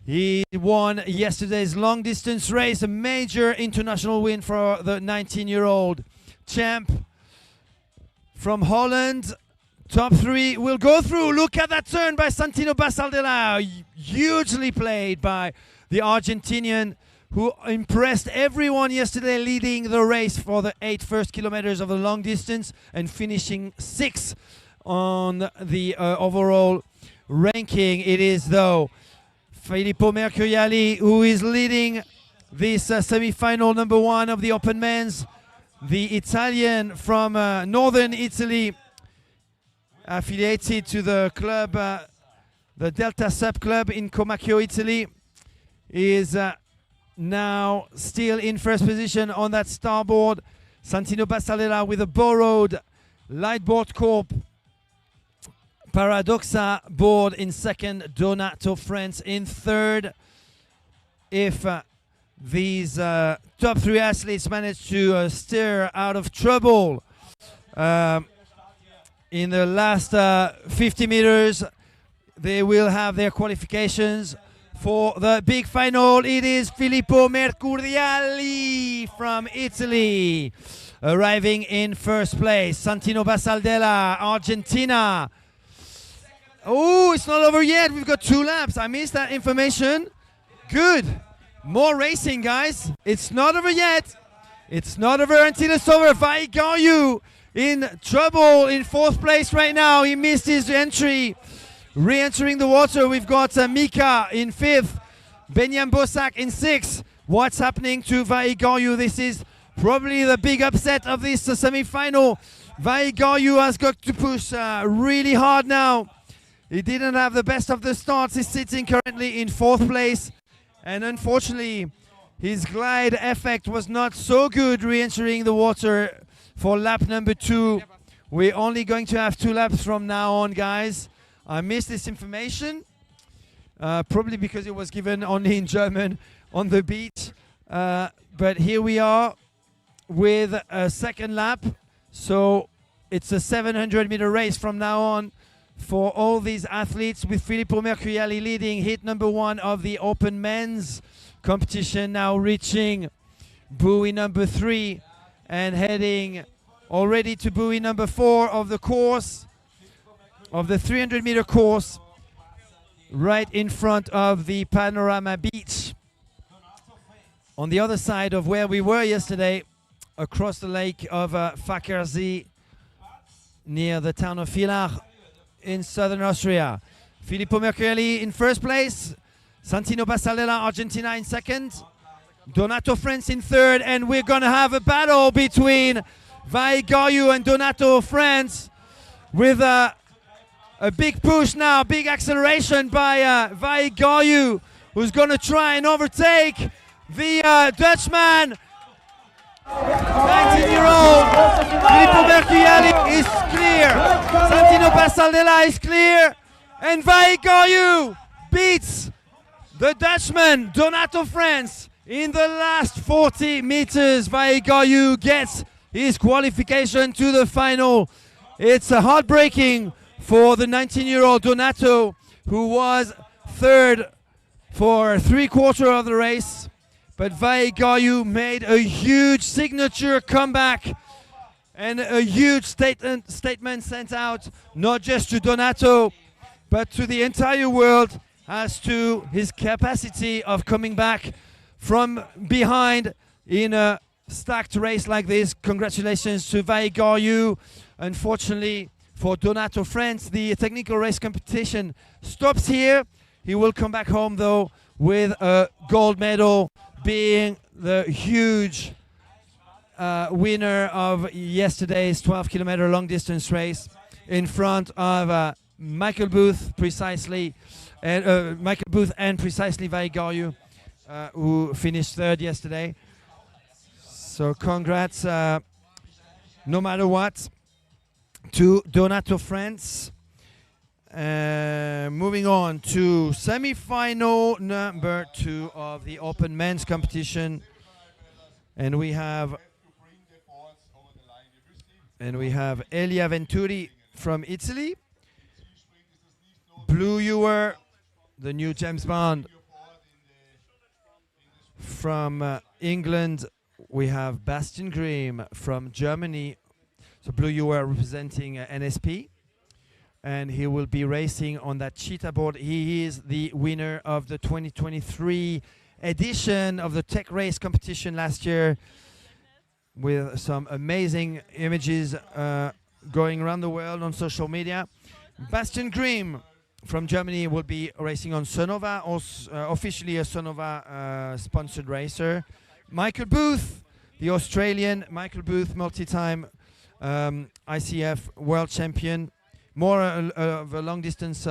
He won yesterday's long distance race, a major international win for the 19-year-old champ from Holland. Top 3 will go through. Look at that turn by Santino Basaldella. Hugely played by the Argentinian, who impressed everyone yesterday, leading the race for the 8 first kilometers of the long distance and finishing 6th on the overall ranking. It is, though, Filippo Mercuriali who is leading this semi-final number 1 of the Open Men's. The Italian from northern Italy, affiliated to the club, the Delta SUP club in Comacchio, Italy, is now still in first position on that starboard. Santino Basaldella with a borrowed Lightboard Corp Paradoxa board in second, Donato Franz in third. If these top 3 athletes manage to steer out of trouble in the last 50 meters, they will have their qualifications for the big final. It is Filippo Mercuriali from Italy arriving in first place. Santino Basaldella, Argentina. Oh, it's not over yet. We've got 2 laps. I missed that information. Good. More racing, guys. It's not over yet. It's not over until it's over. Vai Garyu in trouble in 4th place right now. He missed his entry. Re-entering the water, we've got Mika in 5th. Benjamin Bossack in 6th. What's happening to Vai Garyu? This is probably the big upset of this semi-final. Vai Garyu has got to push really hard now. He didn't have the best of the starts. He's sitting currently in 4th place. And unfortunately, his glide effect was not so good re-entering the water for lap number 2. We're only going to have 2 laps from now on, guys. I missed this information, probably because it was given only in German on the beach. But here we are with a second lap. So it's a 700-meter race from now on for all these athletes, with Filippo Mercuriali leading hit number 1 of the Open Men's competition, now reaching buoy number 3 and heading already to buoy number 4 of the course, of the 300-meter course, right in front of the Panorama Beach. On the other side of where we were yesterday, across the lake of Fakkerzee, near the town of Villach in southern Austria. Filippo Mercuriali in first place, Santino Basaldella, Argentina in second, Donato Franz in third, and we're going to have a battle between Vai Garyu and Donato Franz with a big push now, big acceleration by Vai Garyu, who's going to try and overtake the Dutchman 19-year-old Filippo Mercuriali is clear. Santino Passaldella is clear. And Vaikayu beats the Dutchman Donato France in the last 40 meters. Vaikayu gets his qualification to the final. It's heartbreaking for the 19-year-old Donato, who was third for 3/4 of the race. But Vaikayu made a huge signature comeback and a huge statement sent out, not just to Donato, but to the entire world as to his capacity of coming back from behind in a stacked race like this. Congratulations to Vaikayu. Unfortunately for Donato France, the technical race competition stops here. He will come back home though with a gold medal, being the huge winner of yesterday's 12-kilometer long-distance race in front of Michael Booth and precisely Vaikayu, who finished third yesterday. So congrats, no matter what, to Donato France. Moving on to semi-final number 2 of the Open Men's competition, and we have Elia Venturi from Italy, Blue Ewer, the new James Bond from England. We have Bastian Grimm from Germany, so Blue Ewer representing NSP. And he will be racing on that cheetah board. He is the winner of the 2023 edition of the tech race competition last year, with some amazing images going around the world on social media. Bastian Grimm from Germany will be racing on Sonova, officially a Sonova sponsored racer. Michael Booth, the Australian Michael Booth, multi-time ICF world champion, more of a long-distance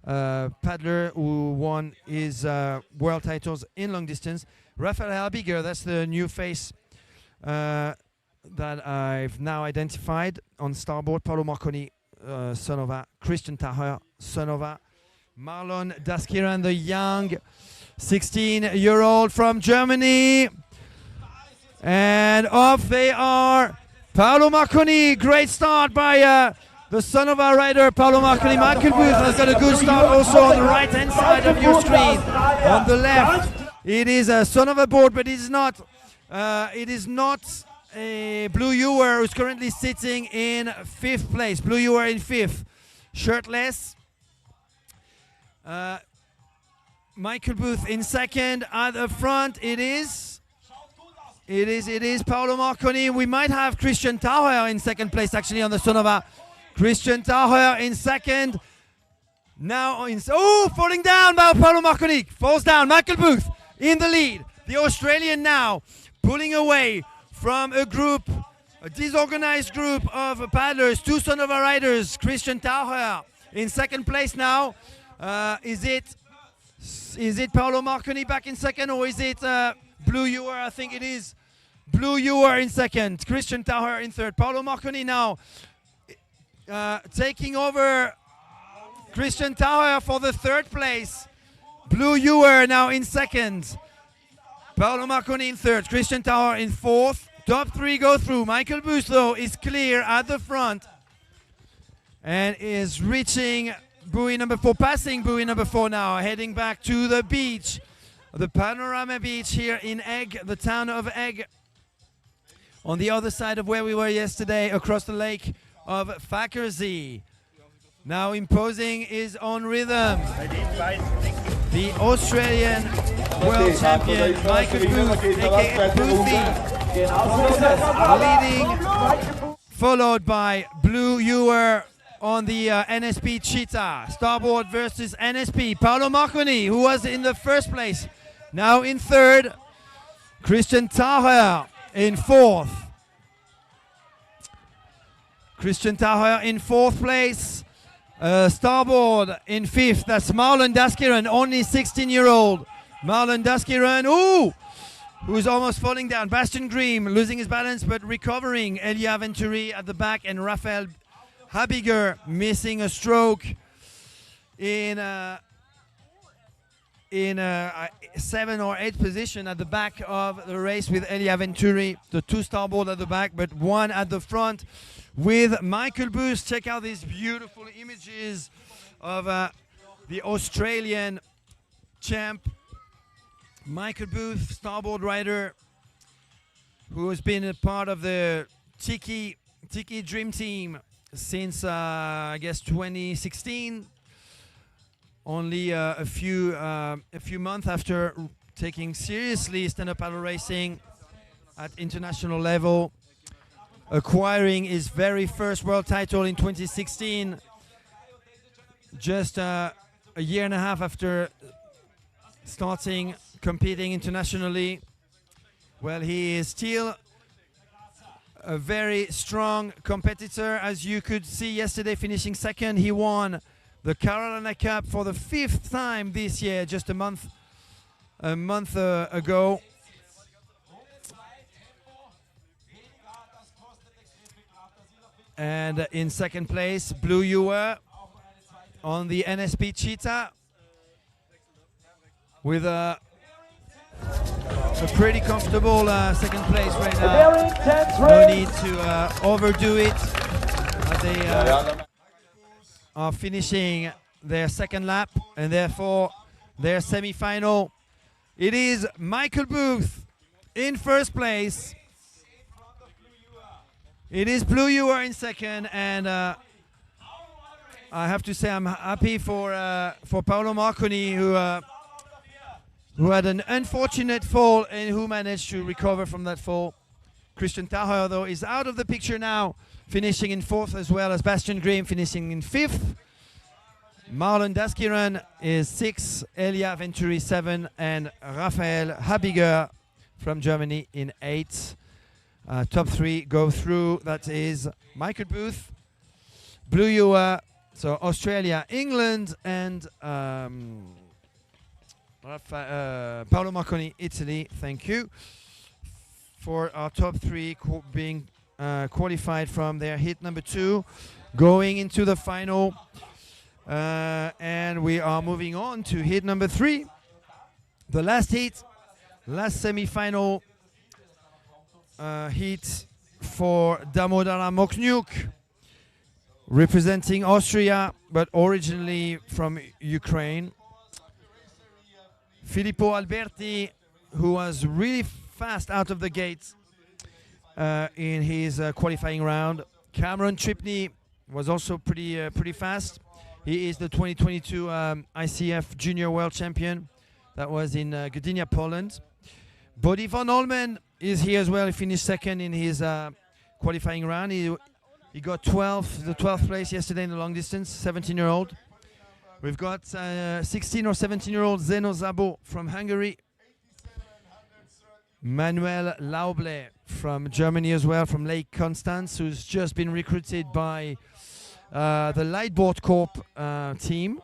paddler who won his world titles in long distance. Raphael Halbiger, that's the new face that I've now identified on starboard. Paolo Marconi, Sonova. Christian Taher, Sonova. Marlon Daskiran, the young 16-year-old from Germany. And off they are. Paolo Marconi, great start by the Sonova rider, Paolo Marconi. Michael Booth has got a good start also on the right-hand side of your screen. On the left, it is a Sonova board, but it is not a Blue Ewer, who's currently sitting in 5th place. Blue Ewer in 5th, shirtless. Michael Booth in 2nd. At the front, it is Paolo Marconi. We might have Christian Taher in 2nd place actually on the Sonova. Christian Taher in 2nd. Now falling down by Paolo Marconi. Falls down. Michael Booth in the lead. The Australian now pulling away from a disorganized group of paddlers. 2 Sonova riders. Christian Taher in 2nd place now. Is it Paolo Marconi back in 2nd, or is it Blue Ewer? I think it is Blue Ewer in 2nd. Christian Taher in 3rd. Paolo Marconi now taking over Christian Taher for the 3rd place. Blue Ewer now in 2nd. Paolo Marconi in 3rd. Christian Taher in 4th. Top 3 go through. Michael Booth though is clear at the front and is reaching buoy number 4, passing buoy number 4 now, heading back to the beach, the Panorama Beach here in Egg, the town of Egg, on the other side of where we were yesterday, across the lake of Fackersee. Now imposing his own rhythm, the Australian world champion Michael Booth, aka Boothie, leading, followed by Blue Ewer on the NSP Cheetah. Starboard versus NSP. Paolo Marconi, who was in the 1st place, now in 3rd. Christian Taher in 4th. Christian Taher in 4th place. Starboard in 5th. That's Marlon Daskiran, only 16-year-old. Marlon Daskiran, who's almost falling down. Bastian Grimm losing his balance but recovering. Elia Venturi at the back, and Raphael Habiger missing a stroke in 7 or 8 position at the back of the race with Elia Venturi. The 2 starboard at the back, but 1 at the front with Michael Booth. Check out these beautiful images of the Australian champ Michael Booth, starboard rider, who has been a part of the Tiki Dream Team since I guess 2016. Only a few months after taking seriously stand-up paddle racing at international level, acquiring his very first world title in 2016, just a year and a half after starting competing internationally. Well, he is still a very strong competitor, as you could see yesterday, finishing second. He won the Carolina Cup for the 5th time this year, just a month ago. And in second place, Blue Ewer on the NSP Cheetah with a pretty comfortable second place right now. No need to overdo it. They are finishing their second lap and therefore their semi-final. It is Michael Booth in first place. It is Blue Ewer in second, and I have to say I'm happy for Paolo Marconi, who had an unfortunate fall and who managed to recover from that fall. Christian Taher, though, is out of the picture now, finishing in 4th, as well as Bastian Grimm finishing in 5th. Marlon Daskiran is 6th, Elia Venturi 7th, and Raphael Habiger from Germany in 8th. Top 3 go through. That is Michael Booth, Blue Ewer, so Australia, England, and Paolo Marconi, Italy. Thank you for our top 3 being qualified from their heat number 2, going into the final. And we are moving on to heat number 3, the last heat, last semi-final heat for Damodara Mokniuk, representing Austria, but originally from Ukraine. Filippo Alberti, who was really fast out of the gate in his qualifying round. Cameron Tripney was also pretty fast. He is the 2022 ICF Junior World Champion. That was in Gdynia, Poland. Bodie van Olmen is here as well. He finished second in his qualifying round. He got the 12th place yesterday in the long distance, 17-year-old. We've got 16 or 17-year-old Zeno Zabo from Hungary. Manuel Lauble from Germany as well, from Lake Constance, who's just been recruited by the Lightboard Corp team,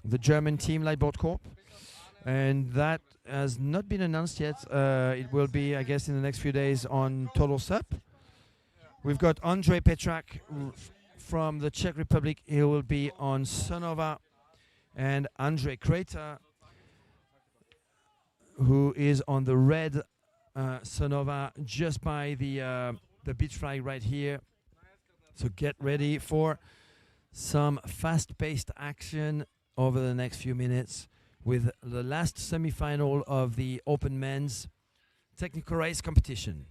the German team Lightboard Corp. And that has not been announced yet. It will be, I guess, in the next few days on Total SUP. We've got Andrej Petrak from the Czech Republic. He will be on Sonova. And Andrej Krejta, who is on the red Sonova just by the beach flag right here. So get ready for some fast-paced action over the next few minutes with the last semi-final of the Open Men's Technical Race Competition.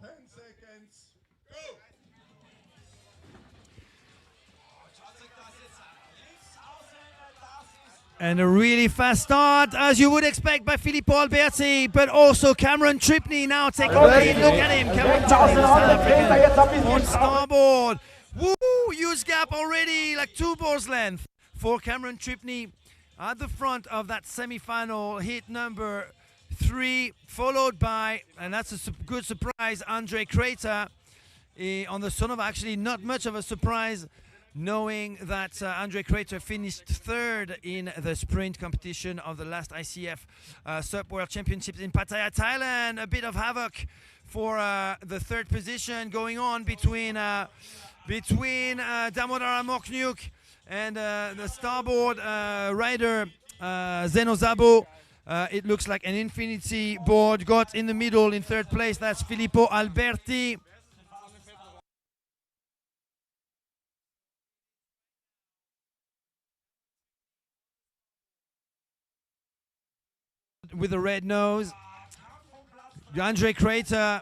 10 seconds, go! And a really fast start, as you would expect, by Filippo Alberti, but also Cameron Tripney now taking the lead. Look at him, Cameron Tripney, the South African, on starboard. Woo! Huge gap already, like 2 boards length for Cameron Tripney at the front of that semi-final, hit number 3, followed by, and that's a good surprise, Andrej Krejta on the Sonova. Actually, not much of a surprise knowing that Andre Crater finished third in the sprint competition of the last ICF SUP World Championships in Pattaya, Thailand. A bit of havoc for the third position going on between Damodara Moknyuk and the starboard rider Zeno Zabo. It looks like an infinity board got in the middle in third place. That's Filippo Alberti. With the red nose. Andre Crater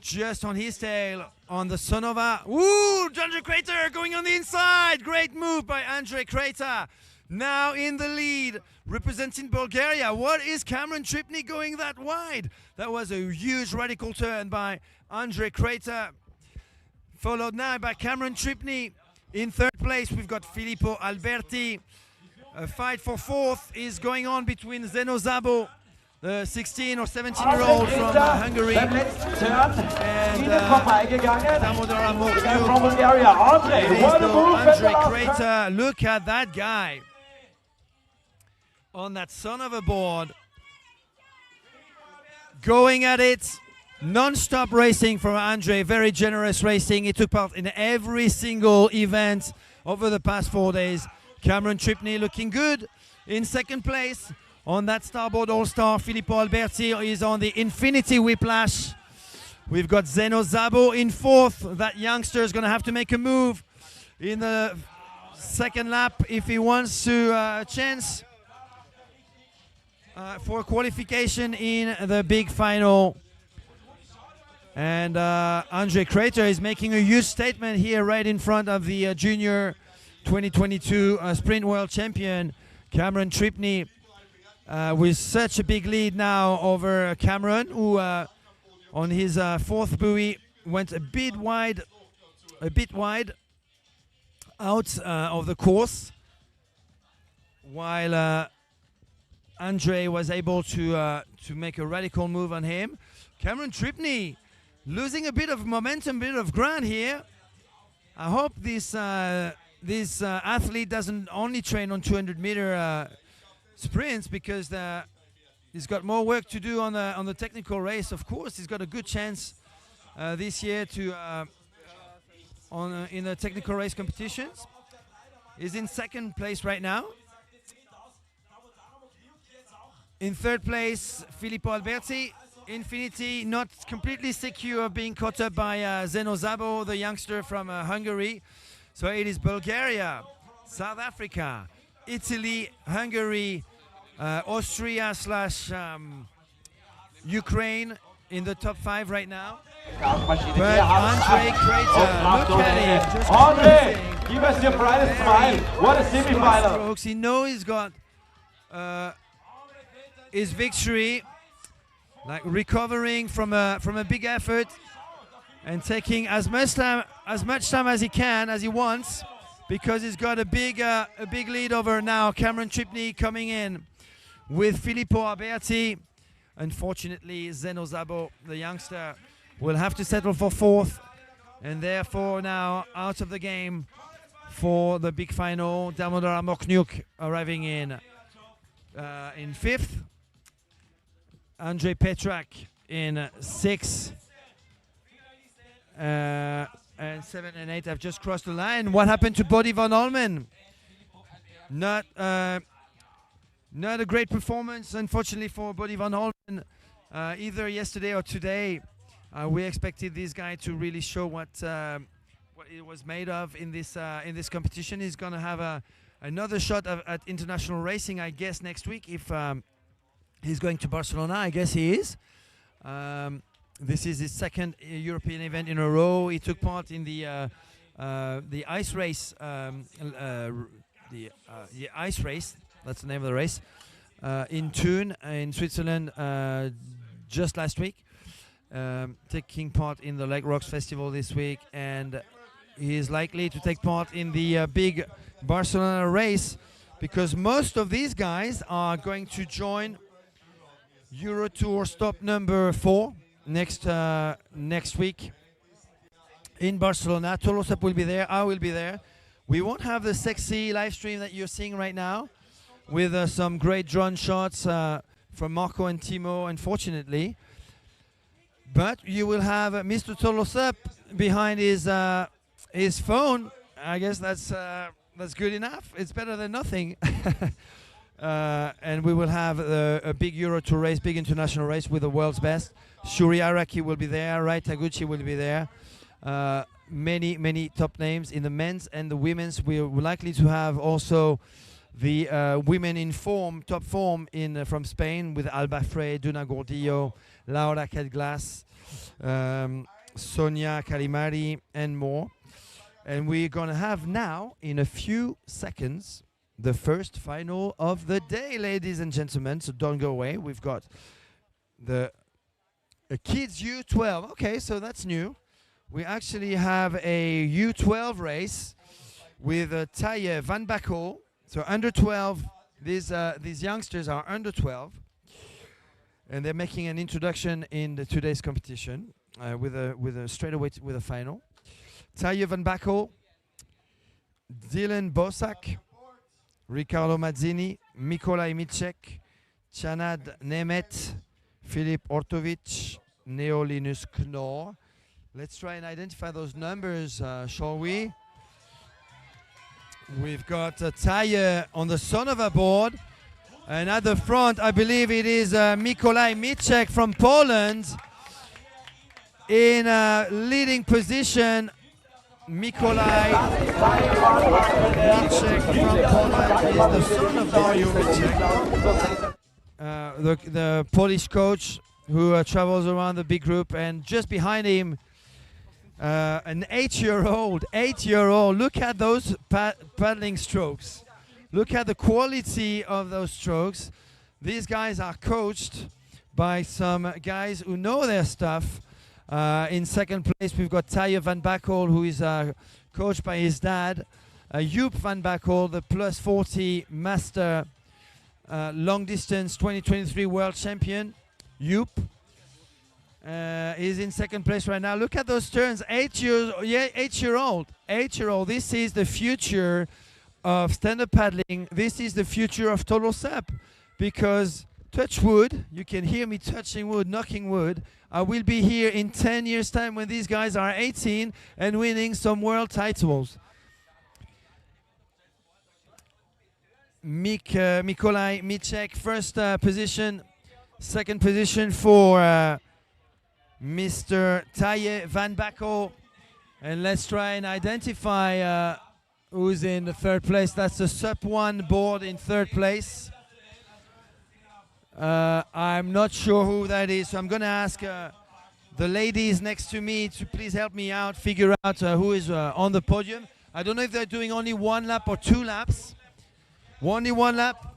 just on his tail on the Sonova. Ooh, Andre Crater going on the inside. Great move by Andre Crater. Now in the lead, representing Bulgaria. What is Cameron Tripney going that wide? That was a huge radical turn by Andre Crater. Followed now by Cameron Tripney. In third place, we've got Filippo Alberti. A fight for fourth is going on between Zeno Zabo, the 16 or 17-year-old from Hungary, and Damodara Moknyuk. From Bulgaria, Andre Crater, look at that guy on that son of a board, going at it, non-stop racing from Andre, very generous racing. He took part in every single event over the past 4 days. Cameron Tripney looking good in second place on that starboard all-star. Filippo Alberti is on the Infinity Whiplash. We've got Zeno Zabo in fourth. That youngster is going to have to make a move in the second lap if he wants to chance for qualification in the big final. And Andre Crater is making a huge statement here right in front of the junior 2022 sprint world champion Cameron Tripney, with such a big lead now over Cameron, who on his fourth buoy went a bit wide out of the course, while Andre was able to make a radical move on him. Cameron Tripney losing a bit of momentum, bit of ground here. I hope this athlete doesn't only train on 200-meter sprints, because he's got more work to do on the technical race. Of course, he's got a good chance this year to in the technical race competitions. He's in second place right now. In third place, Filippo Alberti. Infinity not completely secure of being caught up by Zeno Zabo, the youngster from Hungary. So it is Bulgaria, South Africa, Italy, Hungary, Austria / Ukraine in the top 5 right now. But Andre Crater, look at him, just Andre, give us your brightest smile. What a semi-final. strokes. He knows he's got his victory, like recovering from a big effort and taking as much time as he can, as he wants, because he's got a big lead over now Cameron Tripney coming in with Filippo Alberti. Unfortunately, Zeno Zabo, the youngster, will have to settle for fourth, and therefore now out of the game for the big final. Damodara Moknyuk arriving in fifth. Andre Petrak in sixth. And 7 and 8 have just crossed the line. What happened to Bodie van Olmen? Not a great performance, unfortunately, for Bodie van Olmen, either yesterday or today. We expected this guy to really show what it was made of in this competition. He's going to have another shot at international racing, I guess, next week, if he's going to Barcelona. I guess he is. This is his second European event in a row. He took part in the ice race, the ice race. That's the name of the race in Thun in Switzerland just last week. Taking part in the Lake Rocks Festival this week, and he is likely to take part in the big Barcelona race, because most of these guys are going to join Euro Tour stop number 4 next week in Barcelona. Tolosap will be there. I will be there We won't have the sexy live stream that you're seeing right now with some great drone shots from Marco and Timo, unfortunately. But you will have Mr. Total SUP behind his phone. I guess that's good enough. It's better than nothing. And we will have a big Euro Tour race, big international race with the world's best. Shuri Araki will be there. Rai Taguchi will be there. Many top names in the men's and the women's. We're likely to have also the women in form, top form from Spain with Alba Frey, Duna Gordillo, Laura Cadglas, Sonia Calimari, and more. And we're going to have now, in a few seconds, the first final of the day, ladies and gentlemen. So don't go away. We've got a kids U12. Okay, so that's new. We actually have a U12 race with Taye Van Bakkel. So under 12, these youngsters are under 12. And they're making an introduction in today's competition with a straightaway with a final. Taye Van Bakkel, Dylan Bosak, Riccardo Mazzini, Mikolaj Micek, Chanad Nemet, Filip Ortovic, Neolinus Knorr. Let's try and identify those numbers, shall we? We've got Taye on the Sonova board. And at the front, I believe it is Mikolaj Micek from Poland. In a leading position, Mikolaj Micek from Poland is the son of Mario Micek, the Polish coach who travels around the big group. And just behind him, an 8-year-old. Look at those paddling strokes. Look at the quality of those strokes. These guys are coached by some guys who know their stuff. In second place, we've got Taye Van Bakkel, who is coached by his dad. Joep Van Bakkel, the plus 40 master long distance 2023 world champion. Joep is in second place right now. Look at those turns. 8-year-old. This is the future of stand-up paddling. This is the future of Total SUP, because touch wood, you can hear me touching wood, knocking wood. I will be here in 10 years' time when these guys are 18 and winning some world titles. Mikolaj Micek, first position. Second position for Mr. Taye Van Bakkel. And let's try and identify who's in the third place. That's the SUP 1 board in third place. I'm not sure who that is, so I'm going to ask the ladies next to me to please help me out, figure out who is on the podium. I don't know if they're doing only 1 lap or 2 laps. Only 1 lap.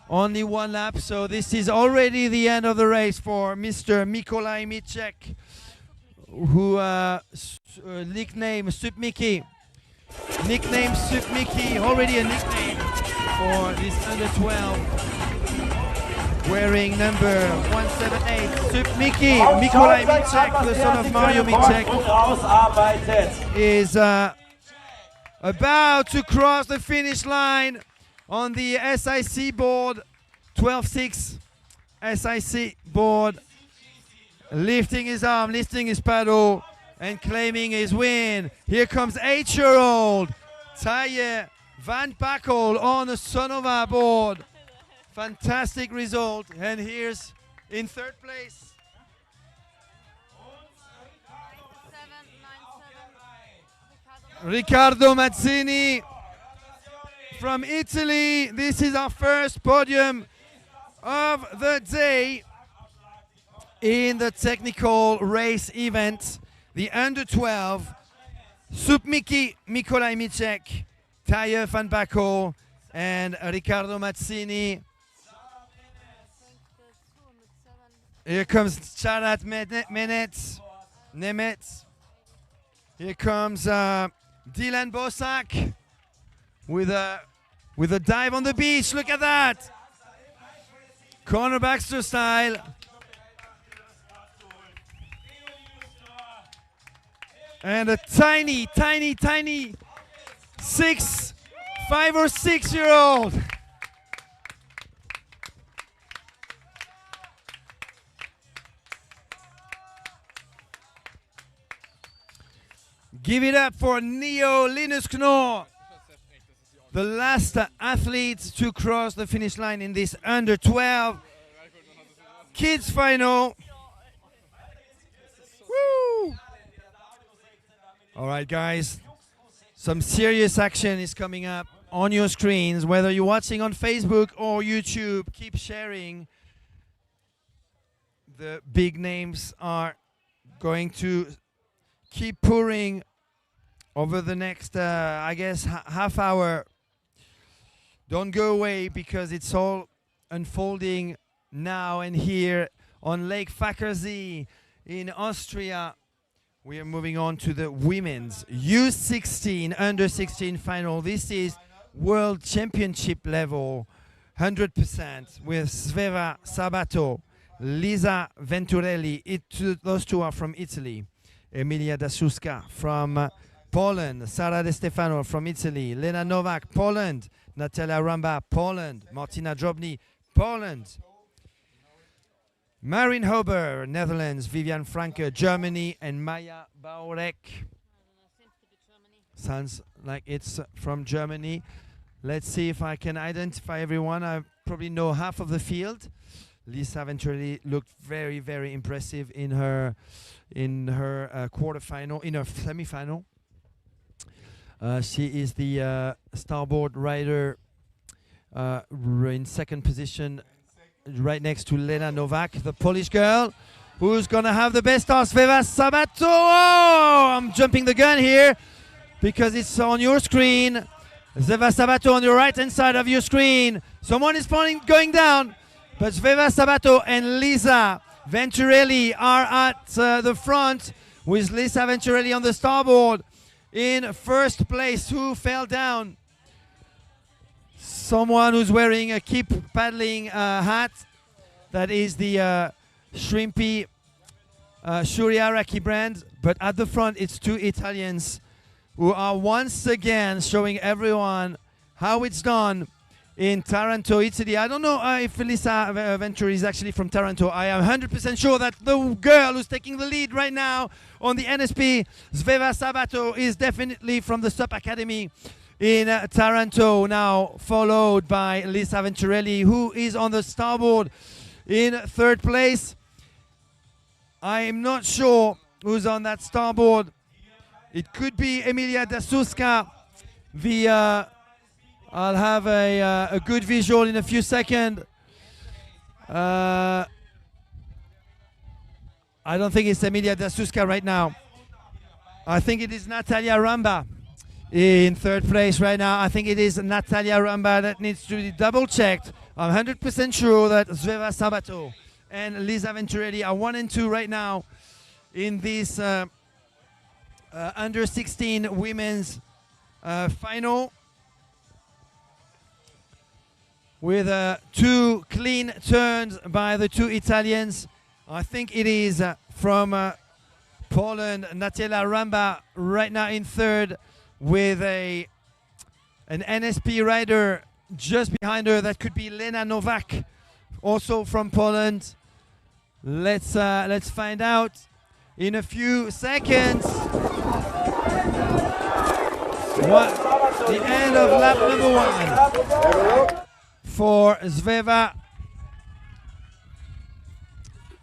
Only 1 lap. So this is already the end of the race for Mr. Mikolaj Micek, who nickname SUP Mickey. Nickname SUP Mickey, already a nickname for this under 12. Wearing number 178, SUP Mickey. Mikolaj Micek, the son of Mario Micek, is about to cross the finish line on the SIC board, 12-6 SIC board, lifting his arm, lifting his paddle, and claiming his win. Here comes 8-year-old Taye Van Bakkel on the Sonova board. Fantastic result. And here's in third place. 797. Riccardo Mazzini from Italy. This is our first podium of the day in the technical race event. The under 12, SUP Mickey, Mikolaj Micek, Taye Van Bakkel, and Riccardo Mazzini. Here comes Charat Nemet. Here comes Dylan Bosak with a dive on the beach. Look at that. Corner Baxter style. And a tiny 5 or 6-year-old. Give it up for Neo Linus Knorr, the last athlete to cross the finish line in this under 12 kids final. Woo! All right, guys, some serious action is coming up on your screens. Whether you're watching on Facebook or YouTube, keep sharing. The big names are going to keep pouring over the next, I guess, half hour. Don't go away because it's all unfolding now and here on Lake Fackersee in Austria. We are moving on to the women's U16 under 16 final. This is World Championship level, 100% with Sveva Sabato, Lisa Venturelli. Those two are from Italy. Emilia Dasuska from Poland, Sara De Stefano from Italy, Lena Novak, Poland, Natalia Ramba, Poland, Martina Drobny, Poland, Marin Hober, Netherlands, Vivian Franke, Germany, and Maya Baurek. Sounds like it's from Germany. Let's see if I can identify everyone. I probably know half of the field. Lisa Venturelli looked very, very impressive in her quarterfinal, in her semifinal. She is the starboard rider in second position, right next to Lena Novak, the Polish girl, who's gonna have the best start. Sveva Sabato. Oh, I'm jumping the gun here because it's on your screen. Sveva Sabato on your right-hand side of your screen. Someone is going down, but Sveva Sabato and Lisa Venturelli are at the front, with Lisa Venturelli on the starboard in first place. Who fell down? Someone who's wearing a keep paddling hat. That is the Shrimpy Shuriaraki brand. But at the front, it's two Italians who are once again showing everyone how it's done in Taranto, Italy. I don't know if Lisa Venturi is actually from Taranto. I am 100% sure that the girl who's taking the lead right now on the NSP, Sveva Sabato, is definitely from the SUP Academy in Taranto, now followed by Lisa Venturelli, who is on the starboard in third place. I am not sure who's on that starboard. It could be Emilia Dasuska. I'll have a good visual in a few seconds. I don't think it's Emilia Dasuska right now. I think it is Natalia Ramba in third place right now. I think it is Natalia Ramba that needs to be double checked. I'm 100% sure that Sveva Sabato and Lisa Venturelli are 1 and 2 right now in this under 16 women's final, with two clean turns by the two Italians. I think it is from Poland, Natalia Ramba right now in third, with an NSP rider just behind her. That could be Lena Novak, also from Poland. Let's find out in a few seconds. The end of lap number 1 for Sveva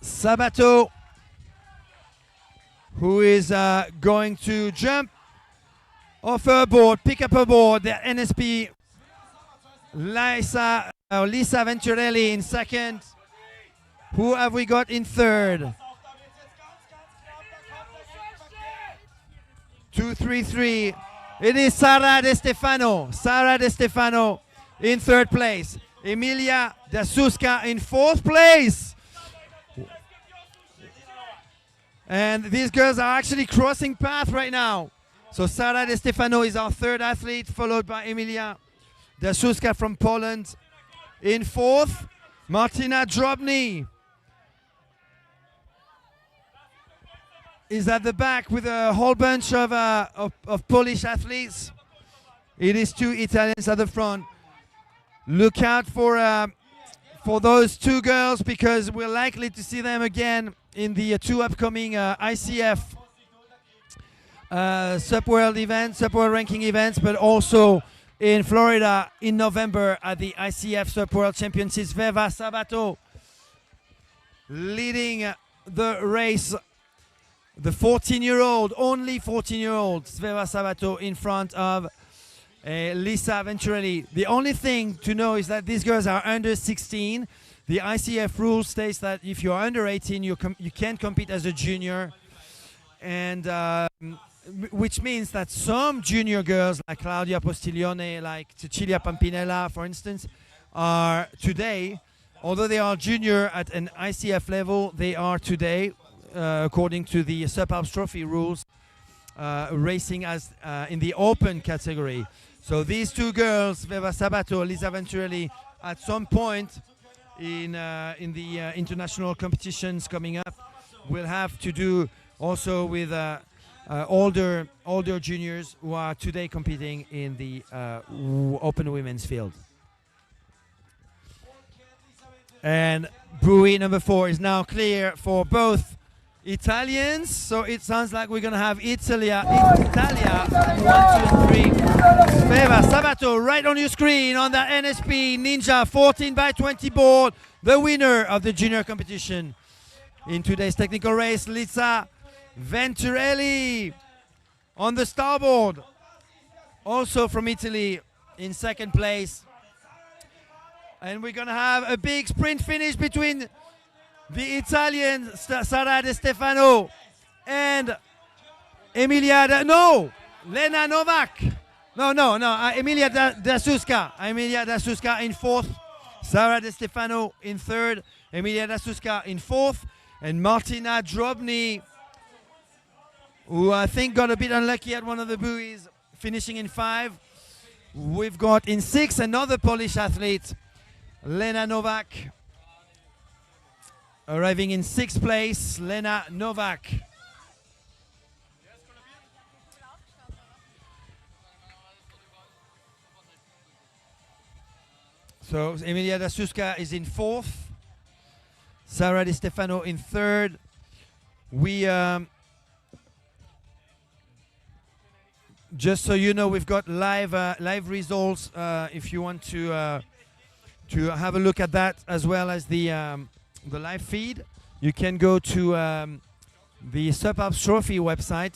Sabato, who is going to jump off her board, pick up her board. The NSP Lisa Venturelli in second. Who have we got in third? 2-3-3. It is Sara De Stefano. Sara De Stefano in third place. Emilia Dasuska in fourth place. And these girls are actually crossing path right now. So Sara De Stefano is our third athlete, followed by Emilia Dasuska from Poland. In fourth, Martina Drobny is at the back with a whole bunch of Polish athletes. It is two Italians at the front. Look out for those two girls because we're likely to see them again in the two upcoming ICF SUP World events, SUP World ranking events, but also in Florida in November at the ICF SUP World Championships. Sveva Sabato leading the race. The 14-year-old, only 14-year-old Sveva Sabato in front of Lisa Venturelli. The only thing to know is that these girls are under 16. The ICF rule states that if you're under 18, you can't compete as a junior, and which means that some junior girls like Claudia Postiglione, like Cecilia Pampinella, for instance, are today, although they are junior at an ICF level, they are today, according to the SUP Alps Trophy rules, racing as in the open category. So these two girls, Sveva Sabato, Lisa Venturelli, at some point in the international competitions coming up, will have to do also with older juniors who are today competing in the open women's field. And buoy number 4 is now clear for both Italians, so it sounds like we're gonna have Italia 1, 2, and 3. Sveva Sabato right on your screen on the NSP Ninja 14x20 board, the winner of the junior competition in today's technical race. Lisa Venturelli on the starboard, also from Italy, in second place. And we're gonna have a big sprint finish between the Italian Sara De Stefano and Lena Novak. Emilia Dasuska. Emilia Dasuska in 4th. Sara De Stefano in 3rd. Emilia Dasuska in 4th. And Martina Drobny, who I think got a bit unlucky at one of the buoys, finishing in 5. We've got in 6 another Polish athlete, Lena Novak, arriving in 6th place. Lena Novak. So Emilia Dasuska is in 4th. Sara Di Stefano in 3rd. We just so you know, we've got live results if you want to have a look at that, as well as the live feed. You can go to the SUP Alps Trophy website.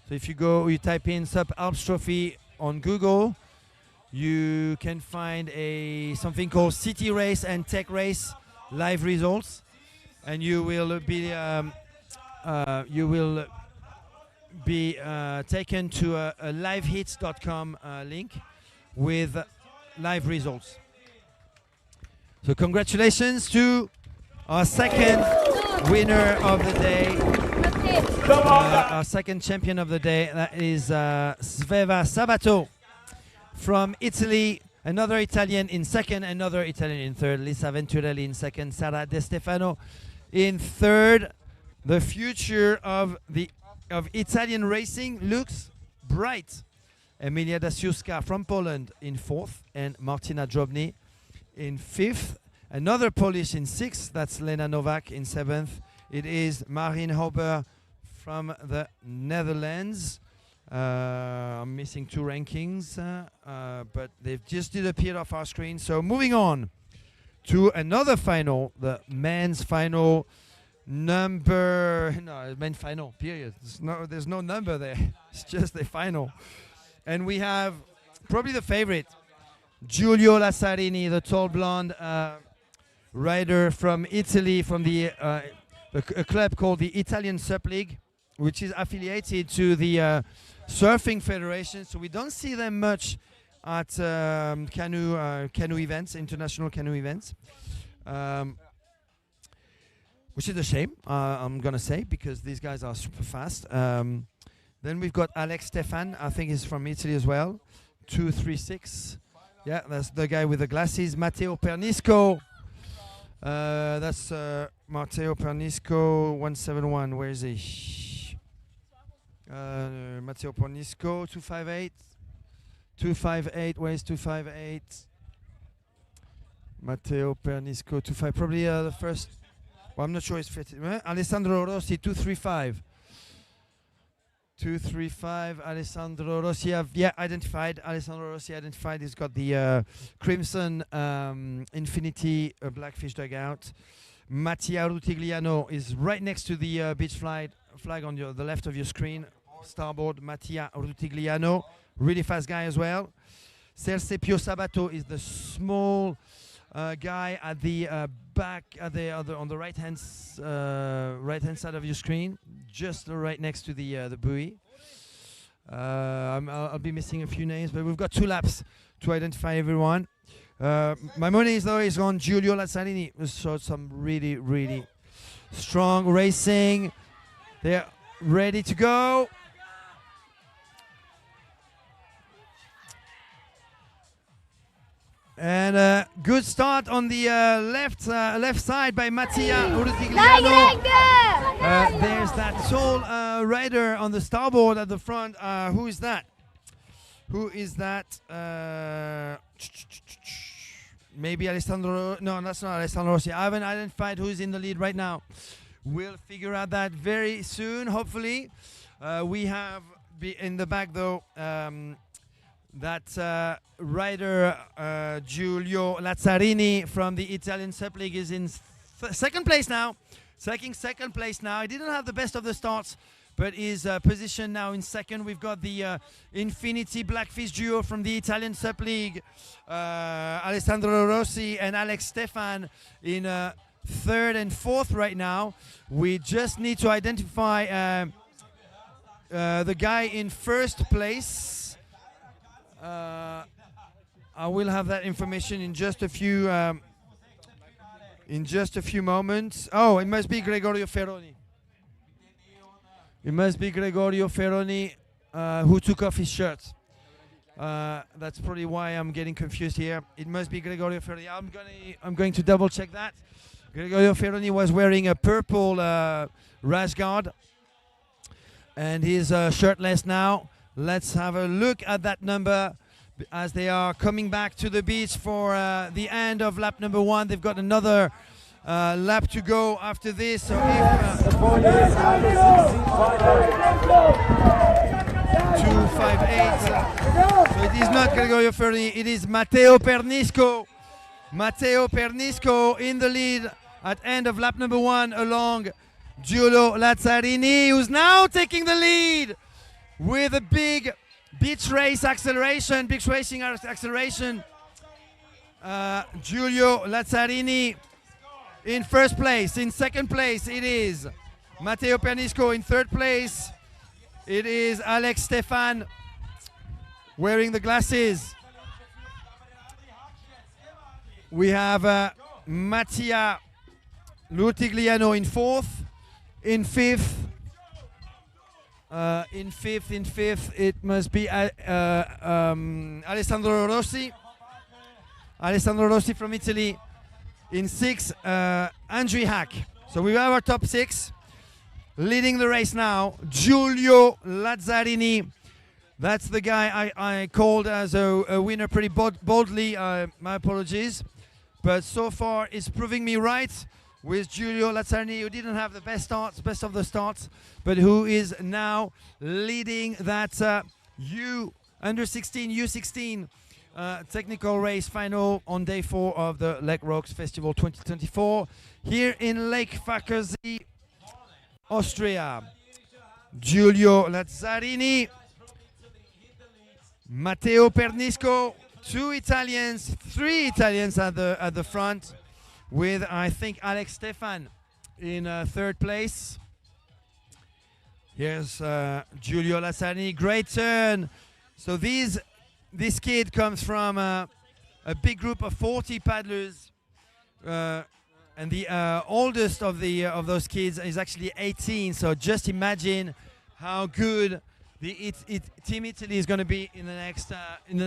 So if you type in SUP Alps Trophy on Google, you can find something called City Race and Tech Race live results, and you will be taken to a livehits.com link with live results. So congratulations to our second winner of the day, our second champion of the day. That is Sveva Sabato from Italy. Another Italian in 2nd, another Italian in 3rd. Lisa Venturelli in 2nd, Sara De Stefano in 3rd. The future of Italian racing looks bright. Emilia Dasiuska from Poland in 4th, and Martina Drobny in 5th. Another Polish in 6th, that's Lena Novak in 7th. It is Marine Hauber from the Netherlands. I'm missing 2 rankings, but they've just disappeared off our screen. So moving on to another final, the men's final men's final, period. There's no number there. It's just the final. And we have probably the favorite, Giulio Lassarini, the tall blonde rider from Italy, from a club called the Italian SUP League, which is affiliated to the Surfing Federation. So we don't see them much at canoe events, international canoe events, which is a shame, I'm going to say, because these guys are super fast. Then we've got Alex Stefan, I think he's from Italy as well, 236. Yeah, that's the guy with the glasses. Matteo Pernisco. That's Matteo Pernisco, 171. Where is he? Matteo Pernisco, 258. 258. Where is 258? Matteo Pernisco 25. Probably the first. Well, I'm not sure it's fit. Alessandro Rossi 235. 235. Alessandro Rossi. Identified. Alessandro Rossi identified. He's got the Crimson Infinity Blackfish dugout. Mattia Rutigliano is right next to the beach flag on the left of your screen. Starboard. Mattia Rutigliano, really fast guy as well. Sergio Sabato is the small guy at the back, on the right hand side of your screen, just right next to the buoy. I'll be missing a few names, but we've got 2 laps to identify everyone. My money is on Giulio Lazzarini, who showed some really, really strong racing. They're ready to go. And good start on the left side by Mattia Urtigliano. There's that tall rider on the starboard at the front. Who is that? Maybe Alessandro. No, that's not Alessandro Rossi. I haven't identified who's in the lead right now. We'll figure out that very soon, hopefully. We have in the back, though, that rider Giulio Lazzarini from the Italian SUP League is in second place now. Second place now. He didn't have the best of the starts, but is positioned now in second. We've got the Infinity Blackfish duo from the Italian SUP League, Alessandro Rossi and Alex Stefan in third and fourth right now. We just need to identify the guy in first place. I will have that information in just a few moments. Oh, it must be Gregorio Ferroni. It must be Gregorio Ferroni who took off his shirt. That's probably why I'm getting confused here. It must be Gregorio Ferroni. I'm going to double check that. Gregorio Ferroni was wearing a purple rash guard, and he's shirtless now. Let's have a look at that number as they are coming back to the beach for the end of lap number 1. They've got another lap to go after this. So if 258. So it is not Gregorio Ferroni, it is Matteo Pernisco. Matteo Pernisco in the lead at end of lap number 1 along Giulio Lazzarini, who's now taking the lead with a big beach racing acceleration. Giulio Lazzarini in first place. In second place it is Matteo Pernisco. In third place it is Alex Stefan wearing the glasses. We have Mattia Lutigliano in fourth. In fifth it must be Alessandro Rossi. Alessandro Rossi from Italy. In sixth, Andrew Hack. So we have our top 6. Leading the race now, Giulio Lazzarini. That's the guy I called as a winner pretty boldly. My apologies. But so far it's proving me right with Giulio Lazzarini, who didn't have the best of the starts, but who is now leading that U16 technical race final on day 4 of the Lake Rocks Festival 2024 here in Lake Fackersee, Austria. Giulio Lazzarini, Matteo Pernisco, 2 Italians, 3 Italians at the front, with I think Alex Stefan in third place. Here's Giulio Lazzarini, great turn. So this kid comes from a big group of 40 paddlers, and the oldest of those kids is actually 18. So just imagine how good the Team Italy is going to be in the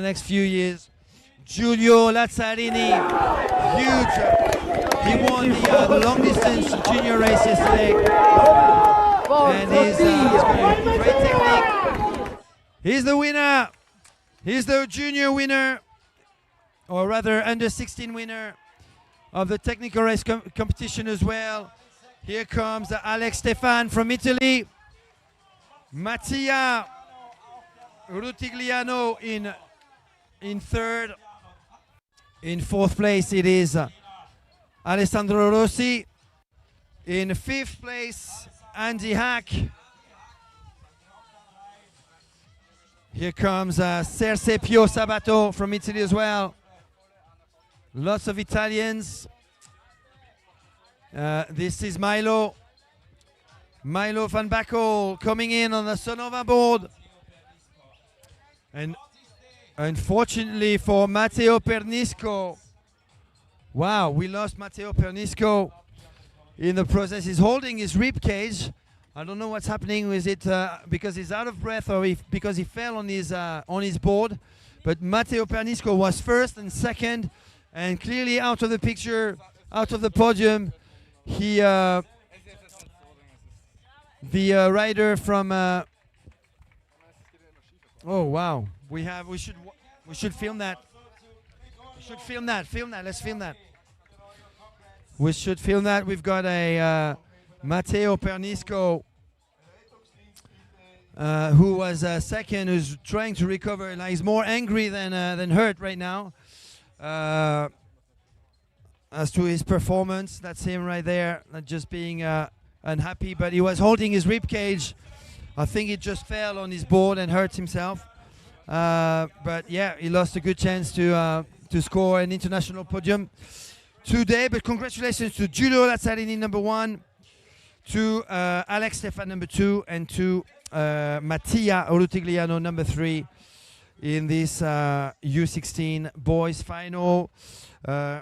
next few years. Giulio Lazzarini, huge. He won the long distance junior race yesterday, and he's got a great technique. He's the winner. He's the junior winner, or rather under 16 winner of the technical race competition as well. Here comes Alex Stefan from Italy. Mattia Rutigliano in third. In fourth place it is Alessandro Rossi. In fifth place, Andy Hack. Here comes Serse Pio Sabato from Italy as well. Lots of Italians. This is Milo van Backel coming in on the Sonova board. And unfortunately for Matteo Pernisco, wow, we lost Matteo Pernisco in the process. He's holding his rib cage. I don't know what's happening. Is it because he's out of breath, or because he fell on his board? But Matteo Pernisco was first and second, and clearly out of the picture, out of the podium. He, the rider from. Oh wow! We should film that. We should film that. Film that. Let's film that. We should film that. We've got a Matteo Pernisco, who was second, who's trying to recover. Like, he's more angry than hurt right now. As to his performance, that's him right there, not just being unhappy, but he was holding his rib cage. I think he just fell on his board and hurt himself. But yeah, he lost a good chance to score an international podium today. But congratulations to Giulio Lazzarini, number 1, to Alex Stefan, number 2, and to Mattia Rutigliano, number 3, in this U16 boys final.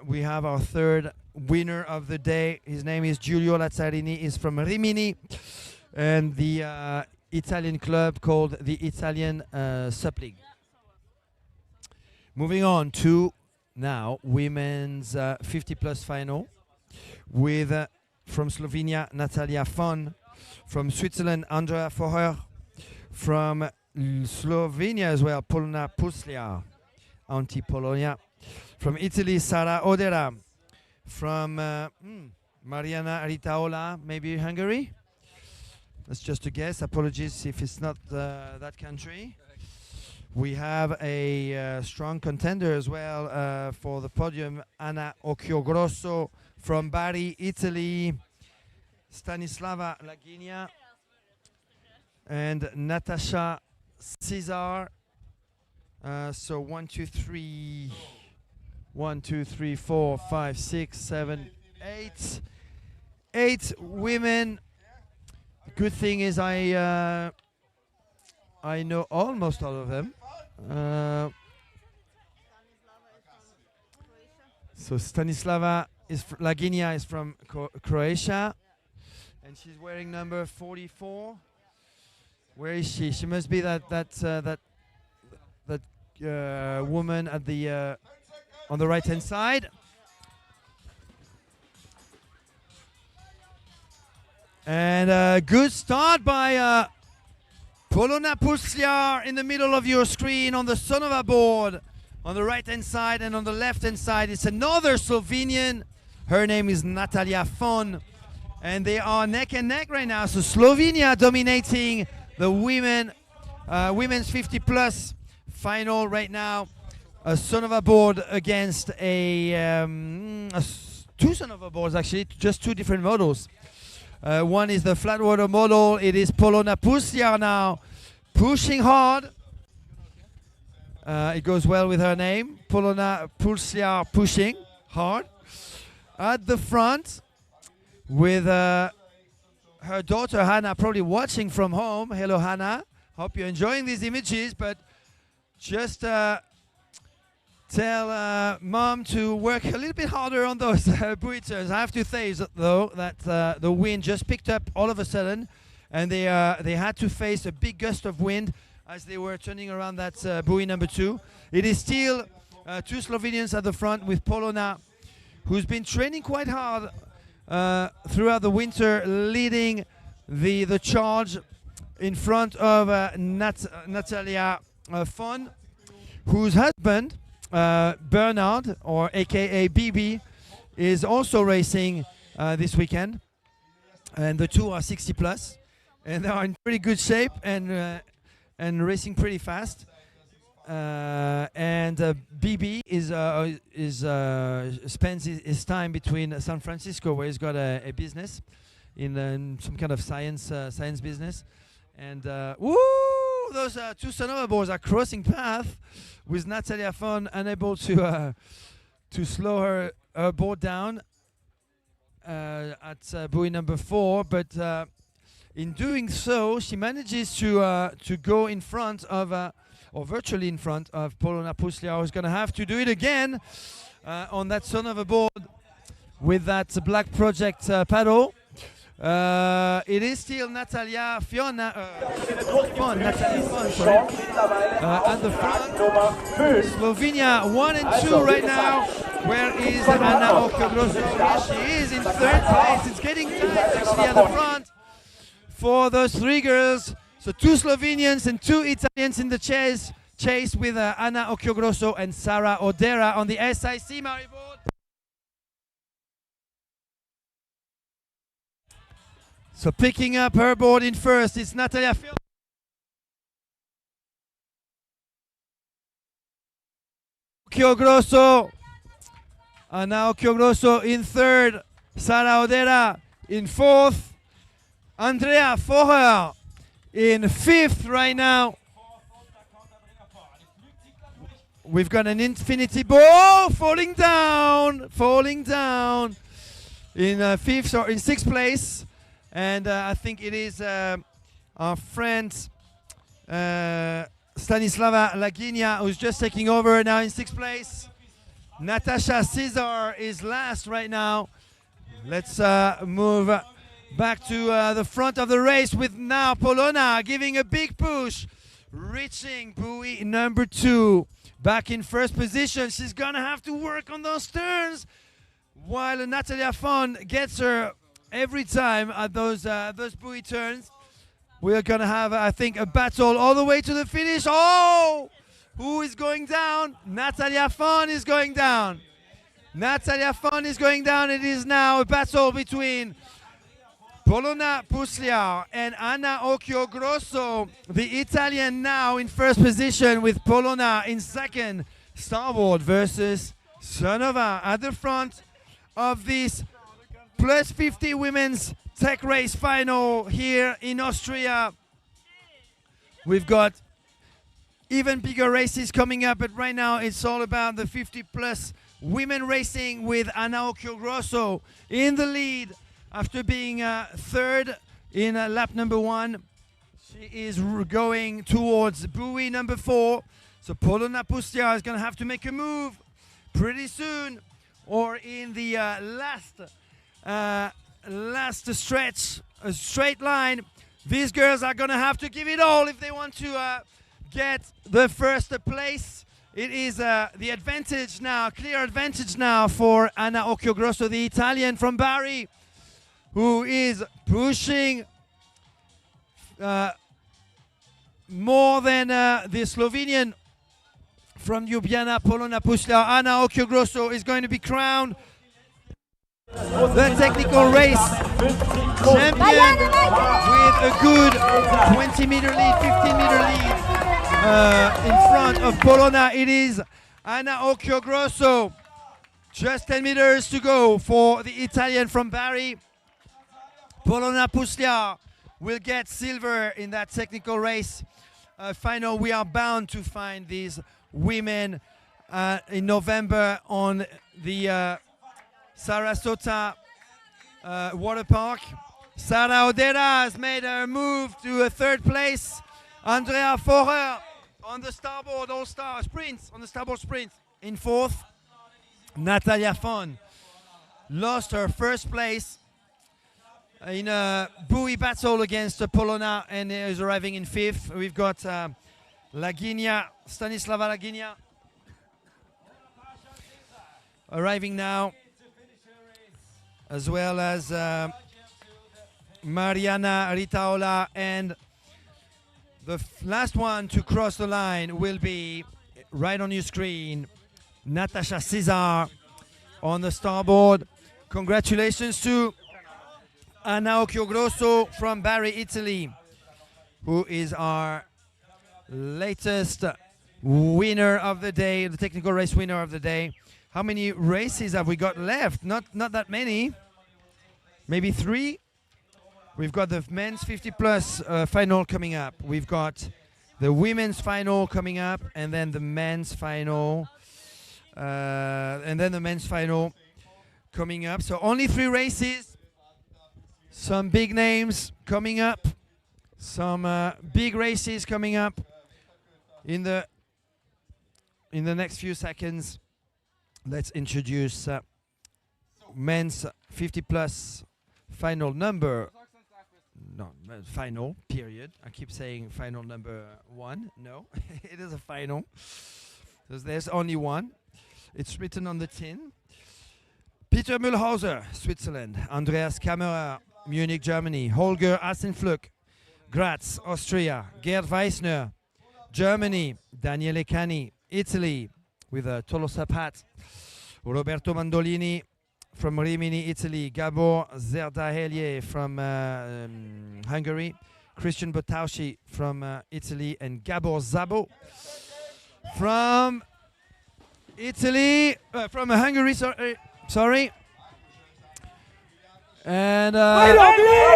We have our third winner of the day. His name is Giulio Lazzarini. He's from Rimini, and the Italian club called the Italian SUP League. Moving on to now women's 50+ final with from Slovenia Natalia Fon, from Switzerland Andrea Foher, from Slovenia as well Polona Puslia, anti-Polonia, from Italy Sara Odera, from Mariana Ritaola, maybe Hungary. That's just a guess. Apologies if it's not that country. We have a strong contender as well for the podium, Anna Occhiogrosso from Bari, Italy, Stanislava Laginia, and Natasha Cesar. So 1, 2, 3, 4, 5, 6, 7, 8. 8 women. The good thing is I know almost all of them. So Stanislava Laginia is from Croatia, and she's wearing number 44. Where is she? She must be that woman at the on the right hand side. And a good start by Polona Puslia in the middle of your screen on the Sonova board. On the right hand side and on the left hand side, it's another Slovenian. Her name is Natalia Fon. And they are neck and neck right now. So Slovenia dominating the women's 50+ final right now. A Sonova board against two Sonova boards, actually, just 2 different models. One is the flat water model. It is Polona Puslia now pushing hard. It goes well with her name. Polona Puslia pushing hard. At the front with her daughter Hannah, probably watching from home. Hello Hannah. Hope you're enjoying these images, but just tell mom to work a little bit harder on those buoy turns. I have to say though that the wind just picked up all of a sudden, and they had to face a big gust of wind as they were turning around that buoy number 2. It is still 2 Slovenians at the front with Polona, who's been training quite hard throughout the winter, leading the charge in front of Natalia Fon, whose husband, Bernard, or aka BB, is also racing this weekend. And the two are 60 plus, and they are in pretty good shape and racing pretty fast. And BB spends his time between San Francisco, where he's got a business in some kind of science business, and those two Sonoma boys are crossing path with Natalia Fon unable to slow her board down at buoy number 4, but in doing so, she manages to go in front of, or virtually in front of, Polona Puslia, who's going to have to do it again on that Sonoma board with that Black Project paddle. It is still Natalia Fon, sorry, at the front. Slovenia 1 and 2 right now. Where is Anna Occhiogrosso? Here she is in 3rd place. It's getting tight actually at the front for those 3 girls. So 2 Slovenians and 2 Italians in the chase with Anna Occhiogrosso and Sara Odera on the SIC Mariboard. So picking up her board in first, it's Natalia Fion. Occhiogrosso. Anna Occhiogrosso in 3rd. Sara Odera in 4th. Andrea Forer in 5th right now. We've got an infinity ball falling down in 5th or in 6th place. And I think it is our friend Stanislava Laginia who's just taking over now in 6th place. Natasha Cesar is last right now. Let's move back to the front of the race with now Polona giving a big push, reaching buoy number 2. Back in first position. She's going to have to work on those turns while Natalia Fon gets her every time at those buoy turns. We're going to have, I think, a battle all the way to the finish. Oh! Who is going down? Natalia Fon is going down. Natalia Fon is going down. It is now a battle between Polona Puslia and Anna Occhiogrosso. The Italian now in first position with Polona in 2nd. Starboard versus Sonova at the front of this plus 50 women's tech race final here in Austria. We've got even bigger races coming up, but right now it's all about the 50 plus women racing with Anna Occhiogrosso in the lead after being 3rd in lap number 1. She is going towards buoy number 4. So Polona Pustia is going to have to make a move pretty soon, or in the last stretch, a straight line. These girls are going to have to give it all if they want to get the first place. It is the advantage now, clear advantage now for Anna Occhiogrosso, the Italian from Bari, who is pushing more than the Slovenian from Ljubljana, Polona Puslia. Anna Occhiogrosso is going to be crowned the technical race champion with a good 20-meter lead, 15-meter lead in front of Polona. It is Anna Occhiogrosso. Just 10 meters to go for the Italian from Bari. Polona Puslia will get silver in that technical race final. We are bound to find these women in November on the Sarasota water park. Sara Odera has made her move to a 3rd place. Andrea Forer on the starboard all-star sprint, on the starboard sprint in 4th. Natalia Fon lost her 1st place in a buoy battle against Polona and is arriving in 5th. We've got Laginia, Stanislava Laginia arriving now, as well as Mariana Ritaola, and the last one to cross the line will be right on your screen, Natasha Cesar on the starboard. Congratulations to Anna Occhiogrosso from Bari, Italy, who is our latest winner of the day, the technical race winner of the day. How many races have we got left? Not that many. Maybe 3. We've got the men's 50 plus final coming up. We've got the women's final coming up, and then the men's final, coming up. So only 3 races. Some big names coming up. Some big races coming up in the next few seconds. Let's introduce men's 50 plus final number. No, final, period. I keep saying final number 1. No, it is a final. There's only one. It's written on the tin. Peter Mühlhauser, Switzerland. Andreas Kammerer, Munich, Germany. Holger Assenflück, Graz, Austria. Gerd Weissner, Germany. Daniele Cani, Italy, with a Tolosa hat. Roberto Mandolini from Rimini, Italy. Gabor Zerdahelier from Hungary. Christian Botaushi from Italy. And Gabor Zabo from Italy, from Hungary, sorry. And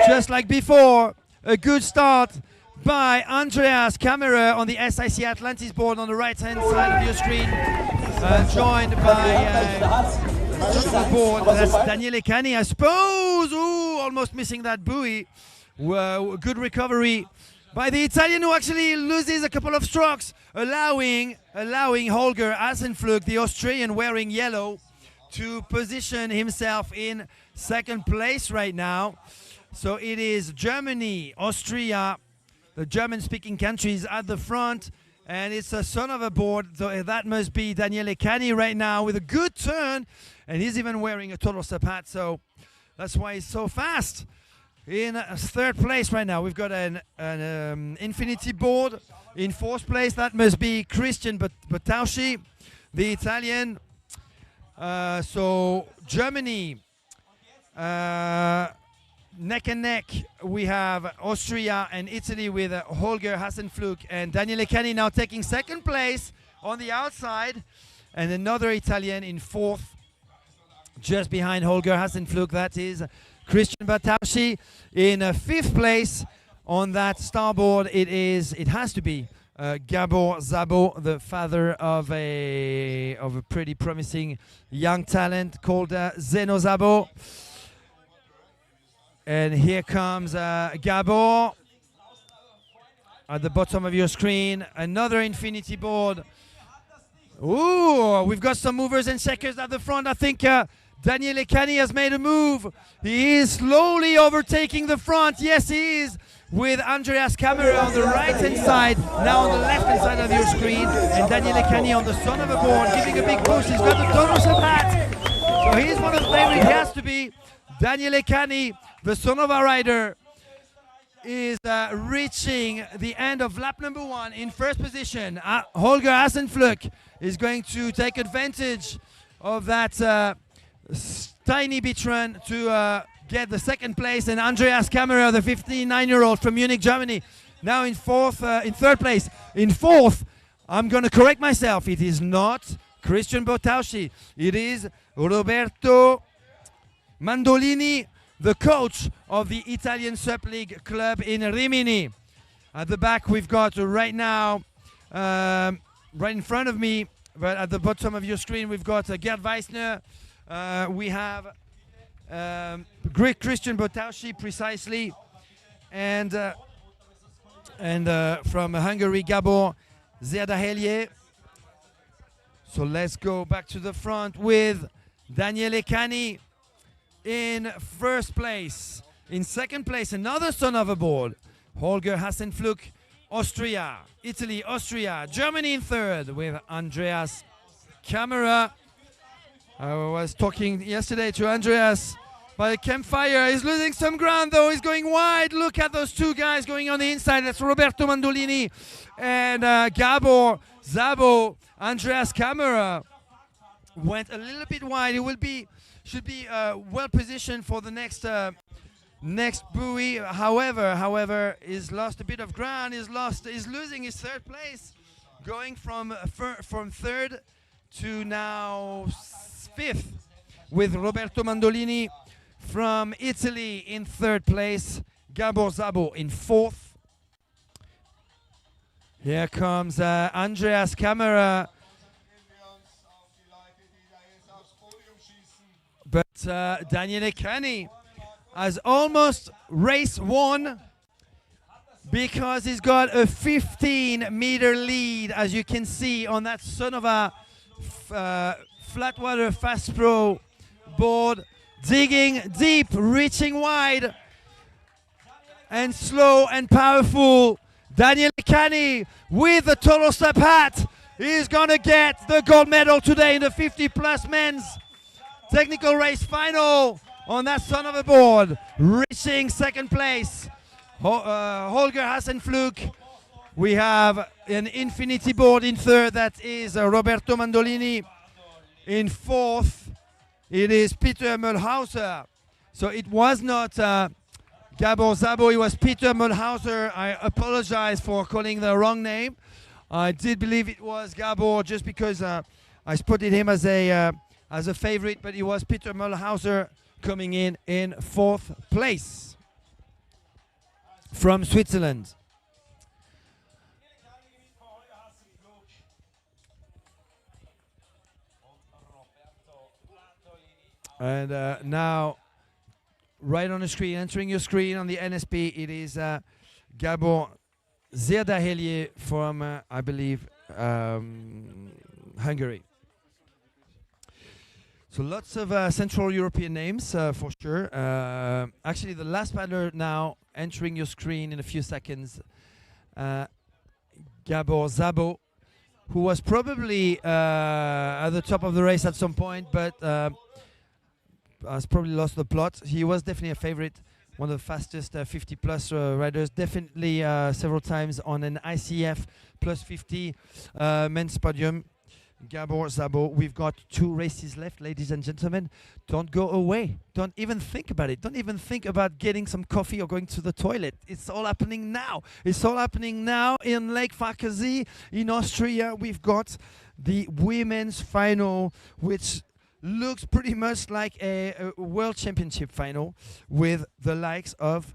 just like before, a good start by Andreas Kammerer on the SIC Atlantis board on the right-hand side of your screen, joined by the board. That's Daniele Cani, I suppose. Ooh, almost missing that buoy. Good recovery by the Italian, who actually loses a couple of strokes, allowing Holger Assenflück, the Austrian wearing yellow, to position himself in second place right now. So it is Germany, Austria, the German-speaking countries at the front, and it's a son of a board. So that must be Daniele Cani right now with a good turn, and he's even wearing a total sapat, so that's why he's so fast. In third place right now, we've got an infinity board. In fourth place, that must be Christian Botaushi, the Italian. So Germany, neck and neck, we have Austria and Italy with Holger Hassenflück and Daniele Cani now taking second place on the outside, and another Italian in fourth, just behind Holger Hassenflück. That is Christian Botaushi. In fifth place on that starboard, it has to be Gabor Zabo, the father of a pretty promising young talent called Zeno Zabo. And here comes Gabor at the bottom of your screen. Another infinity board. Ooh, we've got some movers and shakers at the front. I think Daniele Cani has made a move. He is slowly overtaking the front. Yes, he is, with Andreas Kammerer on the right-hand side, now on the left-hand side of your screen, and Daniele Cani on the son of a board, giving a big push. He's got the Tonos of hat. So he's one of the favorites. He has to be. Daniele Cani, the son of a rider, is reaching the end of lap number 1 in first position. Holger Hassenflück is going to take advantage of that tiny beach run to get the second place, and Andreas Kammerer, the 59-year-old from Munich, Germany, now in third place. In fourth, I'm going to correct myself. It is not Christian Botaushi. It is Roberto Mandolini, the coach of the Italian SUP League club in Rimini. At the back, we've got right now, right in front of me, but at the bottom of your screen, we've got Gerd Weissner. We have Greek Christian Botaushi, precisely, and from Hungary, Gabor Zerdahelier. So let's go back to the front with Daniele Cani in first place. In second place, another son of a board, Holger Hassenflück, Austria, Italy, Austria, Germany in third with Andreas Kammerer. I was talking yesterday to Andreas by the campfire. He's losing some ground though. He's going wide. Look at those two guys going on the inside. That's Roberto Mandolini and Gabor Szabo, Andreas Kammerer went a little bit wide. He should be well positioned for the next buoy. However, he's lost a bit of ground. He's losing his third place, going from third to now fifth, with Roberto Mandolini from Italy in third place, Gabor Szabo in fourth. Here comes Andreas Kammerer. But Daniele Cani has almost race won because he's got a 15-meter lead, as you can see on that son of a Flatwater Fast Pro board. Digging deep, reaching wide, and slow and powerful. Daniele Cani with the total step hat is going to get the gold medal today in the 50-plus men's technical race final on that son of a board, reaching second place. Holger Hassenflug. We have an infinity board in third. That is Roberto Mandolini. In fourth, it is Peter Mühlhauser. So it was not Gabor Szabo, it was Peter Mühlhauser. I apologize for calling the wrong name. I did believe it was Gabor just because I spotted him as a favorite, but it was Peter Mühlhauser coming in fourth place from Switzerland. And now, right on the screen, entering your screen on the NSP, it is Gabor Zerdahelier from, I believe, Hungary. So lots of Central European names for sure. Actually, the last paddler now entering your screen in a few seconds, Gabor Szabo, who was probably at the top of the race at some point, but has probably lost the plot. He was definitely a favorite, one of the fastest 50-plus riders, definitely several times on an ICF plus 50 men's podium. Gabor Szabo, we've got 2 races left, ladies and gentlemen. Don't go away. Don't even think about it. Don't even think about getting some coffee or going to the toilet. It's all happening now. It's all happening now in Lake Farkasee in Austria. We've got the women's final, which looks pretty much like a world championship final, with the likes of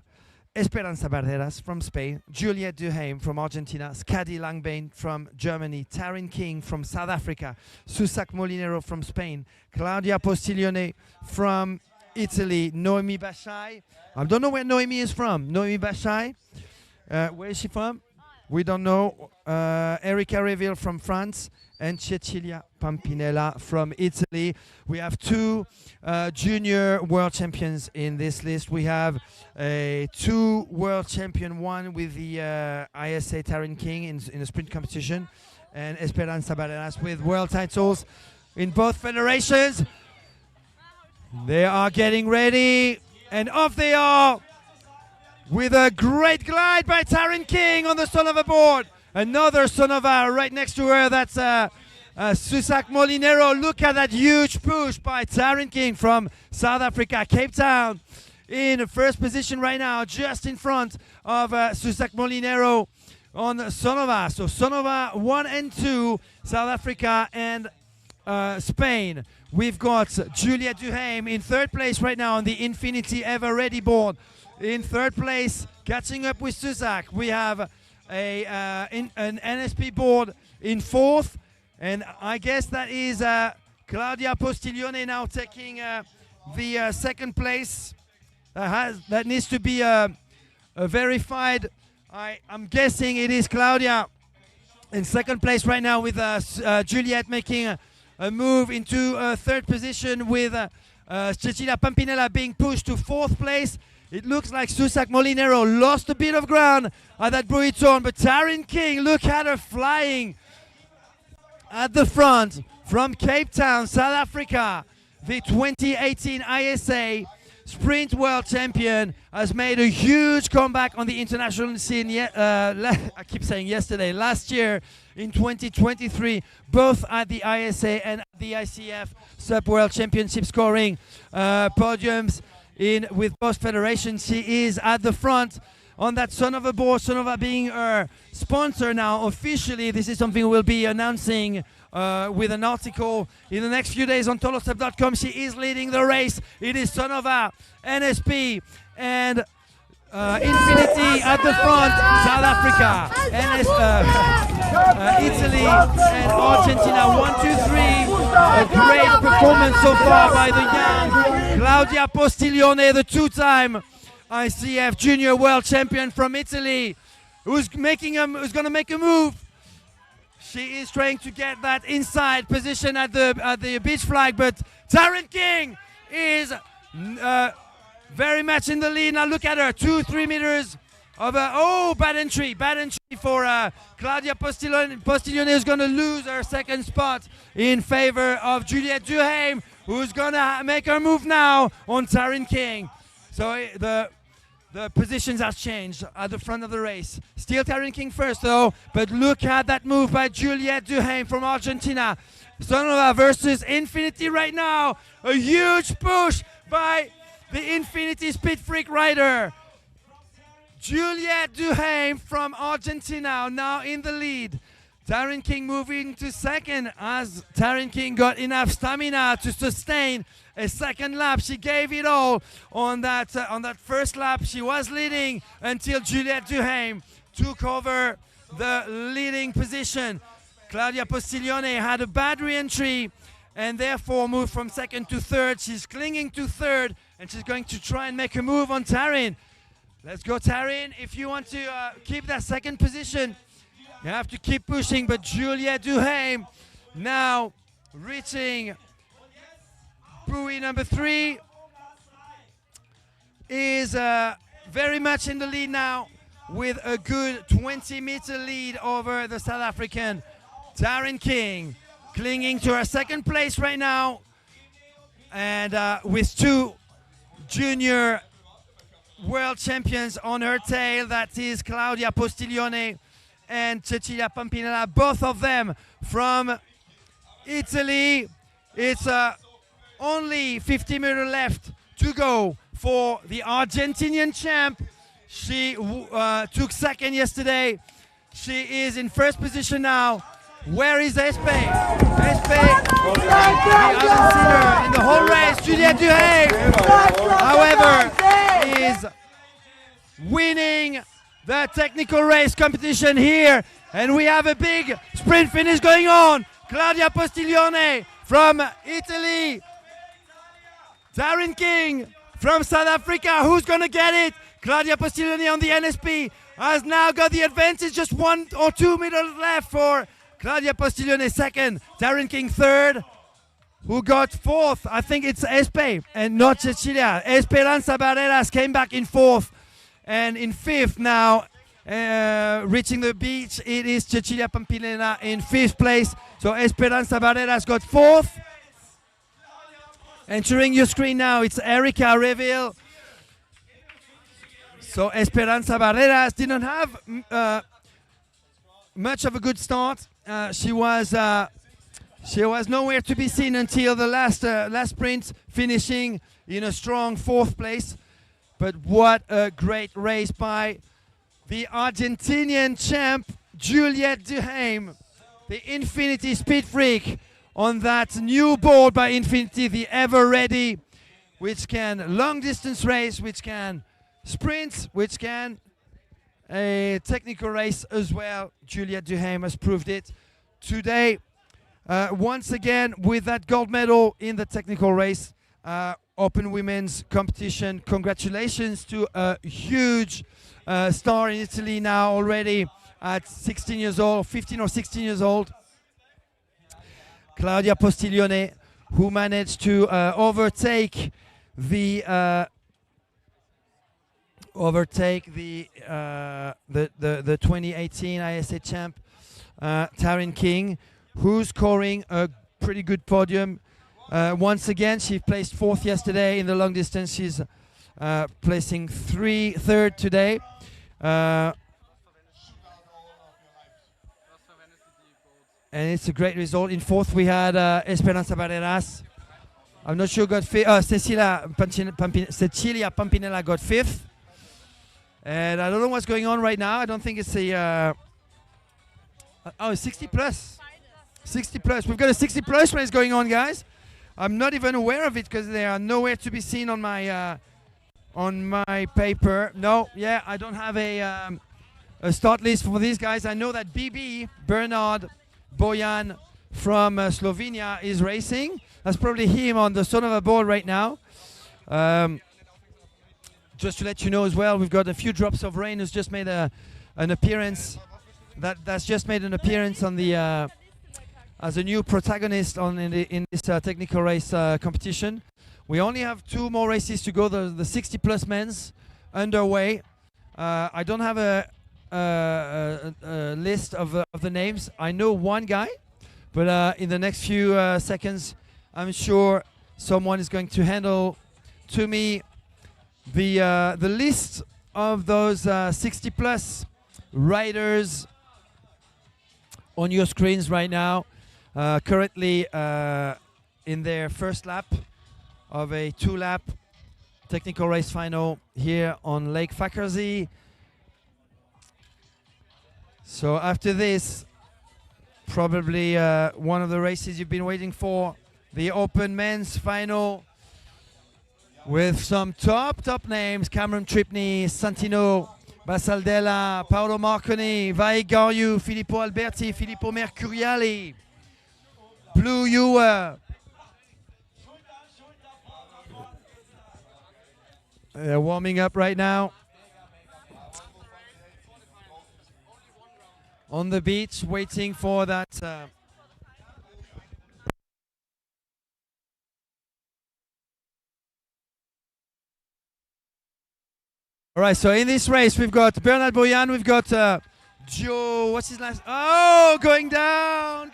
Esperanza Barreras from Spain, Juliette Duhaime from Argentina, Skadi Langbane from Germany, Taryn King from South Africa, Susak Molinero from Spain, Claudia Postiglione from Italy, Noemi Bashai. I don't know where Noemi is from. Noemi Bashai, where is she from? We don't know. Erika Reville from France, and Cecilia Pampinella from Italy. We have 2 junior world champions in this list. We have a 2 world champion, one with the ISA Taryn King in a sprint competition, and Esperanza Barreras with world titles in both federations. They are getting ready, and off they are with a great glide by Taryn King on the son of a board. Another son of a right next to her. That's Susak Molinero. Look at that huge push by Taryn King from South Africa, Cape Town, in first position right now, just in front of Susak Molinero on Sonova. So Sonova 1 and 2, South Africa and Spain. We've got Juliette Duhaime in third place right now on the Infinity Ever Ready board. In third place, catching up with Susak. We have an NSP board in fourth, and I guess that is Claudia Postiglione now taking the second place. That needs to be verified. I'm guessing it is Claudia in second place right now, with Juliette making a move into third position, with Cecilia Pampinella being pushed to fourth place. It looks like Susak Molinero lost a bit of ground at that buoy turn, but Taryn King, look at her flying at the front from Cape Town, South Africa. The 2018 ISA sprint world champion, has made a huge comeback on the international scene. I keep saying yesterday, last year in 2023, both at the ISA and the ICF SUP World Championship, scoring podiums with both federations. She is at the front on that Sonova board, Sonova being our sponsor now officially. This is something we'll be announcing with an article in the next few days on tolostep.com. She is leading the race. It is Sonova, NSP, and Infinity at the front. South Africa, Italy, and Argentina. 1, 2, 3. A great performance so far by the young Claudia Postiglione, the two-time ICF Junior World Champion from Italy, who's going to make a move. She is trying to get that inside position at the beach flag, but Taryn King is very much in the lead. Now look at her, 2-3 meters of bad entry for Claudia Postiglione, is going to lose her second spot in favor of Juliette Duhaime, who's going to make her move now on Taryn King. So the positions have changed at the front of the race. Still Taryn King first though, but look at that move by Juliette Duhaime from Argentina. Sonova versus Infinity right now. A huge push by the Infinity Speed Freak rider. Juliette Duhaime from Argentina now in the lead. Taryn King moving to second as Taryn King got enough stamina to sustain a second lap. She gave it all on that first lap. She was leading until Juliette Duhaime took over the leading position. Claudia Postiglione had a bad re-entry and therefore moved from second to third. She's clinging to third and she's going to try and make a move on Taryn. Let's go, Taryn. If you want to keep that second position, you have to keep pushing. But Juliette Duhaime now reaching buoy number 3 is very much in the lead now with a good 20-meter lead over the South African. Taryn King clinging to her second place right now, and with 2 junior world champions on her tail. That is Claudia Postiglione and Cecilia Pampinella, both of them from Italy. It's only 50 meters left to go for the Argentinian champ. She took second yesterday. She is in first position now. Where is Espe? Espe, we haven't seen her in the whole race. Juliette Duhaime, however, is winning the technical race competition here. And we have a big sprint finish going on. Claudia Postiglione from Italy. Taryn King from South Africa. Who's going to get it? Claudia Postiglione on the NSP has now got the advantage. Just 1 or 2 meters left for Claudia Postiglione second. Taryn King third. Who got fourth? I think it's Espe and not Cecilia. Esperanza Barreras came back in fourth. And in fifth now, reaching the beach, it is Cecilia Pampinella in fifth place. So Esperanza Barreras got fourth. Entering your screen now, it's Erica Reville. So Esperanza Barreras didn't have much of a good start. She was nowhere to be seen until the last sprint, finishing in a strong fourth place. But what a great race by the Argentinian champ, Juliette Duhaime, the Infinity Speed Freak, on that new board by Infinity, the Ever Ready, which can long distance race, which can sprint, which can a technical race as well. Juliette Duhaime has proved it today. Once again, with that gold medal in the technical race, Open Women's competition. Congratulations to a huge star in Italy now already at 16 years old, 15 or 16 years old. Claudia Postiglione, who managed to overtake the 2018 ISA champ, Taryn King, who's scoring a pretty good podium. Once again, she placed 4th yesterday in the long distance. She's placing third today. And it's a great result. In 4th, we had Esperanza Barreras. I'm not sure got 5th. Cecilia Pampinella got 5th. And I don't know what's going on right now. I don't think it's a... 60 plus. 60 plus. We've got a 60 plus race going on, guys. I'm not even aware of it because they are nowhere to be seen on my paper. No, yeah, I don't have a start list for these guys. I know that BB, Bernard Bojan from Slovenia is racing. That's probably him on the son of a ball right now. Just to let you know as well, we've got a few drops of rain who's just made an appearance. That's just made an appearance on the as a new protagonist in this technical race competition. We only have 2 more races to go. The 60 plus men's underway. I don't have a list of the names. I know one guy, but in the next few seconds, I'm sure someone is going to handle to me the list of those 60 plus riders on your screens right now. Currently in their first lap of a 2-lap technical race final here on Lake Fackersee. So after this, probably one of the races you've been waiting for, the Open Men's Final, with some top names: Cameron Tripney, Santino Basaldella, Paolo Marconi, Vai Garyu, Filippo Alberti, Filippo Mercuriali, Blue Ewer. They're warming up right now on the beach, waiting for that. All right, so in this race, we've got Bernard Bojan, we've got Joe, what's his last? Oh, going down.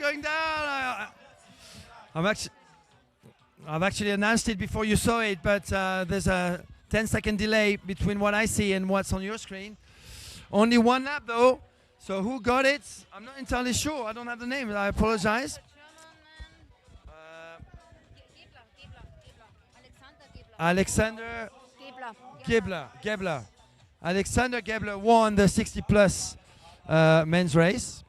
I've actually announced it before you saw it, but there's a 10-second delay between what I see and what's on your screen. Only 1 lap though, so who got it? I'm not entirely sure. I don't have the name. I apologize. Alexander Gebler. Alexander Gebler won the 60 plus men's race.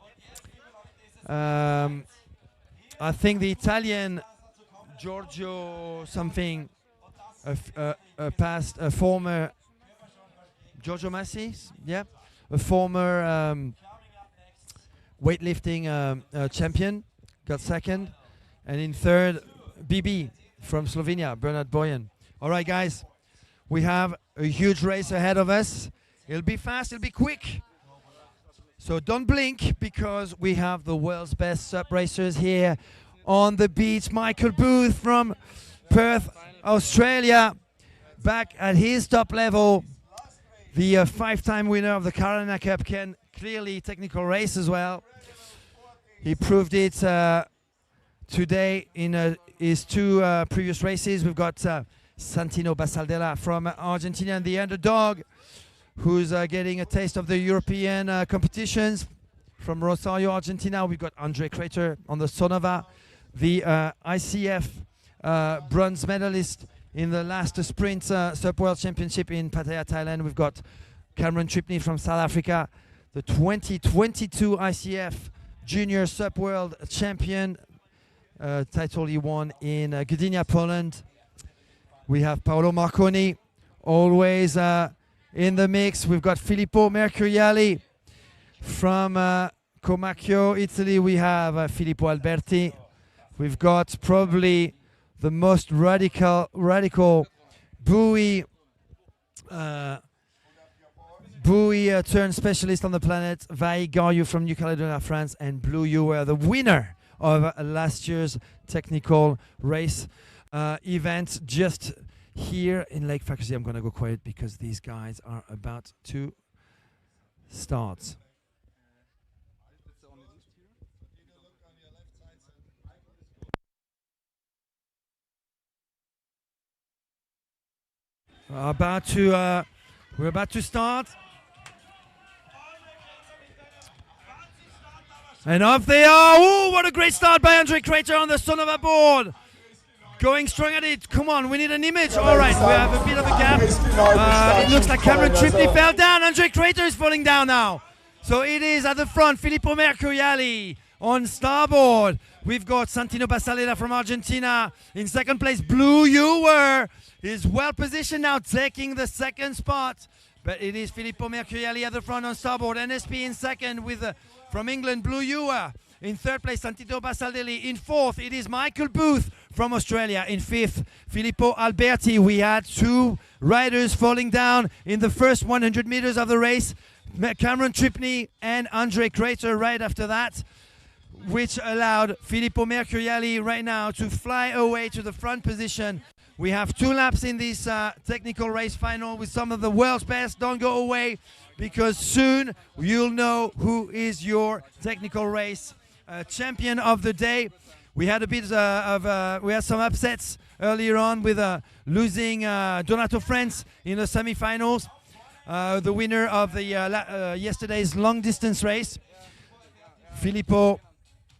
I think the Italian Giorgio something, a former Giorgio Massi, yeah, a former weightlifting champion, got 2nd, and in 3rd, BB from Slovenia, Bernard Bojan. All right, guys, we have a huge race ahead of us. It'll be fast, it'll be quick. So don't blink, because we have the world's best SUP racers here on the beach. Michael Booth from Perth, Australia, back at his top level. The 5-time winner of the Carolina Cup, can clearly technical race as well. He proved it today in his 2 previous races. We've got Santino Basaldella from Argentina, and the underdog, who's getting a taste of the European competitions from Rosario, Argentina. We've got Andre Crater on the Sonova, the ICF bronze medalist in the last sprint SUP World Championship in Pattaya, Thailand. We've got Cameron Tripney from South Africa, the 2022 ICF Junior SUP World Champion, title he won in Gdynia, Poland. We have Paolo Marconi, always in the mix. We've got Filippo Mercuriali from Comacchio, Italy. We have Filippo Alberti. We've got probably the most radical buoy turn specialist on the planet, Vai Garyu from New Caledonia, France, and Blue Ewer, the winner of last year's technical race event just here in Lake Fackersee. I'm going to go quiet because these guys are about to start. We're about to start. And off they are. Oh, what a great start by Andre Crater on the Sonova board. Going strong at it. Come on, we need an image. All right, we have a bit of a gap. It looks like Cameron Tripney fell down. Andre Crater is falling down now. So it is at the front, Filippo Mercuriali on starboard. We've got Santino Basalera from Argentina in second place. Blue Ewer is well positioned now, taking the second spot. But it is Filippo Mercuriali at the front on starboard. NSP in second with from England, Blue Ewer. In third place, Santino Basaldelli. In fourth, it is Michael Booth from Australia. In fifth, Filippo Alberti. We had two riders falling down in the first 100 meters of the race. Cameron Tripney and Andre Crater right after that, which allowed Filippo Mercuriali right now to fly away to the front position. We have 2 laps in this technical race final with some of the world's best. Don't go away, because soon you'll know who is your technical race champion of the day. We had a bit we had some upsets earlier on with losing Donato France in the semifinals. The winner of the yesterday's long distance race, Filippo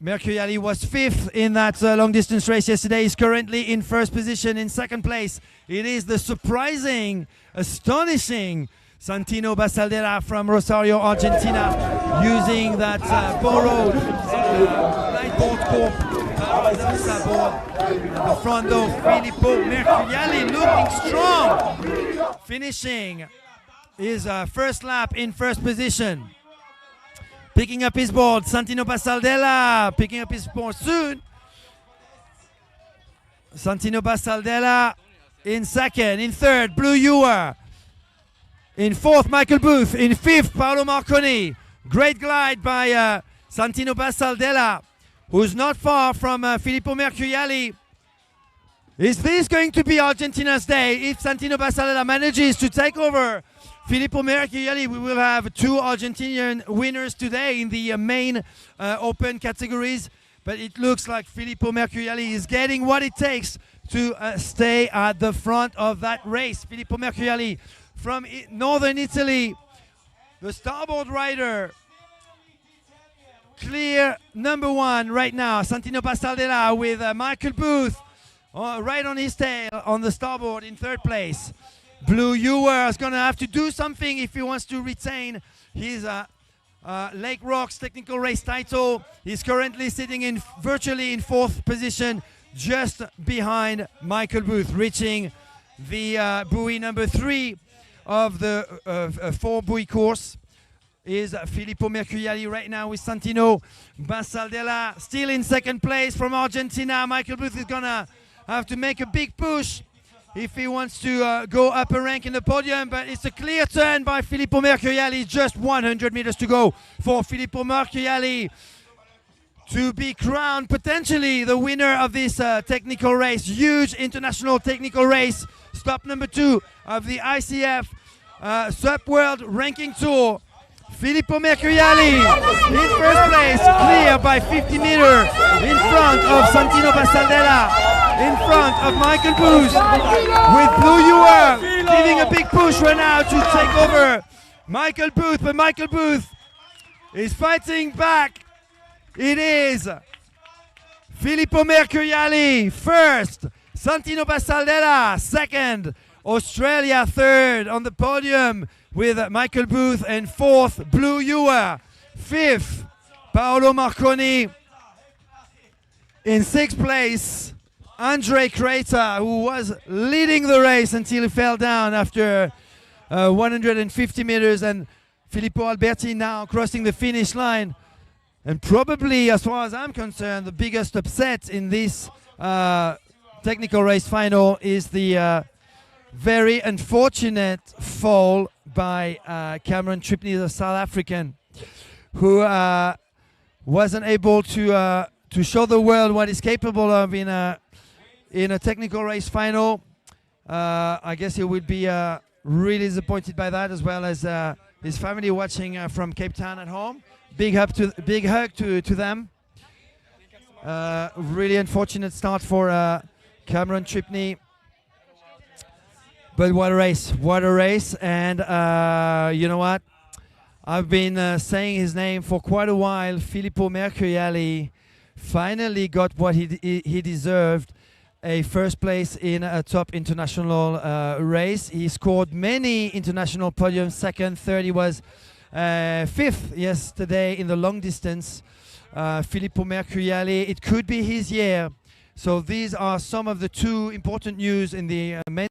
Mercuriali, was 5th in that long distance race yesterday. Is currently in first position. In second place, it is the surprising, astonishing Santino Basaldera from Rosario, Argentina, using that borrowed lightboard corp board. At the front though, Filippo Mercuriali looking strong, finishing his first lap in first position. Picking up his board, Santino Basaldella picking up his board soon. Santino Basaldella in second. In third, Blue Ewer. In fourth, Michael Booth. In fifth, Paolo Marconi. Great glide by Santino Basaldella, who's not far from Filippo Mercuriali. Is this going to be Argentina's day? If Santino Basaldella manages to take over Filippo Mercuriali, we will have 2 Argentinian winners today in the main open categories. But it looks like Filippo Mercuriali is getting what it takes to stay at the front of that race. Filippo Mercuriali from northern Italy, the starboard rider. Clear number 1 right now. Santino Basaldella with Michael Booth right on his tail on the starboard in third place. Blue Ewer is going to have to do something if he wants to retain his Lake Rocks technical race title. He's currently sitting virtually in fourth position, just behind Michael Booth, reaching the buoy number 3 of the 4-buoy course. Is Filippo Mercuriali right now with Santino Basaldella still in second place from Argentina. Michael Booth is going to have to make a big push if he wants to go up a rank in the podium, but it's a clear turn by Filippo Mercuriali. Just 100 meters to go for Filippo Mercuriali to be crowned potentially the winner of this technical race. Huge international technical race. Stop number 2 of the ICF SUP World Ranking Tour. Filippo Mercuriali in first place, clear by 50 meters in front of Santino Basaldella, in front of Michael Booth, with Blue Ewer giving a big push right now to take over Michael Booth, but Michael Booth is fighting back. It is Filippo Mercuriali first, Santino Basaldella second, Australia third on the podium with Michael Booth, and fourth, Blue Ewer. Fifth, Paolo Marconi. In sixth place, Andre Crater, who was leading the race until he fell down after 150 meters, and Filippo Alberti now crossing the finish line. And probably, as far as I'm concerned, the biggest upset in this technical race final is the very unfortunate fall by Cameron Tripney, the South African, who wasn't able to show the world what he's capable of in a technical race final. I guess he would be really disappointed by that, as well as his family watching from Cape Town at home. Big hug to them. Really unfortunate start for Cameron Tripney. But what a race! What a race! And you know what? I've been saying his name for quite a while. Filippo Mercuriali finally got what he deserved. A first place in a top international race. He scored many international podiums, second, third. He was fifth yesterday in the long distance. Filippo Mercuriali, it could be his year. So these are some of the two important news in the men's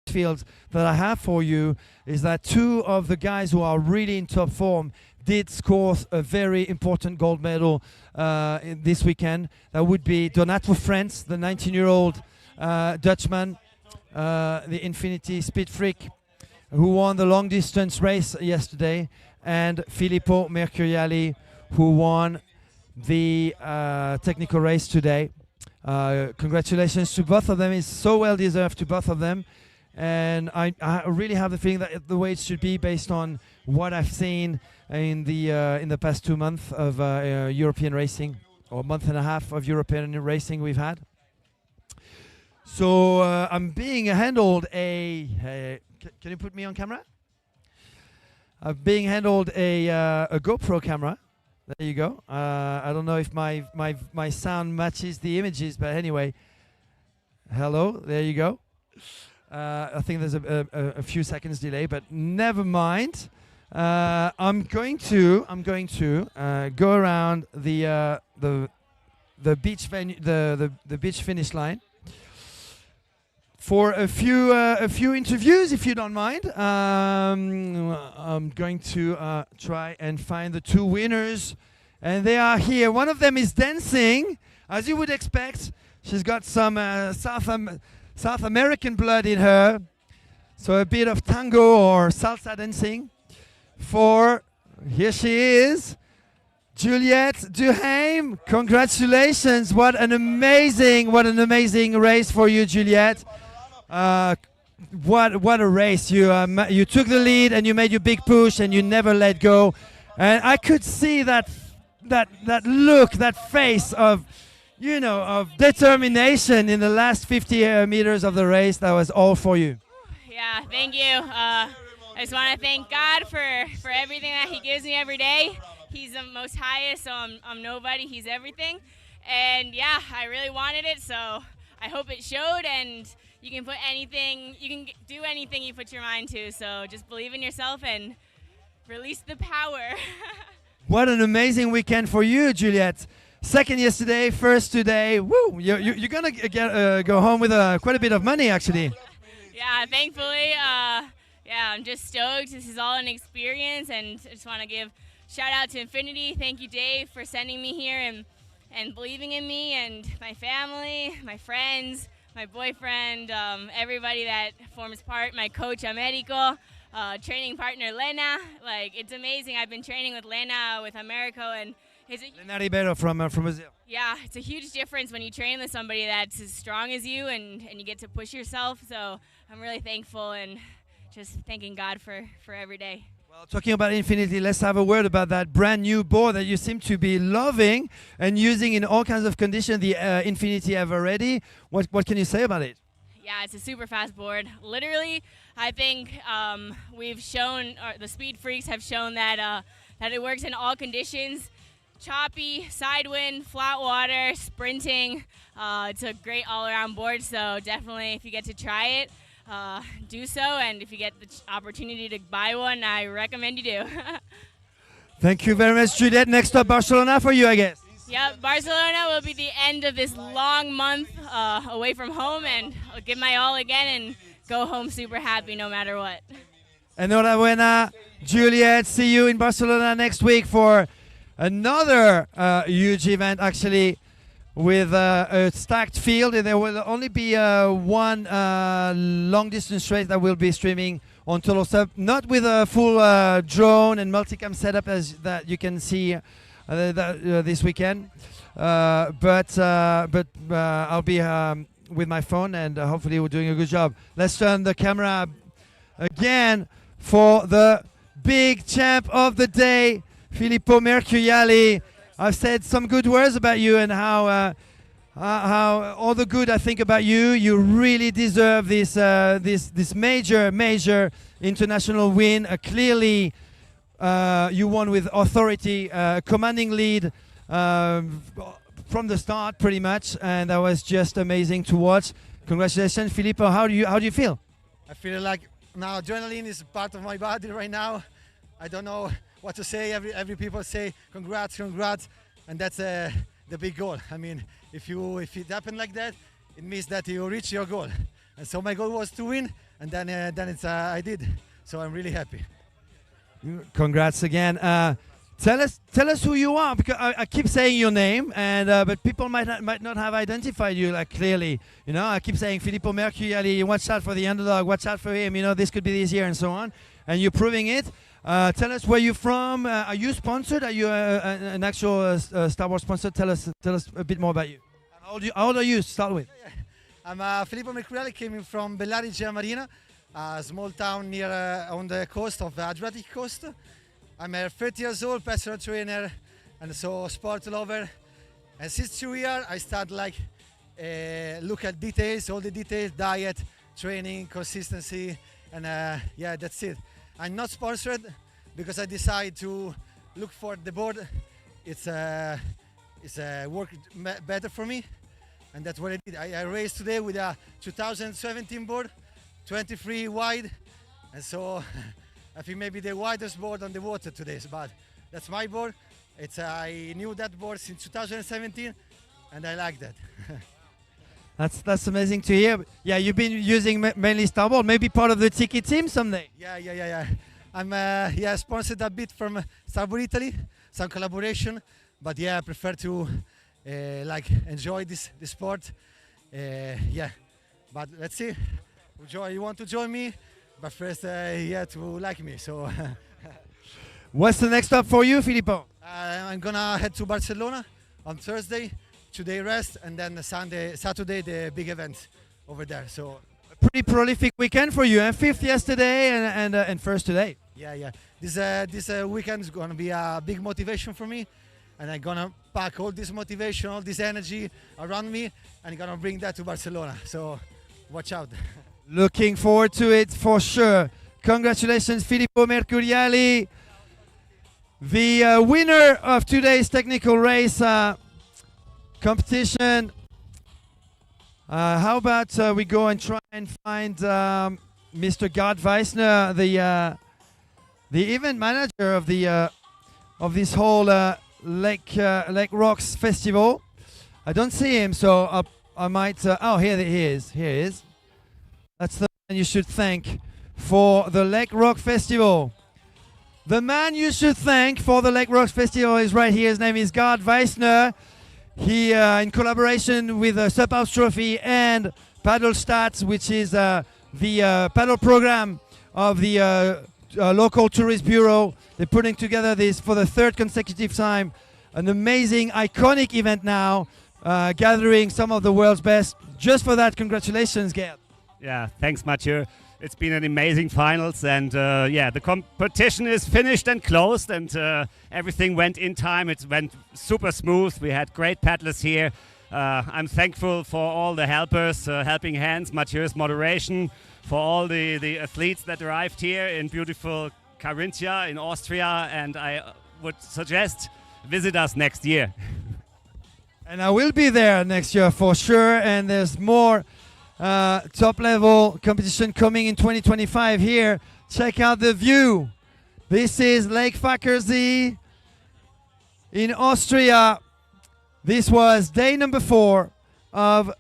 fields that I have for you, is that two of the guys who are really in top form did score a very important gold medal this weekend. That would be Donato Frentz, the 19-year-old Dutchman, the Infinity Speed Freak, who won the long distance race yesterday, and Filippo Mercuriali, who won the technical race today. Congratulations to both of them. It's so well deserved to both of them. And I really have the feeling that the way it should be, based on what I've seen in the past 2 months of European racing, or month and a half of European racing we've had. So I'm being handled can you put me on camera? I'm being handled a GoPro camera. There you go. I don't know if my sound matches the images, but anyway. Hello, there you go. I think there's a few seconds delay, but never mind. I'm going to go around the beach venue, the beach finish line, for a few interviews, if you don't mind. I'm going to try and find the two winners, and they are here. One of them is dancing, as you would expect. She's got some South American blood in her, so a bit of tango or salsa dancing. Here she is, Juliette Duhaime. Congratulations! What an amazing race for you, Juliette. What a race! You took the lead and you made your big push and you never let go. And I could see that look, that face of determination in the last 50 meters of the race. That was all for you. Yeah, thank you. I just want to thank God for everything that He gives me every day. He's the most highest, so I'm nobody. He's everything. And yeah, I really wanted it, so I hope it showed. And you can do anything you put your mind to. So just believe in yourself and release the power. What an amazing weekend for you, Juliette. Second yesterday, first today. Woo! You're gonna go home with quite a bit of money, actually. Yeah, thankfully. Yeah, I'm just stoked. This is all an experience, and I just want to give shout out to Infinity. Thank you, Dave, for sending me here and believing in me, and my family, my friends, my boyfriend, everybody that forms part, my coach Americo, training partner Lena. Like, it's amazing. I've been training with Lena, with Americo, and Lena Ribeiro from Brazil. Yeah, it's a huge difference when you train with somebody that's as strong as you, and you get to push yourself. So I'm really thankful and just thanking God for every day. Well, talking about Infinity, let's have a word about that brand new board that you seem to be loving and using in all kinds of conditions, the Infinity Ever Ready. What can you say about it? Yeah, it's a super fast board. Literally, I think we've shown, the Speed Freaks have shown that it works in all conditions. Choppy, side wind, flat water, sprinting. It's a great all-around board, so definitely if you get to try it, do so. And if you get the opportunity to buy one, I recommend you do. Thank you very much, Juliette. Next up, Barcelona for you, I guess. Yep, Barcelona will be the end of this long month away from home, and I'll give my all again and go home super happy no matter what. Enhorabuena, Juliette. See you in Barcelona next week for another huge event, actually, with a stacked field. And there will only be one long distance race that will be streaming on Total SUP, not with a full drone and multicam setup as that you can see this weekend, but I'll be with my phone, and hopefully we're doing a good job. Let's turn the camera again for the big champ of the day, Filippo Mercuriali. I've said some good words about you and how how all the good I think about you. You really deserve this major international win. Clearly, you won with authority, commanding lead from the start, pretty much, and that was just amazing to watch. Congratulations, Filippo. How do you feel? I feel like now adrenaline is part of my body right now. I don't know what to say. Every people say congrats, congrats, and that's the big goal. I mean, if it happened like that, it means that you reach your goal. And so my goal was to win, and then I did. So I'm really happy. Congrats again. Tell us who you are, because I keep saying your name, and but people might not have identified you like clearly. You know, I keep saying Filippo Mercuriali. Watch out for the underdog. Watch out for him. You know, this could be this year and so on. And you're proving it. Tell us where you're from. Are you sponsored? Are you an actual Star Wars sponsor? Tell us a bit more about you. How old are you to start with? I'm Filippo Mercuriali, came in from Bellari Marina, a small town near on the coast of the Adriatic coast. I'm 30 years old, personal trainer, and so sport lover. And since 2 years, I start like look at details, all the details, diet, training, consistency, and yeah, that's it. I'm not sponsored because I decided to look for the board. It's work better for me, and that's what I did. I raced today with a 2017 board, 23 wide, and so I think maybe the widest board on the water today, but that's my board. I knew that board since 2017, and I like that. That's amazing to hear. Yeah, you've been using mainly Starboard, maybe part of the Tiki team someday. Yeah. I'm sponsored a bit from Starboard Italy, some collaboration, but yeah, I prefer to like enjoy this sport. Yeah, but let's see. You want to join me? But first, you have to like me. So, what's the next stop for you, Filippo? I'm gonna head to Barcelona on Thursday. Today rest, and then Saturday the big event over there. So a pretty prolific weekend for you, and fifth yesterday and first today. Yeah. This weekend is gonna be a big motivation for me, and I'm gonna pack all this motivation, all this energy around me, and I'm gonna bring that to Barcelona. So watch out. Looking forward to it for sure. Congratulations, Filippo Mercuriali, the winner of today's technical race competition. How about we go and try and find Mr. Gerd Weissner, the event manager of this whole Lake Rocks Festival. I don't see him, so I might. Oh, here he is. Here he is. That's the man you should thank for the Lake Rock Festival. The man you should thank for the Lake Rock Festival is right here. His name is Gerd Weissner. He, in collaboration with the SUP Alps Trophy and Paddle Stats, which is the paddle program of the local tourist bureau, they're putting together this for the third consecutive time. An amazing, iconic event now, gathering some of the world's best. Just for that, congratulations, Gerd. Yeah, thanks, Mathieu. It's been an amazing finals, and yeah, the competition is finished and closed, and everything went in time. It went super smooth. We had great paddlers here. I'm thankful for all the helpers, helping hands, Mathieu's moderation, for all the athletes that arrived here in beautiful Carinthia in Austria, and I would suggest visit us next year. And I will be there next year for sure, and there's more top level competition coming in 2025 here. Check out the view. This is Lake Fackersee in Austria. This was day number 4 of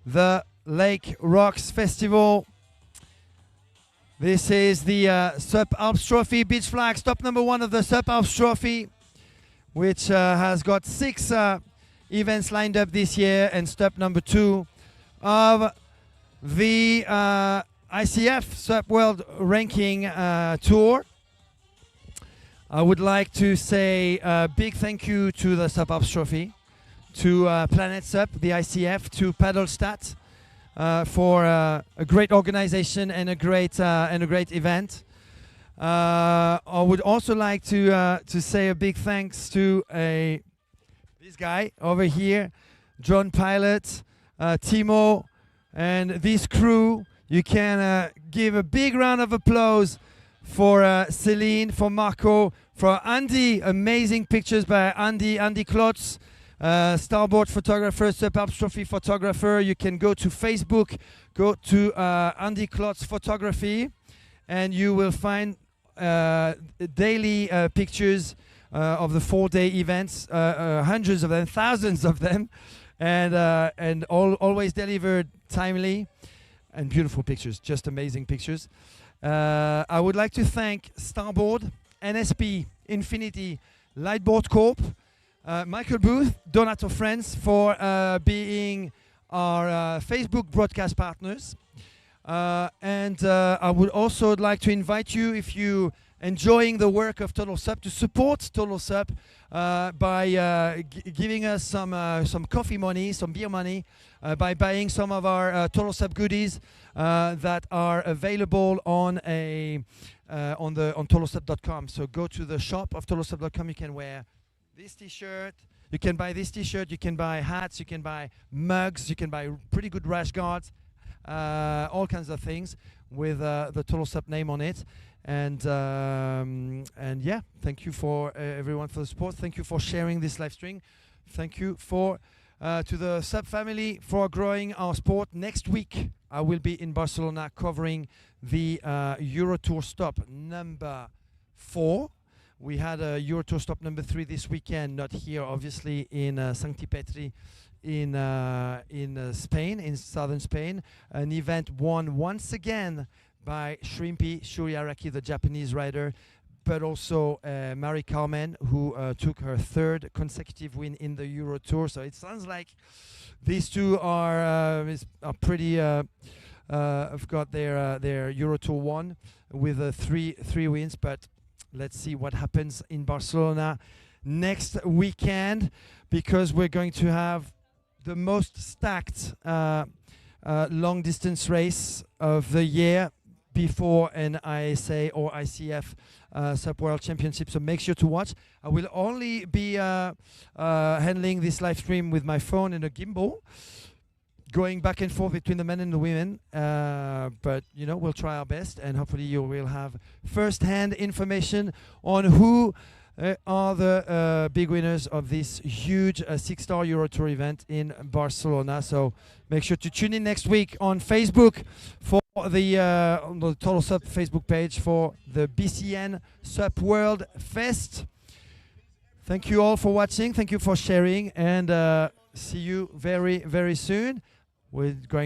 the Lake Rocks Festival. This is the SUP Alps Trophy beach flag, stop number 1 of the SUP Alps Trophy, which has got 6 events lined up this year, and stop number 2 of the ICF SUP World Ranking Tour. I would like to say a big thank you to the SUP Alps Trophy, to Planet SUP, the ICF, to Paddle Stats for a great organization and a great event. I would also like to say a big thanks to this guy over here, drone pilot, Timo, and this crew. You can give a big round of applause for Celine, for Marco, for Andy. Amazing pictures by Andy Klotz, starboard photographer, SUP Alps Trophy photographer. You can go to Facebook, go to Andy Klotz Photography, and you will find daily pictures of the 4-day events, hundreds of them, thousands of them, and always delivered timely. And beautiful pictures, just amazing pictures. I would like to thank Starboard, NSP, Infinity, Lightboard Corp, Michael Booth, Donato Friends for being our Facebook broadcast partners. And I would also like to invite you, if you enjoying the work of Total SUP, to support Total SUP by giving us some coffee money, some beer money, by buying some of our Total SUP goodies that are available on totalsup.com. So go to the shop of totalsup.com. You can wear this T-shirt. You can buy this T-shirt. You can buy hats. You can buy mugs. You can buy pretty good rash guards. All kinds of things with the Total SUP name on it. And yeah, thank you for everyone for the support. Thank you for sharing this live stream. Thank you for to the SUP family for growing our sport. Next week, I will be in Barcelona covering the Euro Tour stop number 4. We had a Euro Tour stop number 3 this weekend, not here, obviously, in Sancti Petri in Spain, in southern Spain. An event won once again by Shrimpy Shuriaraki, the Japanese rider, but also Mari Carmen, who took her 3rd consecutive win in the Euro Tour. So it sounds like these two are pretty. Have got their Euro Tour won with 3 wins. But let's see what happens in Barcelona next weekend, because we're going to have the most stacked long distance race of the year before an ISA or ICF SUP World Championship. So make sure to watch. I will only be handling this live stream with my phone and a gimbal, going back and forth between the men and the women. But, you know, we'll try our best, and hopefully you will have first-hand information on who are the big winners of this huge 6-star Euro Tour event in Barcelona. So make sure to tune in next week on Facebook for the on the Total SUP Facebook page for the BCN SUP World Fest. Thank you all for watching. Thank you for sharing, and see you very, very soon. We're going